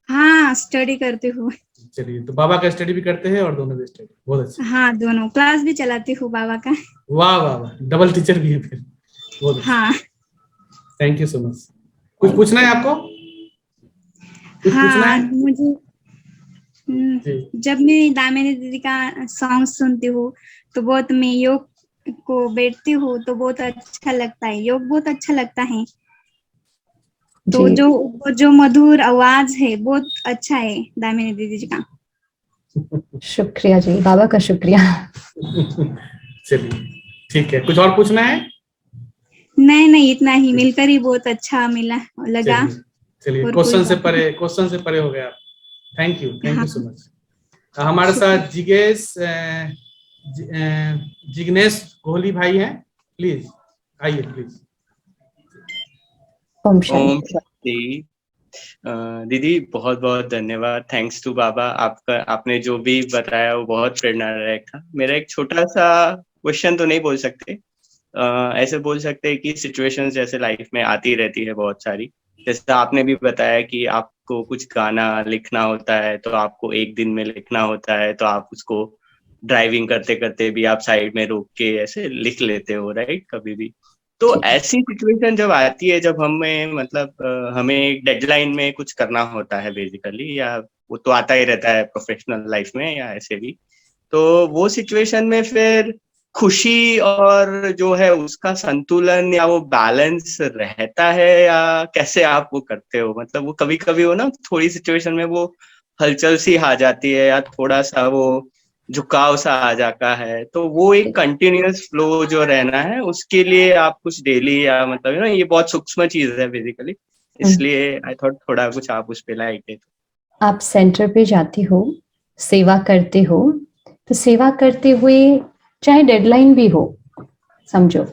हाँ, स्टडी करती हूँ। चलिए, तो बाबा का स्टडी भी करते हैं और दोनों भी स्टडी, बहुत अच्छा। हाँ, दोनों क्लास भी चलाती हूँ बाबा का। वाह वाह वाह, डबल टीचर भी है फिर, बहुत अच्छा। हाँ थैंक यू सो मच। कुछ पूछना है आपको? कुछ पूछना हाँ, है? मुझे जी। जब मैं दामिनी दीदी का सॉन्ग सुनती हूँ तो बहुत, मैं योग को बैठती हूँ तो बहुत अच्छा लगता है, योग बहुत अच्छा लगता है। तो जी, जो मधुर आवाज है बहुत अच्छा है दामिनी दीदी जी का। शुक्रिया जी, बाबा का शुक्रिया। चलिए ठीक है, कुछ और पूछना है? नहीं नहीं, इतना ही, मिलकर ही बहुत अच्छा मिला लगा। चलिए चलिए, और कोई बात नहीं। क्वेश्चन से परे हो गया आप। थैंक यू हाँ, सो मच। हमारे साथ जिग्नेश कोहली भाई हैं, प्लीज आइए प्लीज। ओम ओम शांति। शांति। दीदी बहुत बहुत धन्यवाद, थैंक्स टू बाबा। आपका आपने जो भी बताया वो बहुत प्रेरणादायक था। मेरा एक छोटा सा क्वेश्चन तो नहीं बोल सकते, ऐसे बोल सकते हैं कि सिचुएशंस जैसे लाइफ में आती रहती है बहुत सारी। जैसे आपने भी बताया कि आपको कुछ गाना लिखना होता है तो आपको एक दिन में लिखना होता है, तो आप उसको ड्राइविंग करते करते भी आप साइड में रोक के ऐसे लिख लेते हो, राइट, कभी भी। तो ऐसी सिचुएशन जब आती है, जब हमें मतलब हमें एक डेडलाइन में कुछ करना होता है बेसिकली, या वो तो आता ही रहता है प्रोफेशनल लाइफ में या ऐसे भी, तो वो सिचुएशन में फिर खुशी और जो है उसका संतुलन या वो बैलेंस रहता है, या कैसे आप वो करते हो? मतलब वो कभी कभी हो ना, थोड़ी सिचुएशन में वो हलचल सी आ जाती है या थोड़ा सा वो झुकाव सा आ जाता है, तो वो एक कंटिन्यूअस फ्लो जो रहना है उसके लिए आप कुछ डेली या मतलब ना, ये बहुत सूक्ष्म चीज है बेसिकली, इसलिए आई थॉट थोड़ा कुछ आप उस पे लाइक है। आप सेंटर पे जाती हो, सेवा करते हो, तो सेवा करते हुए चाहे डेडलाइन भी हो, समझो,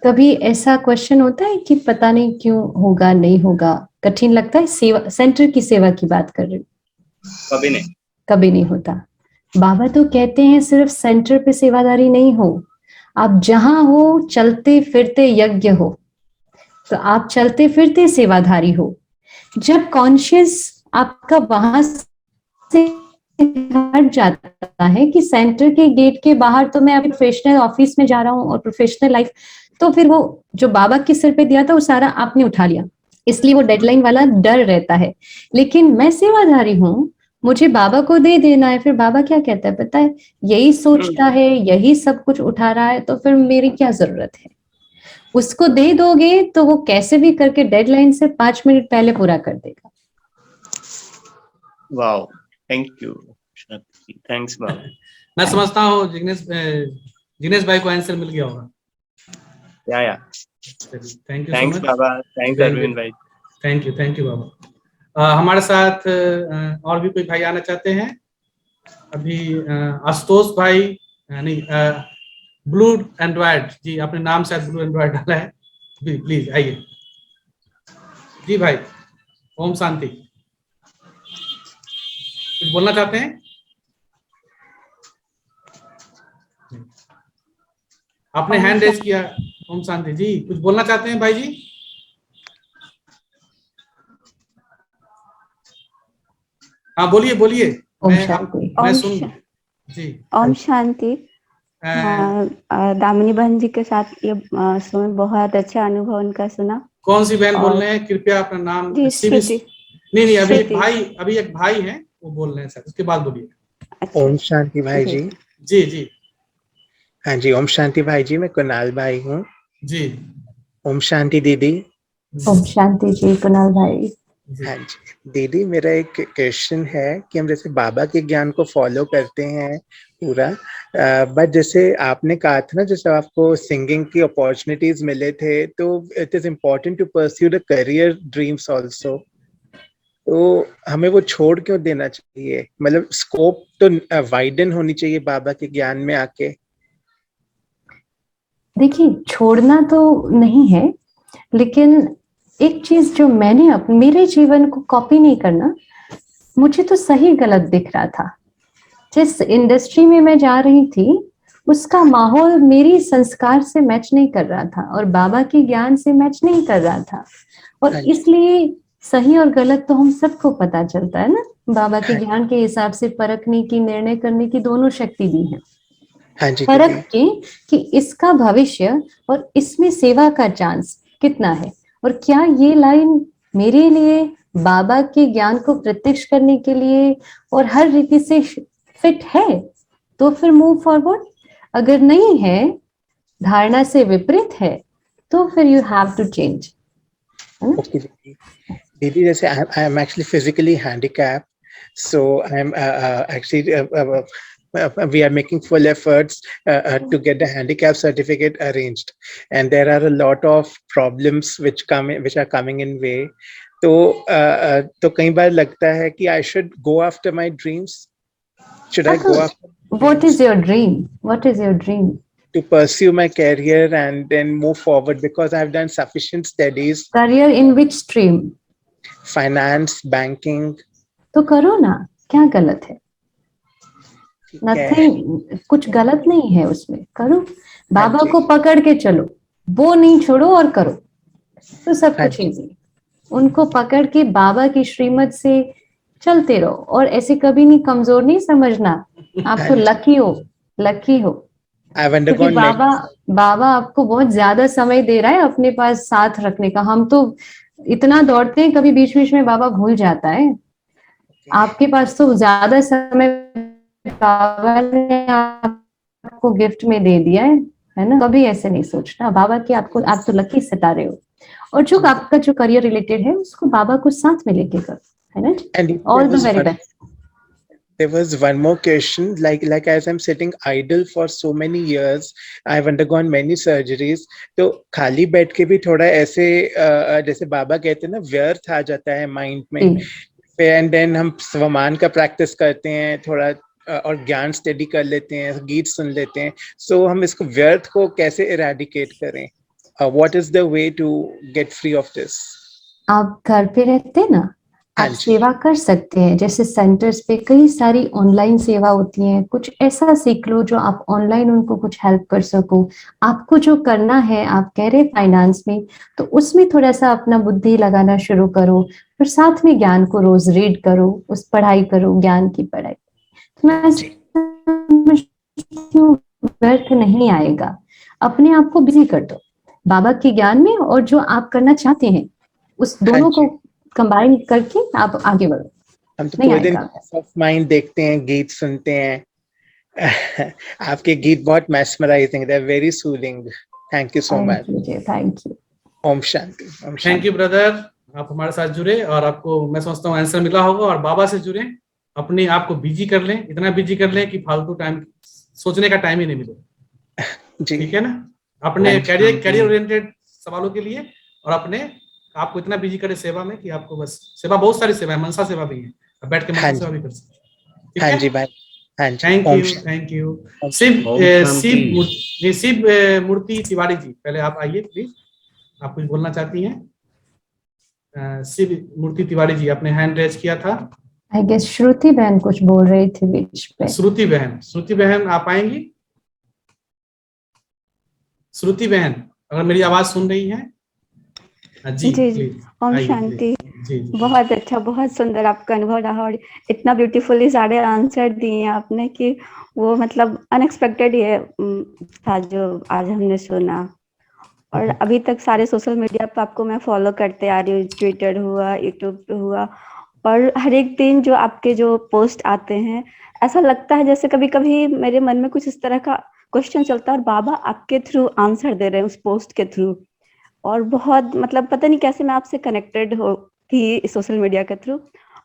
कभी ऐसा क्वेश्चन होता है कि पता नहीं क्यों होगा नहीं होगा, कठिन लगता है? सेवा, सेंटर की सेवा की बात कर रही हूँ। कभी नहीं। कभी नहीं होता। बाबा तो कहते हैं सिर्फ सेंटर पे सेवादारी नहीं हो, आप जहां हो चलते फिरते यज्ञ हो, तो आप चलते फिरते सेवाधारी हो। जब कॉन्शियस आपका वहां से हट जाता है कि सेंटर के गेट के बाहर तो मैं अभी प्रोफेशनल ऑफिस में जा रहा हूँ और प्रोफेशनल लाइफ, तो फिर वो जो बाबा के सिर पे दिया था वो सारा आपने उठा लिया, इसलिए वो डेडलाइन वाला डर रहता है। लेकिन मैं सेवाधारी हूँ, मुझे बाबा को दे देना है, फिर बाबा क्या कहता है पता है, यही सोचता है, यही सब कुछ उठा रहा है, तो फिर मेरी क्या जरूरत है? उसको दे दोगे तो वो कैसे भी करके डेडलाइन से 5 मिनट पहले पूरा कर देगा। वाओ, थैंक यू, थैंक्स बाबा। मैं समझता हूँ जिग्नेश भाई को आंसर मिल गया होगा। या thank you so thanks much baba, thanks Arvind bhai. Thank you baba. हमारे साथ और भी कोई भाई आना चाहते हैं? अभी आशुतोष भाई, नहीं, ब्लू एंड्रॉयड जी, आपने नाम शायद ब्लू एंड्रॉयड डाला है, प्लीज आइए जी भाई। ओम शांति, कुछ बोलना चाहते हैं? आपने हैंड रेज किया। ओम शांति जी, कुछ बोलना चाहते हैं भाई जी? हाँ बोलिए बोलिए, ओम शांति। मैं सुन जी। ओम शांति। दामिनी बहन जी के साथ ये सुन, बहुत अच्छा अनुभव उनका सुना। कौन सी बहन बोल रहे हैं? कृपया अपना नाम। श्रुति। नहीं, अभी एक भाई हैं, वो बोल रहे हैं सर, उसके बाद बोलिए। अच्छा। ओम शांति भाई जी। जी जी। हाँ जी, ओम शांति भाई जी, मैं कुणाल भाई हूँ जी। ओम शांति दीदी। ओम शांति जी, कुणाल भाई। हाँ जी दीदी, मेरा एक क्वेश्चन है कि हम जैसे बाबा के ज्ञान को फॉलो करते हैं पूरा, बट जैसे आपने कहा था ना, जैसे आपको सिंगिंग की अपॉर्चुनिटीज मिले थे, तो it is important to pursue the career dreams also. तो हमें वो छोड़ क्यों देना चाहिए? मतलब स्कोप तो वाइडन होनी चाहिए बाबा के ज्ञान में आके। देखिए, छोड़ना तो नहीं है, लेकिन एक चीज जो मैंने मेरे जीवन को कॉपी नहीं करना, मुझे तो सही गलत दिख रहा था। जिस इंडस्ट्री में मैं जा रही थी उसका माहौल मेरी संस्कार से मैच नहीं कर रहा था और बाबा के ज्ञान से मैच नहीं कर रहा था। और इसलिए सही और गलत तो हम सबको पता चलता है ना, बाबा के ज्ञान के हिसाब से परखने की, निर्णय करने की दोनों शक्ति दी है। हाँ जी फर्क दीदी। के कि इसका भविष्य और इसमें सेवा का चांस कितना है, और क्या ये लाइन मेरे लिए बाबा के ज्ञान को प्रत्यक्ष करने के लिए और हर रीति से फिट है, तो फिर मूव फॉरवर्ड। अगर नहीं है, धारणा से विपरीत है, तो फिर you have to change. Okay दीदी, जैसे I am actually physically handicap, so I am actually we are making full efforts to get the handicap certificate arranged, and there are a lot of problems which are coming in way. तो कई बार लगता है कि I should go after my dreams. Should I go after dreams? What is your dream? What is your dream? To pursue my career and then move forward, because I've done sufficient studies. Career in which stream? Finance, banking. तो करो ना, क्या गलत है? Nothing, कुछ गलत नहीं है उसमें, करो। बाबा को पकड़ के चलो, वो नहीं छोड़ो और करो, तो सब कुछ इजी। उनको पकड़ के बाबा की श्रीमत से चलते रहो, और ऐसे कभी नहीं कमजोर नहीं समझना। आप तो लकी हो, लकी हो, क्योंकि बाबा आपको बहुत ज्यादा समय दे रहा है अपने पास साथ रखने का। हम तो इतना दौड़ते हैं, कभी बीच बीच में बाबा भूल जाता है। आपके पास तो ज्यादा समय बाबा ने आपको गिफ्ट में दे दिया है ना। कभी ऐसे नहीं सोचना बाबा की, आप तो लकी सितारे हो। और जो आपका जो करियर रिलेटेड है उसको बाबा को साथ में लेके करो, है ना। All the very best. There was one more question, like as I'm sitting idle for so many years, I've undergone many surgeries. तो खाली बैठ के भी थोड़ा ऐसे जैसे बाबा कहते हैं ना, व्यर्थ आ जाता है माइंड में, एंड देन हम स्वमान का प्रैक्टिस करते हैं थोड़ा, और ज्ञान स्टडी कर लेते हैं, गीत सुन लेते हैं। सो हम इसको व्यर्थ को कैसे इरेडिकेट करें? What is the way to get free of this? आप घर पे रहते ना, आप सेवा कर सकते हैं। जैसे सेंटर्स पे कई सारी ऑनलाइन सेवा होती हैं, कुछ ऐसा सीख लो जो आप ऑनलाइन उनको कुछ हेल्प कर सको। आपको जो करना है, आप कह रहे फाइनेंस में, तो उसमें थोड़ा सा अपना बुद्धि लगाना शुरू करो, फिर साथ में ज्ञान को रोज रीड करो, उस पढ़ाई करो, ज्ञान की पढ़ाई। व्यर्थ नहीं आएगा। अपने आप को बिजी कर दो बाबा के ज्ञान में, और जो आप करना चाहते हैं उस दोनों को कंबाइन करके आप आगे बढ़ो। हम तो पूरे दिन ऑफ माइंड देखते हैं, गीत सुनते हैं। आपके गीत बहुत mesmerising, they are very soothing. Thank you so much. Thank you. ओम शांति। थैंक यू ब्रदर, आप हमारे साथ जुड़े, और आपको मैं समझता हूँ आंसर मिला होगा। और बाबा से जुड़े, अपने आप को बिजी कर लें, इतना बिजी कर लें कि फालतू टाइम सोचने का टाइम ही नहीं मिले। ठीक है ना। अपने करियर ओरिएंटेड सवालों के लिए, और अपने आपको इतना बिजी करे सेवा में कि आपको बस सेवा, बहुत सारी सेवा है, मनसा सेवा भी है, आप बैठ के मनसा सेवा भी कर सकते हैं। हाँ जी भाई, हाँ जी। Thank you. शिव मूर्ति तिवारी जी, पहले आप आइए प्लीज, आप कुछ बोलना चाहती हैं? शिव मूर्ति तिवारी जी, आपने हैंड रेज किया था। आई गेस श्रुति बहन कुछ बोल रही थी बीच पे। श्रुति बहन आप आएंगी? श्रुति बहन अगर मेरी आवाज सुन रही है? जी ओम शांति। बहुत अच्छा, बहुत सुंदर आपका अनुभव रहा, और इतना ब्यूटीफुली सारे आंसर दिए आपने कि वो मतलब अनएक्सपेक्टेड ही था जो आज हमने सुना। और अभी तक सारे सोशल मीडिया पर आपको मैं फॉलो करते आ रही हूँ, ट्विटर हुआ, यूट्यूब पे हुआ, और हर एक दिन जो आपके जो पोस्ट आते हैं, ऐसा लगता है जैसे कभी कभी मेरे मन में कुछ इस तरह का क्वेश्चन चलता है और बाबा आपके थ्रू आंसर दे रहे हैं उस पोस्ट के थ्रू। और बहुत मतलब पता नहीं कैसे मैं आपसे कनेक्टेड हो थी सोशल मीडिया के थ्रू,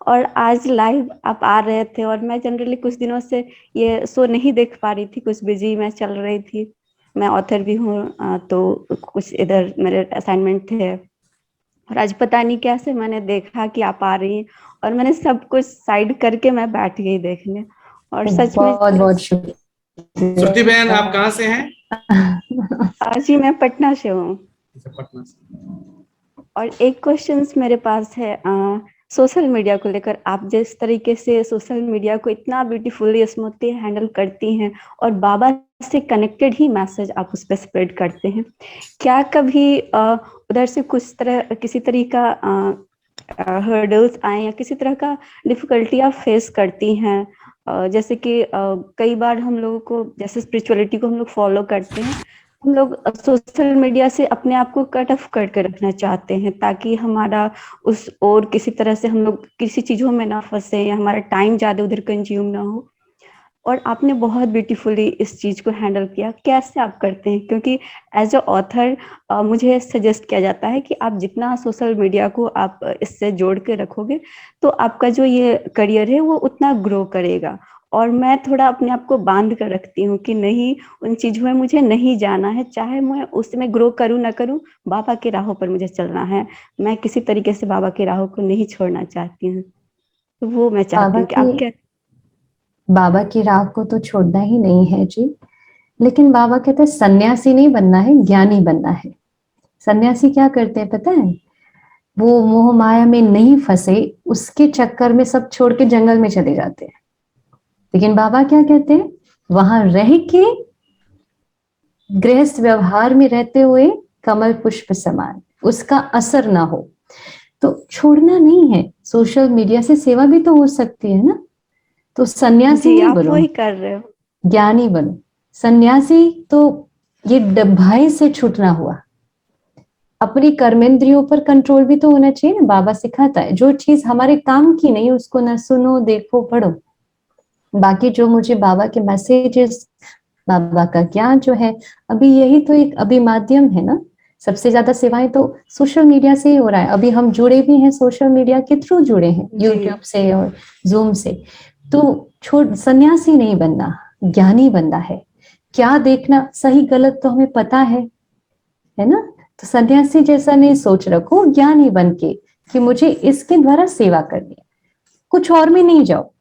और आज लाइव आप आ रहे थे। और मैं जनरली कुछ दिनों से ये शो नहीं देख पा रही थी, कुछ बिजी मैं चल रही थी, मैं ऑथर भी हूँ, तो कुछ इधर मेरे असाइनमेंट थे, और आज पता नहीं कैसे मैंने देखा कि आप आ रही हैं, और मैंने सब कुछ साइड करके मैं बैठ गई देखने, और सच में बहुत बहुत शुक्रिया। श्रुति बहन, आप कहाँ से हैं? आज ही मैं पटना से हूँ। पटना से। और एक क्वेश्चन मेरे पास है सोशल मीडिया को लेकर। आप जिस तरीके से सोशल मीडिया को इतना ब्यूटीफुली स्मूथली हैंडल करती हैं और बाबा से कनेक्टेड ही मैसेज आप उस पर स्प्रेड करते हैं, क्या कभी उधर से किसी तरह का हर्डल्स आए या किसी तरह का डिफिकल्टी आप फेस करती हैं? जैसे कि कई बार हम लोगों को, जैसे स्पिरिचुअलिटी को हम लोग फॉलो करते हैं, हम लोग सोशल मीडिया से अपने आप को कट ऑफ करके रखना चाहते हैं ताकि हमारा उस और किसी तरह से हम लोग किसी चीजों में ना फंसे या हमारा टाइम ज्यादा उधर कंज्यूम ना हो। और आपने बहुत ब्यूटीफुली इस चीज को हैंडल किया। कैसे आप करते हैं? क्योंकि एज अ ऑथर मुझे सजेस्ट किया जाता है कि आप जितना सोशल मीडिया को आप इससे जोड़ के रखोगे तो आपका जो ये करियर है वो उतना ग्रो करेगा। और मैं थोड़ा अपने आप को बांध कर रखती हूँ कि नहीं, उन चीजों में मुझे नहीं जाना है, चाहे मैं उसमें ग्रो करूँ ना करूँ, बाबा के राहों पर मुझे चलना है। मैं किसी तरीके से बाबा के राहों को नहीं छोड़ना चाहती हूँ। तो वो मैं चाहती हूँ कि आप क्या। बाबा की राह को तो छोड़ना ही नहीं है जी, लेकिन बाबा कहते हैं सन्यासी नहीं बनना है, ज्ञानी बनना है। सन्यासी क्या करते हैं पता है? वो मोह माया में नहीं फंसे, उसके चक्कर में सब छोड़ के जंगल में चले जाते हैं। लेकिन बाबा क्या कहते हैं? वहां रह के गृहस्थ व्यवहार में रहते हुए कमल पुष्प समान, उसका असर ना हो तो छोड़ना नहीं है। सोशल मीडिया से सेवा भी तो हो सकती है ना। तो सन्यासी नहीं आप बनो, वही कर रहे हो। ज्ञानी बनो। सन्यासी तो ये डब्बाई से छूटना हुआ। अपनी कर्मेंद्रियों पर कंट्रोल भी तो होना चाहिए ना। बाबा सिखाता है जो चीज हमारे काम की नहीं उसको ना सुनो, देखो, पढ़ो। बाकी जो मुझे बाबा के मैसेजेस, बाबा का ज्ञान जो है, अभी यही तो एक अभी माध्यम है ना। सबसे ज्यादा सेवाएं तो सोशल मीडिया से ही हो रहा है। अभी हम जुड़े भी हैं, सोशल मीडिया के थ्रू जुड़े हैं, यूट्यूब से और जूम से। तो सन्यासी नहीं बनना, ज्ञानी बनना है। क्या देखना सही गलत तो हमें पता है ना। तो सन्यासी जैसा नहीं सोच रखो, ज्ञानी बन के कि मुझे इसके द्वारा सेवा करनी है, कुछ और में नहीं जाओ।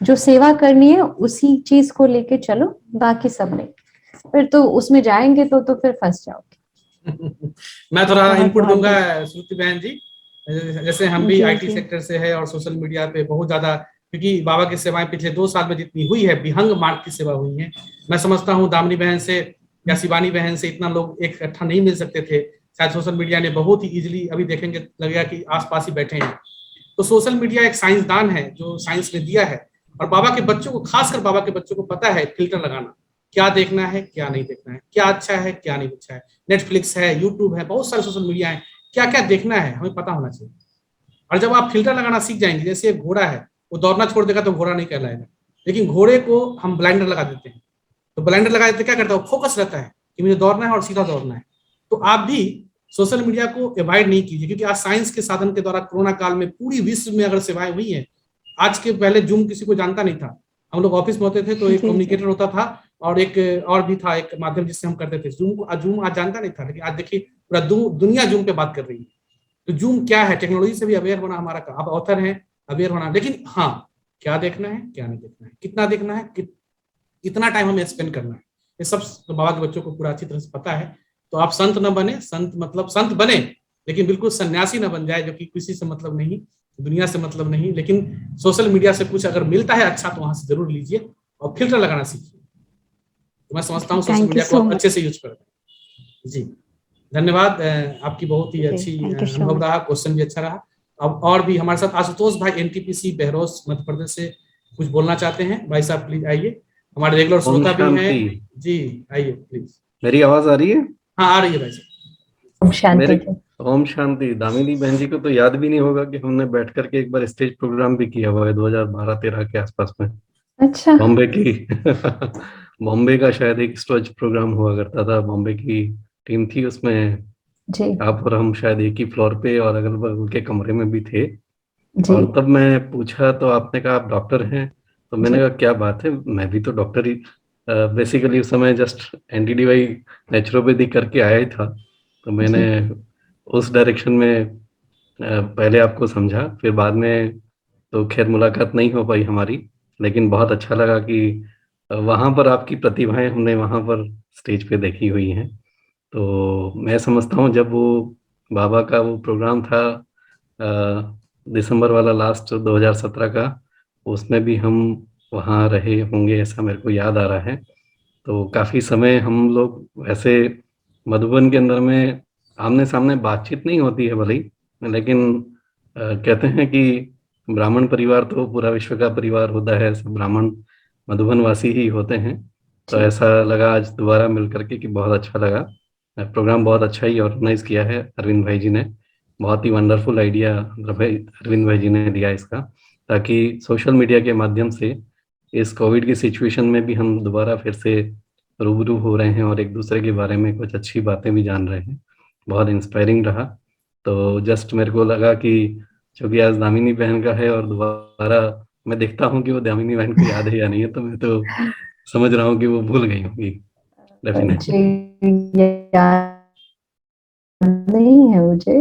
जो सेवा करनी है उसी चीज को लेके चलो, बाकी सब नहीं। फिर तो उसमें जाएंगे तो फिर फंस जाओगे। मैं थोड़ा इनपुट दूंगा श्रुति बहन जी। जैसे हम भी आईटी सेक्टर से है और सोशल मीडिया पे बहुत ज्यादा, क्योंकि बाबा की सेवाएं पिछले 2 साल में जितनी हुई है, विहंग मार्ग की सेवा हुई है। मैं समझता हूँ दामिनी बहन से या शिवानी बहन से इतना लोग एक इकट्ठा नहीं मिल सकते थे। शायद सोशल मीडिया ने बहुत ही इजिली, अभी देखेंगे लगेगा कि आसपास ही बैठे हैं। तो सोशल मीडिया एक साइंसदान है जो साइंस ने दिया है। और बाबा के बच्चों को, खासकर बाबा के बच्चों को पता है फिल्टर लगाना, क्या देखना है क्या नहीं देखना है, क्या अच्छा है क्या नहीं अच्छा है। नेटफ्लिक्स है, यूट्यूब है, बहुत सारे सोशल मीडिया है, क्या क्या देखना है हमें पता होना चाहिए। और जब आप फिल्टर लगाना सीख जाएंगे, जैसे एक घोड़ा है, वो दौड़ना छोड़ देगा तो घोड़ा नहीं कहलाएगा। लेकिन घोड़े को हम ब्लाइंडर लगा देते हैं, तो ब्लाइंडर लगा देते क्या करता है, वो फोकस रहता है कि मुझे दौड़ना है और सीधा दौड़ना है। तो आप भी सोशल मीडिया को अवॉइड नहीं कीजिए, क्योंकि आज साइंस के साधन के द्वारा कोरोना काल में पूरी विश्व में अगर सेवाएं हुई है। आज के पहले जूम किसी को जानता नहीं था। हम लोग ऑफिस में होते थे तो एक कम्युनिकेटर होता था और एक और भी था, एक माध्यम जिससे हम करते थे। जूम आज जानता नहीं था, लेकिन आज देखिए पूरा दुनिया जूम पे बात कर रही है। तो जूम क्या है, टेक्नोलॉजी से भी अवेयर होना हमारा काम। आप ऑथर हैं, अवेयर होना। लेकिन हाँ, क्या देखना है क्या नहीं देखना है, कितना देखना है, कितना टाइम हमें स्पेंड करना है, ये सब तो बाबा के बच्चों को पूरा अच्छी तरह से पता है। तो आप संत न बने, संत मतलब संत बने, लेकिन बिल्कुल सन्यासी न बन जाए जो कि किसी से मतलब नहीं, दुनिया से मतलब नहीं। लेकिन सोशल मीडिया से कुछ अगर मिलता है अच्छा तो वहां से जरूर लीजिए और फिल्टर लगाना सीखिए। तो मैं समझता हूँ सोशल मीडिया को अच्छे से यूज करते हैं। जी धन्यवाद, आपकी बहुत ही अच्छी अनुभव रहा, क्वेश्चन भी अच्छा रहा। अब और भी हमारे साथ आशुतोष भाई एनटीपीसी बहरोस मध्य प्रदेश से कुछ बोलना चाहते हैं। भाई साहब प्लीज आइए, हमारे रेगुलर श्रोता भी हैं। जी आइए प्लीज। मेरी आवाज आ रही है? हाँ आ रही है भाई साहब। ओम शांति। दामिनी बहन जी को तो याद भी नहीं होगा कि हमने बैठ करके एक बार स्टेज प्रोग्राम भी किया हुआ है 2012-13 के आसपास में। अच्छा। बॉम्बे की बॉम्बे का शायद एक स्टेज प्रोग्राम हुआ करता था। बॉम्बे की टीम थी उसमें जी। आप और हम शायद एक ही फ्लोर पे और अगल बगल के कमरे में भी थे। जी। और तब मैं पूछा तो आपने कहा आप डॉक्टर हैं। तो मैंने कहा क्या बात है, मैं भी तो डॉक्टर ही बेसिकली उस समय जस्ट एंटी-डीवाई नेचुरोपैथी करके आया ही था। तो मैंने उस डायरेक्शन में पहले आपको समझा, फिर बाद में तो खैर मुलाकात नहीं हो पाई हमारी, लेकिन बहुत अच्छा लगा कि वहाँ पर आपकी प्रतिभाएं हमने वहाँ पर स्टेज पे देखी हुई हैं। तो मैं समझता हूँ जब वो बाबा का वो प्रोग्राम था दिसंबर वाला लास्ट 2017 का, उसमें भी हम वहाँ रहे होंगे ऐसा मेरे को याद आ रहा है। तो काफ़ी समय हम लोग वैसे मधुबन के अंदर में आमने सामने बातचीत नहीं होती है भले ही, लेकिन कहते हैं कि ब्राह्मण परिवार तो पूरा विश्व का परिवार होता है, सब ब्राह्मण मधुबन वासी ही होते हैं। तो ऐसा लगा आज दोबारा मिल करके कि बहुत अच्छा लगा। प्रोग्राम बहुत अच्छा ही ऑर्गेनाइज किया है अरविंद भाई जी ने, बहुत ही वंडरफुल आइडिया अरविंद भाई जी ने दिया इसका, ताकि सोशल मीडिया के माध्यम से इस कोविड की सिचुएशन में भी हम दोबारा फिर से रूबरू हो रहे हैं और एक दूसरे के बारे में कुछ अच्छी बातें भी जान रहे हैं। बहुत इंस्पायरिंग रहा। तो जस्ट मेरे को लगा कि चूंकि आज दामिनी बहन का है और दोबारा मैं देखता हूँ कि वो दामिनी बहन को याद है या नहीं है, तो मैं तो समझ रहा हूँ कि वो भूल गई होंगी डेफिनेटली। नहीं है मुझे,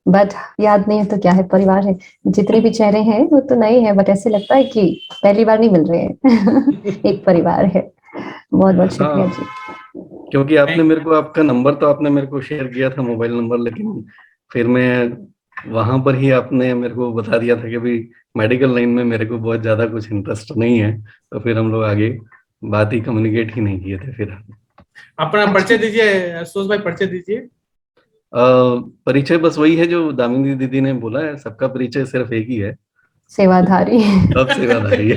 बट याद नहीं है तो क्या है, परिवार है, जितने भी चेहरे हैं वो तो नए हैं, बट ऐसे लगता है कि पहली बार नहीं मिल रहे हैं। एक परिवार है। बहुत बहुत शुक्रिया जी। क्योंकि आपने मेरे को आपका नंबर तो आपने मेरे को शेयर किया था, मोबाइल नंबर, लेकिन फिर मैं वहां पर ही आपने मेरे को बता दिया था कि भाई मेडिकल लाइन में मेरे को बहुत ज्यादा कुछ इंटरेस्ट नहीं है, तो फिर हम लोग आगे बात ही कम्युनिकेट ही नहीं किए थे। फिर अपना परिचय दीजिए आशुतोष भाई, परिचय दीजिए। परिचय बस वही है जो दामिनी दीदी ने बोला है, सबका परिचय सिर्फ एक ही है, सेवाधारी। सब सेवाधारी है।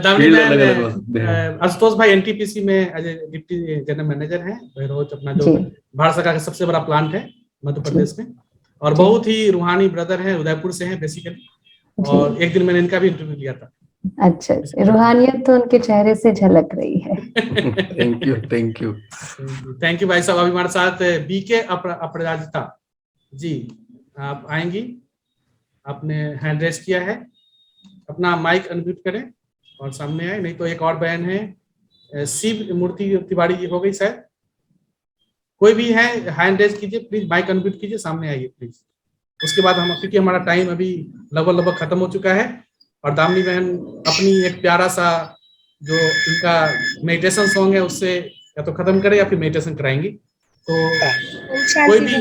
दामिनी बहन, आशुतोष भाई एनटीपीसी में एज डिप्टी जनरल मैनेजर हैं, बहरोज अपना जो भारत सरकार का सबसे बड़ा प्लांट है मध्य प्रदेश में, और बहुत ही रूहानी ब्रदर हैं, उदयपुर से हैं बेसिकली, और एक दिन मैंने इनका भी इंटरव्यू लिया था। अच्छा, रूहानियत तो उनके चेहरे से झलक रही है। Thank you thank you thank you भाई साहब। अभी हमारे साथ बीके अपराजिता जी, आप आएंगी, आपने हैंड रेस किया है, अपना माइक अनम्यूट करें और सामने आए। नहीं तो एक और बहन है शिव मूर्ति तिवारी जी, हो गई शायद, कोई भी है हैंड रेस कीजिए प्लीज, माइक अनम्यूट कीजिए, सामने आइए प्लीज। उसके बाद हम, क्योंकि हमारा टाइम अभी लगभग खत्म हो चुका है, और दामिनी बहन अपनी एक प्यारा सा जो इनका मेडिटेशन सॉन्ग है उससे या तो खत्म करें या फिर मेडिटेशन कराएंगी। तो कोई भी,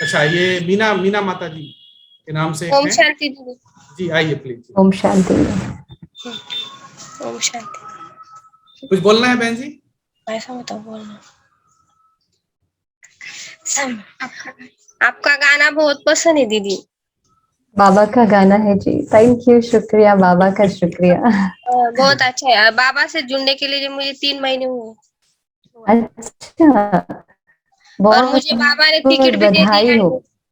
अच्छा ये मीना माता जी के नाम से ओम शांति जी, आइए प्लीज। ओम शांति। ओम शांति। कुछ बोलना है बहन जी? ऐसा मत बोलना। आपका गाना बहुत पसंद है दीदी। बाबा का गाना है जी। थैंक यू, शुक्रिया, बाबा का शुक्रिया। बहुत अच्छा है। बाबा से जुड़ने के लिए मुझे 3 महीने हुए। अच्छा, और मुझे बाबा ने टिकट भी दे दिया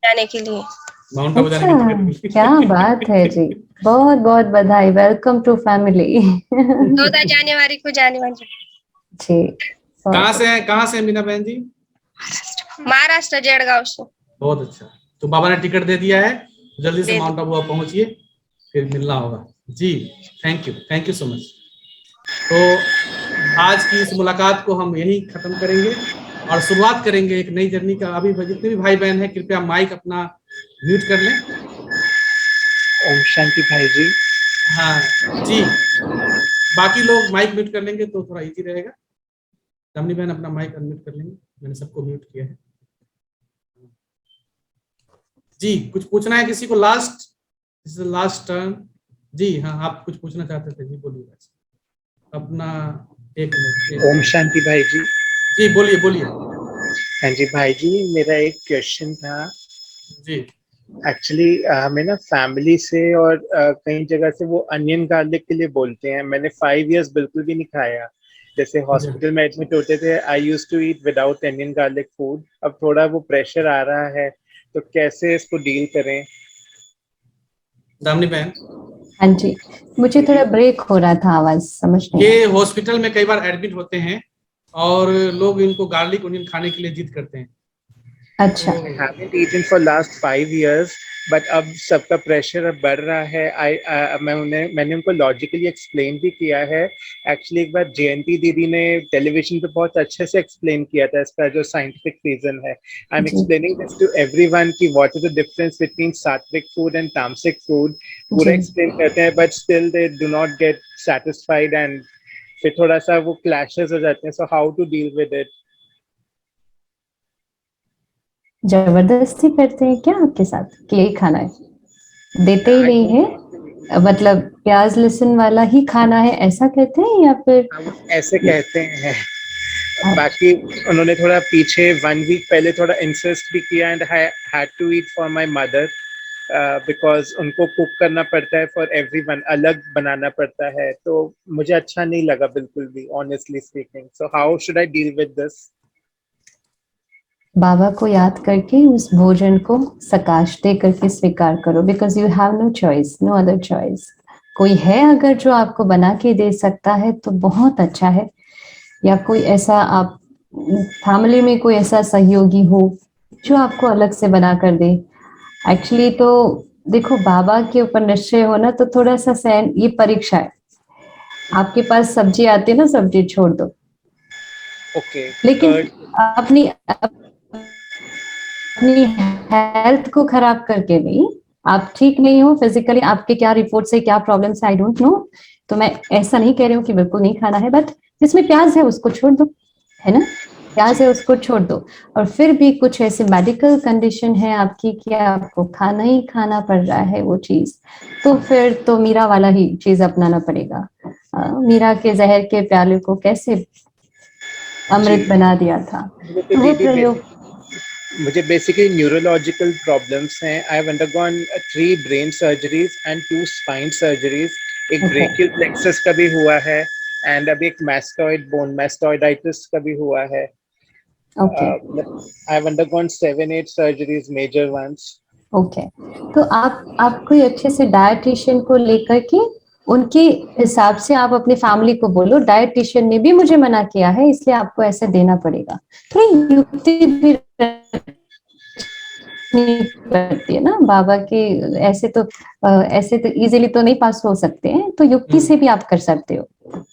जाने के लिए, माउंट आबू जाने के लिए। क्या बात है जी, बहुत बहुत बधाई। Welcome to family. 14 जनवरी को जाने वाली जी। कहाँ से मीना बहन जी? महाराष्ट्र, जळगाव से। बहुत अच्छा, तो बाबा ने टिकट दे दिया है, जल्दी से माउंट आबू पहुंचिए, फिर मिलना होगा जी। Thank you so much. तो आज की इस मुलाकात को हम यही खत्म करेंगे और शुरुआत करेंगे एक नई जर्नी का। अभी जितने भी भाई बहन हैं कृपया माइक अपना म्यूट कर लें। ओम शांति भाई जी। हाँ जी, बाकी लोग माइक म्यूट कर लेंगे तो थोड़ा इजी रहेगा। दामिनी बहन अपना माइक अनम्यूट कर लेंगे, मैंने सबको म्यूट किया है जी। कुछ पूछना है किसी को? लास्ट टर्न जी। हाँ, आप कुछ पूछना चाहते थे जी, बोलिए अपना। एक मिनट। ओम शांति भाई जी। जी बोलिए। हाँ जी भाई जी, मेरा एक क्वेश्चन था जी। एक्चुअली हमें ना फैमिली से और कई जगह से वो अनियन गार्लिक के लिए बोलते हैं। मैंने 5 इयर्स बिल्कुल भी नहीं खाया। जैसे हॉस्पिटल में एडमिट होते थे, I used to eat without onion garlic food. अब थोड़ा वो प्रेशर आ रहा है, तो कैसे इसको डील करें? दामिनी बहन। हाँ जी, मुझे थोड़ा ब्रेक हो रहा था, आवाज समझ नहीं। ये हॉस्पिटल में कई बार एडमिट होते हैं और लोग इनको गार्लिक ओनियन खाने के लिए जिद करते हैं, अच्छा, I haven't eaten for last 5 years, but अब सबका प्रेशर अब बढ़ रहा है। मैंने उनको लॉजिकली एक्सप्लेन भी किया है। एक्चुअली एक बार जयंती दीदी ने टेलीविजन पे बहुत अच्छे से एक्सप्लेन किया था इसका जो साइंटिफिक रीजन है। आई एम जी एक्सप्लेनिंग दिस टू एवरीवन कि what is the difference between sattvik food and tamasik food. पूरा जी, एक्सप्लेन करते हैं, but still they do not get satisfied and फिर थोड़ा सा वो क्लैशेस हो जाते हैं। So how to deal with it? जबरदस्ती करते हैं क्या आपके साथ कि यही खाना है? देते ही नहीं है, मतलब प्याज लहसुन वाला ही खाना है ऐसा कहते हैं या फिर? ऐसे कहते हैं। बाकी उन्होंने थोड़ा पीछे 1 वीक पहले थोड़ा इंसिस्ट भी किया and I had to eat for my mother because उनको कुक करना पड़ता है फॉर एवरीवन, अलग बनाना पड़ता है। तो मुझे अच्छा नहीं लगा बिल्कुल भी, honestly speaking. So how should I deal with this? Baba को याद करके उस भोजन को सकाश दे करके स्वीकार करो, because you have no choice, no other choice. कोई है अगर जो आपको बना के दे सकता है तो बहुत अच्छा है, या कोई ऐसा आप फैमिली में कोई ऐसा सहयोगी हो जो आपको अलग से बना कर दे। एक्चुअली तो देखो, बाबा के ऊपर निश्चय होना तो थोड़ा सा सहन, ये परीक्षा है। आपके पास सब्जी आती है ना, सब्जी छोड़ दो, ओके। लेकिन अपनी हेल्थ को खराब करके नहीं। आप ठीक नहीं हो फिजिकली, आपके क्या रिपोर्ट से क्या प्रॉब्लम है आई डोंट नो, तो मैं ऐसा नहीं कह रही हूँ कि बिल्कुल नहीं खाना है, बट जिसमें प्याज है उसको छोड़ दो, है ना, प्याज है उसको छोड़ दो। और फिर भी कुछ ऐसे मेडिकल कंडीशन है आपकी कि आपको खाना ही खाना पड़ रहा है वो चीज, तो फिर तो मीरा वाला ही चीज अपनाना पड़ेगा। मीरा के जहर के प्याले को कैसे अमृत बना दिया था, तो वो प्रयोग। मुझे बेसिकली न्यूरोलॉजिकल प्रॉब्लम्स हैं। आई have undergone 3 brain surgeries and 2 spine surgeries. एक ब्रेकियल प्लेक्सस का भी हुआ है एंड अभी एक मैस्टॉइड बोन मैस्टॉइडाइटिस का भी हुआ है। I have undergone 7-8 surgeries, major ones. Okay, तो आप कोई अच्छे से डायटिशियन को लेकर के उनके हिसाब से आप अपनी फैमिली को बोलो, डायटिशियन ने भी मुझे मना किया है इसलिए आपको ऐसे देना पड़ेगा। थोड़ी युक्ति भी पड़ती है ना बाबा की, ऐसे तो इजीली तो नहीं पास हो सकते हैं, तो युक्ति से भी आप कर सकते हो।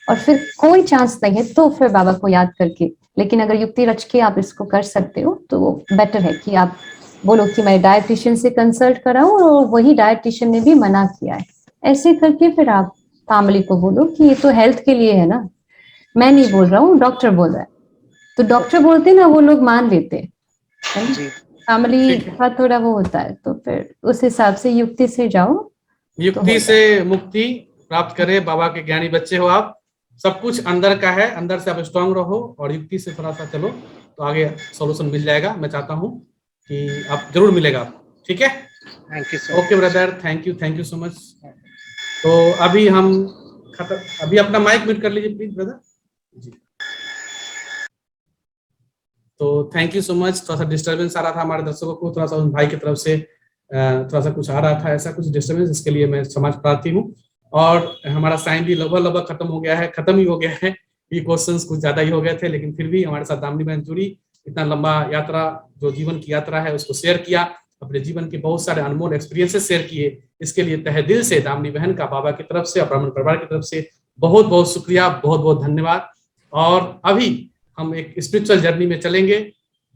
और फिर कोई चांस नहीं है तो फिर बाबा को याद करके, लेकिन अगर युक्ति रच के आप इसको कर सकते हो तो वो बेटर है कि आप बोलो कि मैं डायटिशियन से कंसल्ट कराऊं और वही डायटिशियन ने भी मना किया है, ऐसे करके फिर आप फैमिली को बोलो कि ये तो हेल्थ के लिए है ना, मैं नहीं बोल रहा हूँ, डॉक्टर बोल रहा है। तो डॉक्टर बोलते ना वो लोग मान लेते हैं, फैमिली का थोड़ा वो होता है, तो फिर उस हिसाब से युक्ति से जाओ, युक्ति से मुक्ति प्राप्त करे। बाबा के ज्ञानी बच्चे हो आप, सब कुछ अंदर का है, अंदर से आप स्ट्रांग रहो और युक्ति से थोड़ा सा चलो तो आगे सॉल्यूशन मिल जाएगा। मैं चाहता हूँ कि आप जरूर मिलेगा आपको, ठीक है? Thank you so much. Okay brother, thank you so much. तो अभी हम अभी अपना माइक म्यूट कर लीजिए प्लीज ब्रदर जी। तो थैंक यू सो मच। थोड़ा सा डिस्टर्बेंस आ रहा था हमारे दर्शकों को, थोड़ा सा उन भाई की तरफ से थोड़ा सा कुछ आ रहा था, ऐसा कुछ डिस्टर्बेंस, इसके लिए मैं क्षमा प्रार्थी हूँ। और हमारा टाइम भी लगभग खत्म हो गया है, खत्म ही हो गया है, ये क्वेश्चंस कुछ ज्यादा ही हो गए थे, लेकिन फिर भी हमारे साथ दामिनी बहन जुड़ी, इतना लंबा यात्रा जो जीवन की यात्रा है उसको शेयर किया, अपने जीवन के बहुत सारे अनमोल एक्सपीरियंसेस शेयर किए। इसके लिए तहे दिल से दामिनी बहन का बाबा की तरफ से और ब्राह्मण परिवार की तरफ से बहुत बहुत शुक्रिया, बहुत बहुत धन्यवाद। और अभी हम एक स्पिरिचुअल जर्नी में चलेंगे।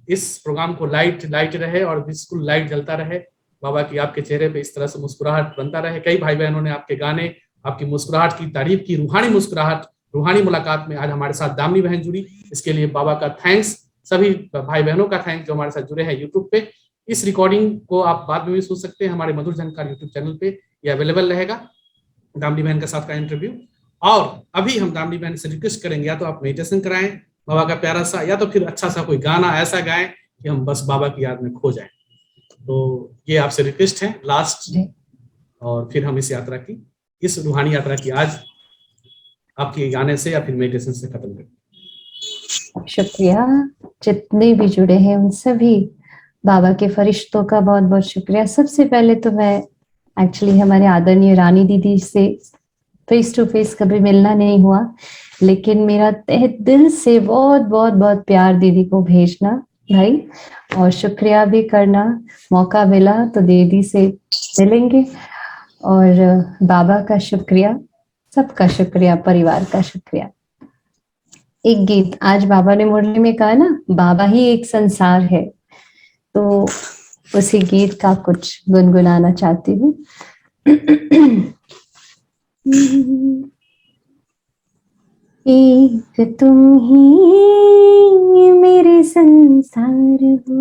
इस प्रोग्राम को लाइट रहे और बिल्कुल लाइट जलता रहे, बाबा की आपके चेहरे पे इस तरह से मुस्कुराहट बनता रहे। कई भाई बहनों ने आपके गाने, आपकी मुस्कुराहट की तारीफ की, रूहानी मुस्कुराहट, रूहानी मुलाकात में आज हमारे साथ दामिनी बहन जुड़ी, इसके लिए बाबा का थैंक्स। सभी भाई बहनों का थैंक्स जो हमारे साथ जुड़े हैं यूट्यूब पे। इस रिकॉर्डिंग को आप बाद में भी सुन सकते हैं हमारे मधुर झंकार यूट्यूब चैनल पे, ये अवेलेबल रहेगा दामिनी बहन के साथ का इंटरव्यू। और अभी हम दामिनी बहन से रिक्वेस्ट करेंगे, या तो आप मेडिटेशन कराएं बाबा का प्यारा सा, या तो फिर अच्छा सा कोई गाना ऐसा गाएं कि हम बस बाबा की याद में खो जाएं। तो ये आपसे रिक्वेस्ट है लास्ट, और फिर हम इस यात्रा की, इस रूहानी यात्रा की आज आपके गाने से या फिर मेडिटेशन से खत्म करें। शुक्रिया, जितने भी जुड़े हैं उन सभी बाबा के फरिश्तों का बहुत बहुत शुक्रिया। सबसे पहले तो मैं एक्चुअली हमारे आदरणीय रानी दीदी से फेस टू फेस कभी मिलना नहीं हुआ, लेकिन मेरा तहे दिल से बहुत बहुत बहुत प्यार दीदी को भेजना भाई, और शुक्रिया भी करना, मौका मिला तो दीदी से मिलेंगे। और बाबा का शुक्रिया, सबका शुक्रिया, परिवार का शुक्रिया। एक गीत आज बाबा ने मुरली में कहा ना, बाबा ही एक संसार है, तो उसी गीत का कुछ गुनगुनाना चाहती हूँ। एक तुम ही मेरे संसार हो,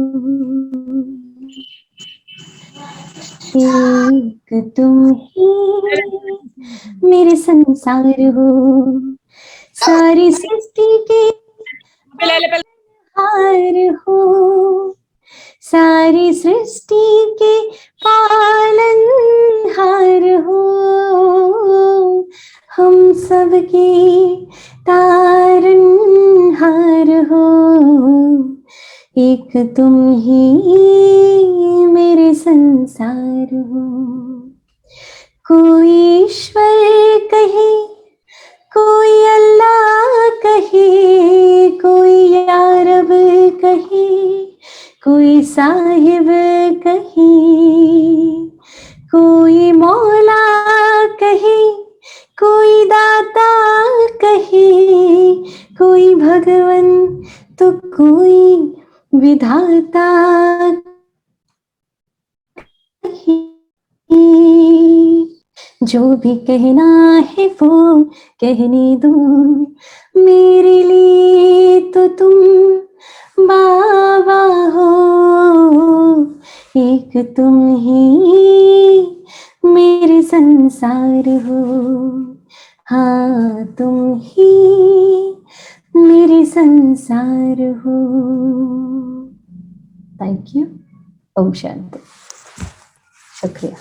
एक तुम ही मेरे संसार हो, सारी सृष्टि के हार हो, सारी सृष्टि के पालनहार हो, हम सबके तारनहार हो, एक तुम ही मेरे संसार हो। कोई ईश्वर कहे, कोई अल्लाह कहे, कोई या रब कहे, कोई साहिब कहे, कोई मौला कहे, कोई दाता कहे, कोई भगवन तो कोई विधाता कहे। जो भी कहना है वो कहने दो, मेरे लिए तो तुम बाबा हो, एक तुम ही मेरे संसार हो, हाँ तुम ही मेरे संसार हो। Thank you. ओम शांति। शुक्रिया।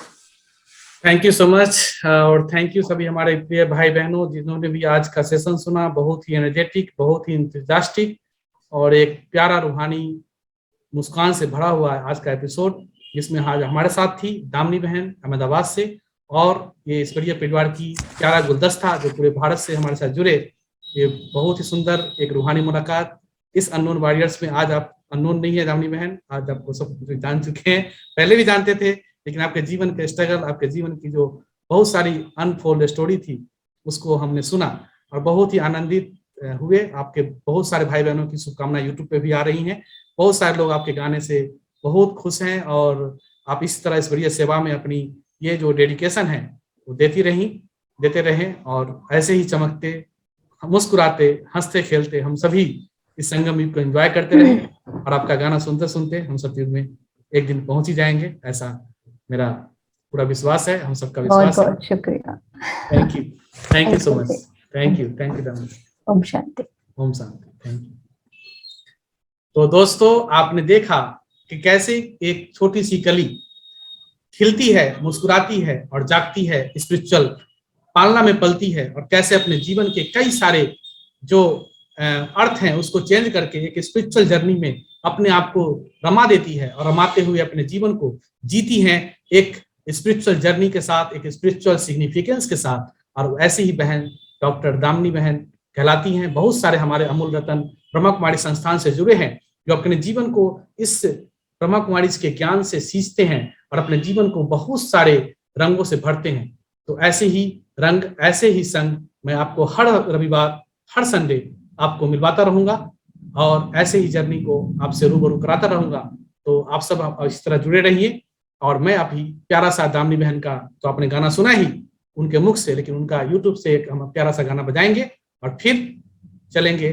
Thank you so much. और थैंक यू सभी हमारे प्रिय भाई बहनों जिन्होंने भी आज का सेशन सुना। बहुत ही एनर्जेटिक, बहुत ही इंथुसियास्टिक और एक प्यारा रूहानी मुस्कान से भरा हुआ है आज का एपिसोड, जिसमें आज हमारे साथ थी दामिनी बहन अहमदाबाद से, और ये ईश्वरीय परिवार की प्यारा गुलदस्ता जो पूरे भारत से हमारे साथ जुड़े। ये बहुत ही सुंदर एक रूहानी मुलाकात इस अननोन वॉरियर्स में। आज आप अननोन नहीं है दामिनी बहन, आज आपको सब कुछ जान चुके हैं, पहले भी जानते थे, लेकिन आपके जीवन के स्ट्रगल, आपके जीवन की जो बहुत सारी अनफोल्ड स्टोरी थी उसको हमने सुना और बहुत ही आनंदित हुए। आपके बहुत सारे भाई बहनों की शुभकामनाएं यूट्यूब पे भी आ रही हैं, बहुत सारे लोग आपके गाने से बहुत खुश हैं और आप इस तरह इस बड़ी सेवा में अपनी ये जो डेडिकेशन है वो देते रहें और ऐसे ही चमकते, मुस्कुराते, हंसते खेलते हम सभी इस संगम युग को एंजॉय करते रहें और आपका गाना सुनते सुनते हम सब युग में एक दिन पहुंच ही जाएंगे, ऐसा मेरा पूरा विश्वास है, हम सबका विश्वास है। बहुत शुक्रिया। Thank you so much. Thank you Damini. ओम शांति। ओम शांति। Thank you. तो दोस्तों, आपने देखा कि कैसे एक छोटी सी कली खिलती है, मुस्कुराती है और जागती है, स्पिरिचुअल पालना में पलती है, और कैसे अपने जीवन के कई सारे जो अर्थ हैं उसको चेंज करके एक स्पिरिचुअल जर्नी में अपने आप को रमा देती है और रमाते हुए अपने जीवन को जीती हैं एक स्पिरिचुअल जर्नी के साथ, एक स्पिरिचुअल सिग्निफिकेंस के साथ। और ऐसे ही बहन डॉक्टर दामिनी बहन कहलाती हैं। बहुत सारे हमारे अमूल रतन ब्रह्मा कुमारी संस्थान से जुड़े हैं जो अपने जीवन को इस ब्रह्मा कुमारी के ज्ञान से सींचते हैं और अपने जीवन को बहुत सारे रंगों से भरते हैं। तो ऐसे ही रंग, ऐसे ही संग मैं आपको हर रविवार, हर संडे आपको मिलवाता रहूंगा और ऐसे ही जर्नी को आपसे रूबरू कराता रहूंगा। तो आप सब इस तरह जुड़े रहिए। और मैं अभी प्यारा सा दामिनी बहन का तो आपने गाना सुना ही उनके मुख से, लेकिन उनका यूट्यूब से एक हम प्यारा सा गाना बजाएंगे और फिर चलेंगे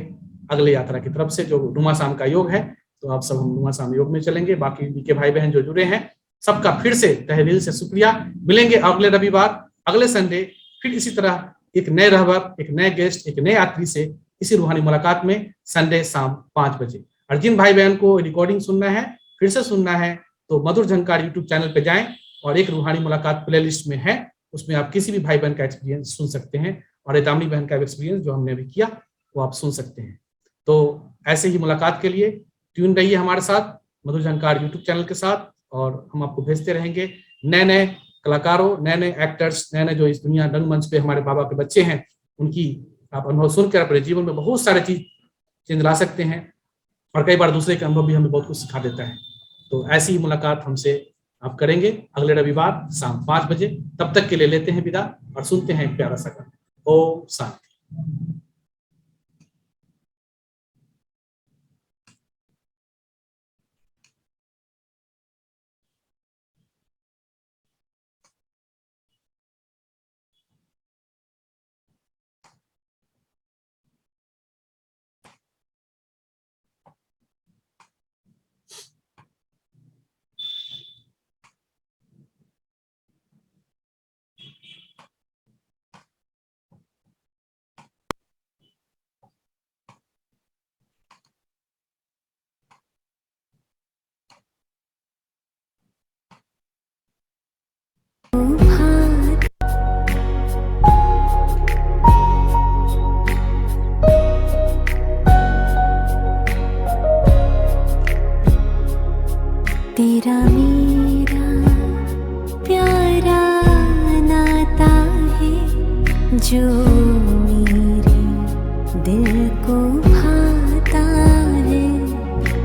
अगले यात्रा की तरफ से जो नुमा शाम का योग है। तो आप सब हम नुमा शाम योग में चलेंगे। बाकी बीके भाई बहन जो जुड़े हैं सबका फिर से तहे दिल से शुक्रिया। मिलेंगे अगले रविवार, अगले संडे, फिर इसी तरह एक नए रहबर, एक नए गेस्ट, एक नए यात्री से इसी रूहानी मुलाकात में संडे शाम 5 बजे। और जिन भाई बहन को रिकॉर्डिंग सुनना है, फिर से सुनना है, तो मधुर झंकार यूट्यूब चैनल पे जाएं और एक रूहानी मुलाकात प्लेलिस्ट में है, उसमें आप किसी भी भाई बहन का एक्सपीरियंस सुन सकते हैं और दामिनी बहन का एक्सपीरियंस जो हमने अभी किया वो आप सुन सकते हैं। तो ऐसे ही मुलाकात के लिए ट्यून रहिए हमारे साथ मधुर झंकार यूट्यूब चैनल के साथ, और हम आपको भेजते रहेंगे नए नए कलाकारों, नए नए एक्टर्स, नए नए जो इस दुनिया रंगमंच पे हमारे बाबा के बच्चे हैं, उनकी आप अनुभव सुनकर अपने जीवन में बहुत सारे चीज चेंज ला सकते हैं। और कई बार दूसरे का अनुभव भी हमें बहुत कुछ सिखा देता है। तो ऐसी मुलाकात हमसे आप करेंगे अगले रविवार शाम 5 बजे। तब तक के लिए लेते हैं विदा और सुनते हैं एक प्यारा सा गाना। ओम शांति। तेरा मेरा प्यारा नाता है जो मेरे दिल को भाता है।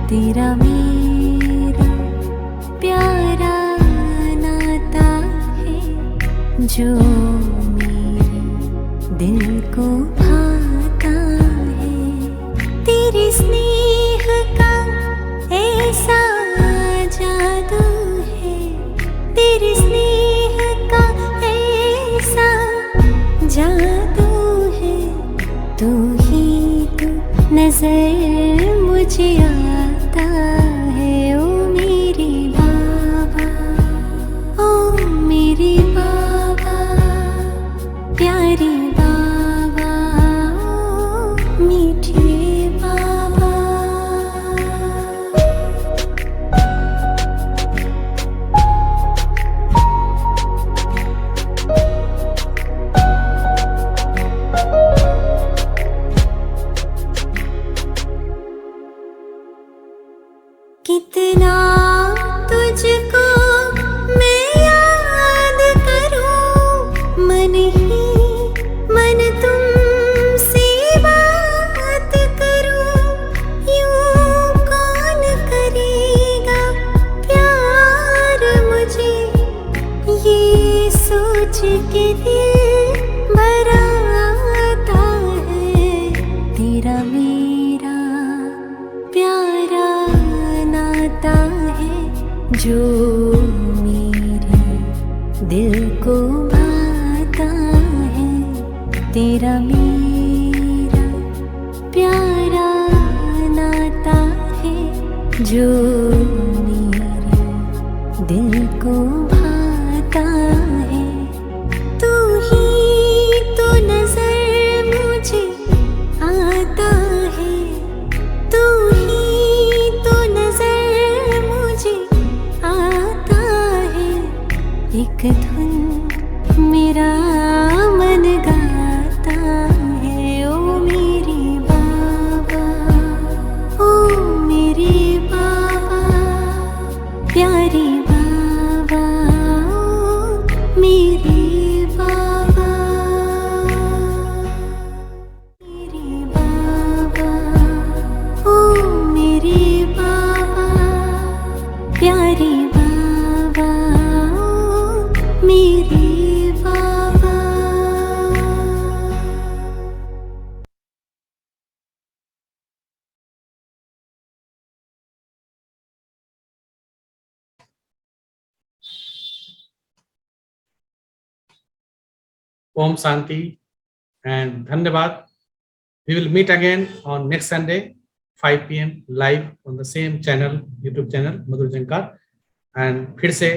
तेरा मेरा प्यारा नाता है जो मेरे दिल को भाता है। तेरे स्नेह का ऐसा जादू है, तेरे स्नेह का ऐसा जादू है। तू ही तू नजर मुझे आता है। ओ मेरे बाबा, ओ मेरे बाबा, प्यारे बाबा, ओ मीठे बाबा। कितना तुझको मैं याद करूं, मन ही मन तुमसे बात करूं। यूं कौन करेगा प्यार मुझे, ये सोच के दिल भर आता है। तेरा मेरा प्यारा नाता है जो मेरे दिल को भाता है। तेरा मेरा प्यारा नाता है जो मेरे दिल को भाता है। तू ही तो नजर मुझे आता है, तू ही तो नजर मुझे आता है। एक धुन मेरा मन गाता है। ओ मेरे बाबा, ओ मेरे बाबा, प्यारे बाबा, ओ मेरे बाबा, मेरे बाबा, ओ मेरे बाबा, प्यारे बाबा, ओ मेरे बाबा। ओम शांति एंड धन्यवाद। We will meet again on next Sunday 5 PM live on the same channel, YouTube channel Madhur Jhankar. And फिर से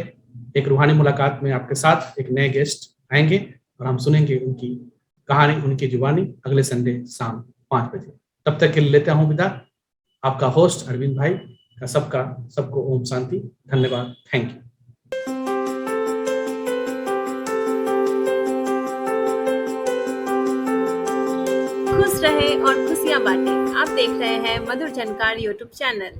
एक रूहानी मुलाकात में आपके साथ एक नए गेस्ट आएंगे और हम सुनेंगे उनकी कहानी, उनकी जुबानी अगले संडे शाम 5 बजे। तब तक के लिए लेता हूँ विदा। आपका होस्ट अरविंद भाई का सबको ओम शांति। धन्यवाद। Thank you. खुश रहे और खुशियां बांटे। आप देख रहे हैं मधुर झंकार यूट्यूब चैनल।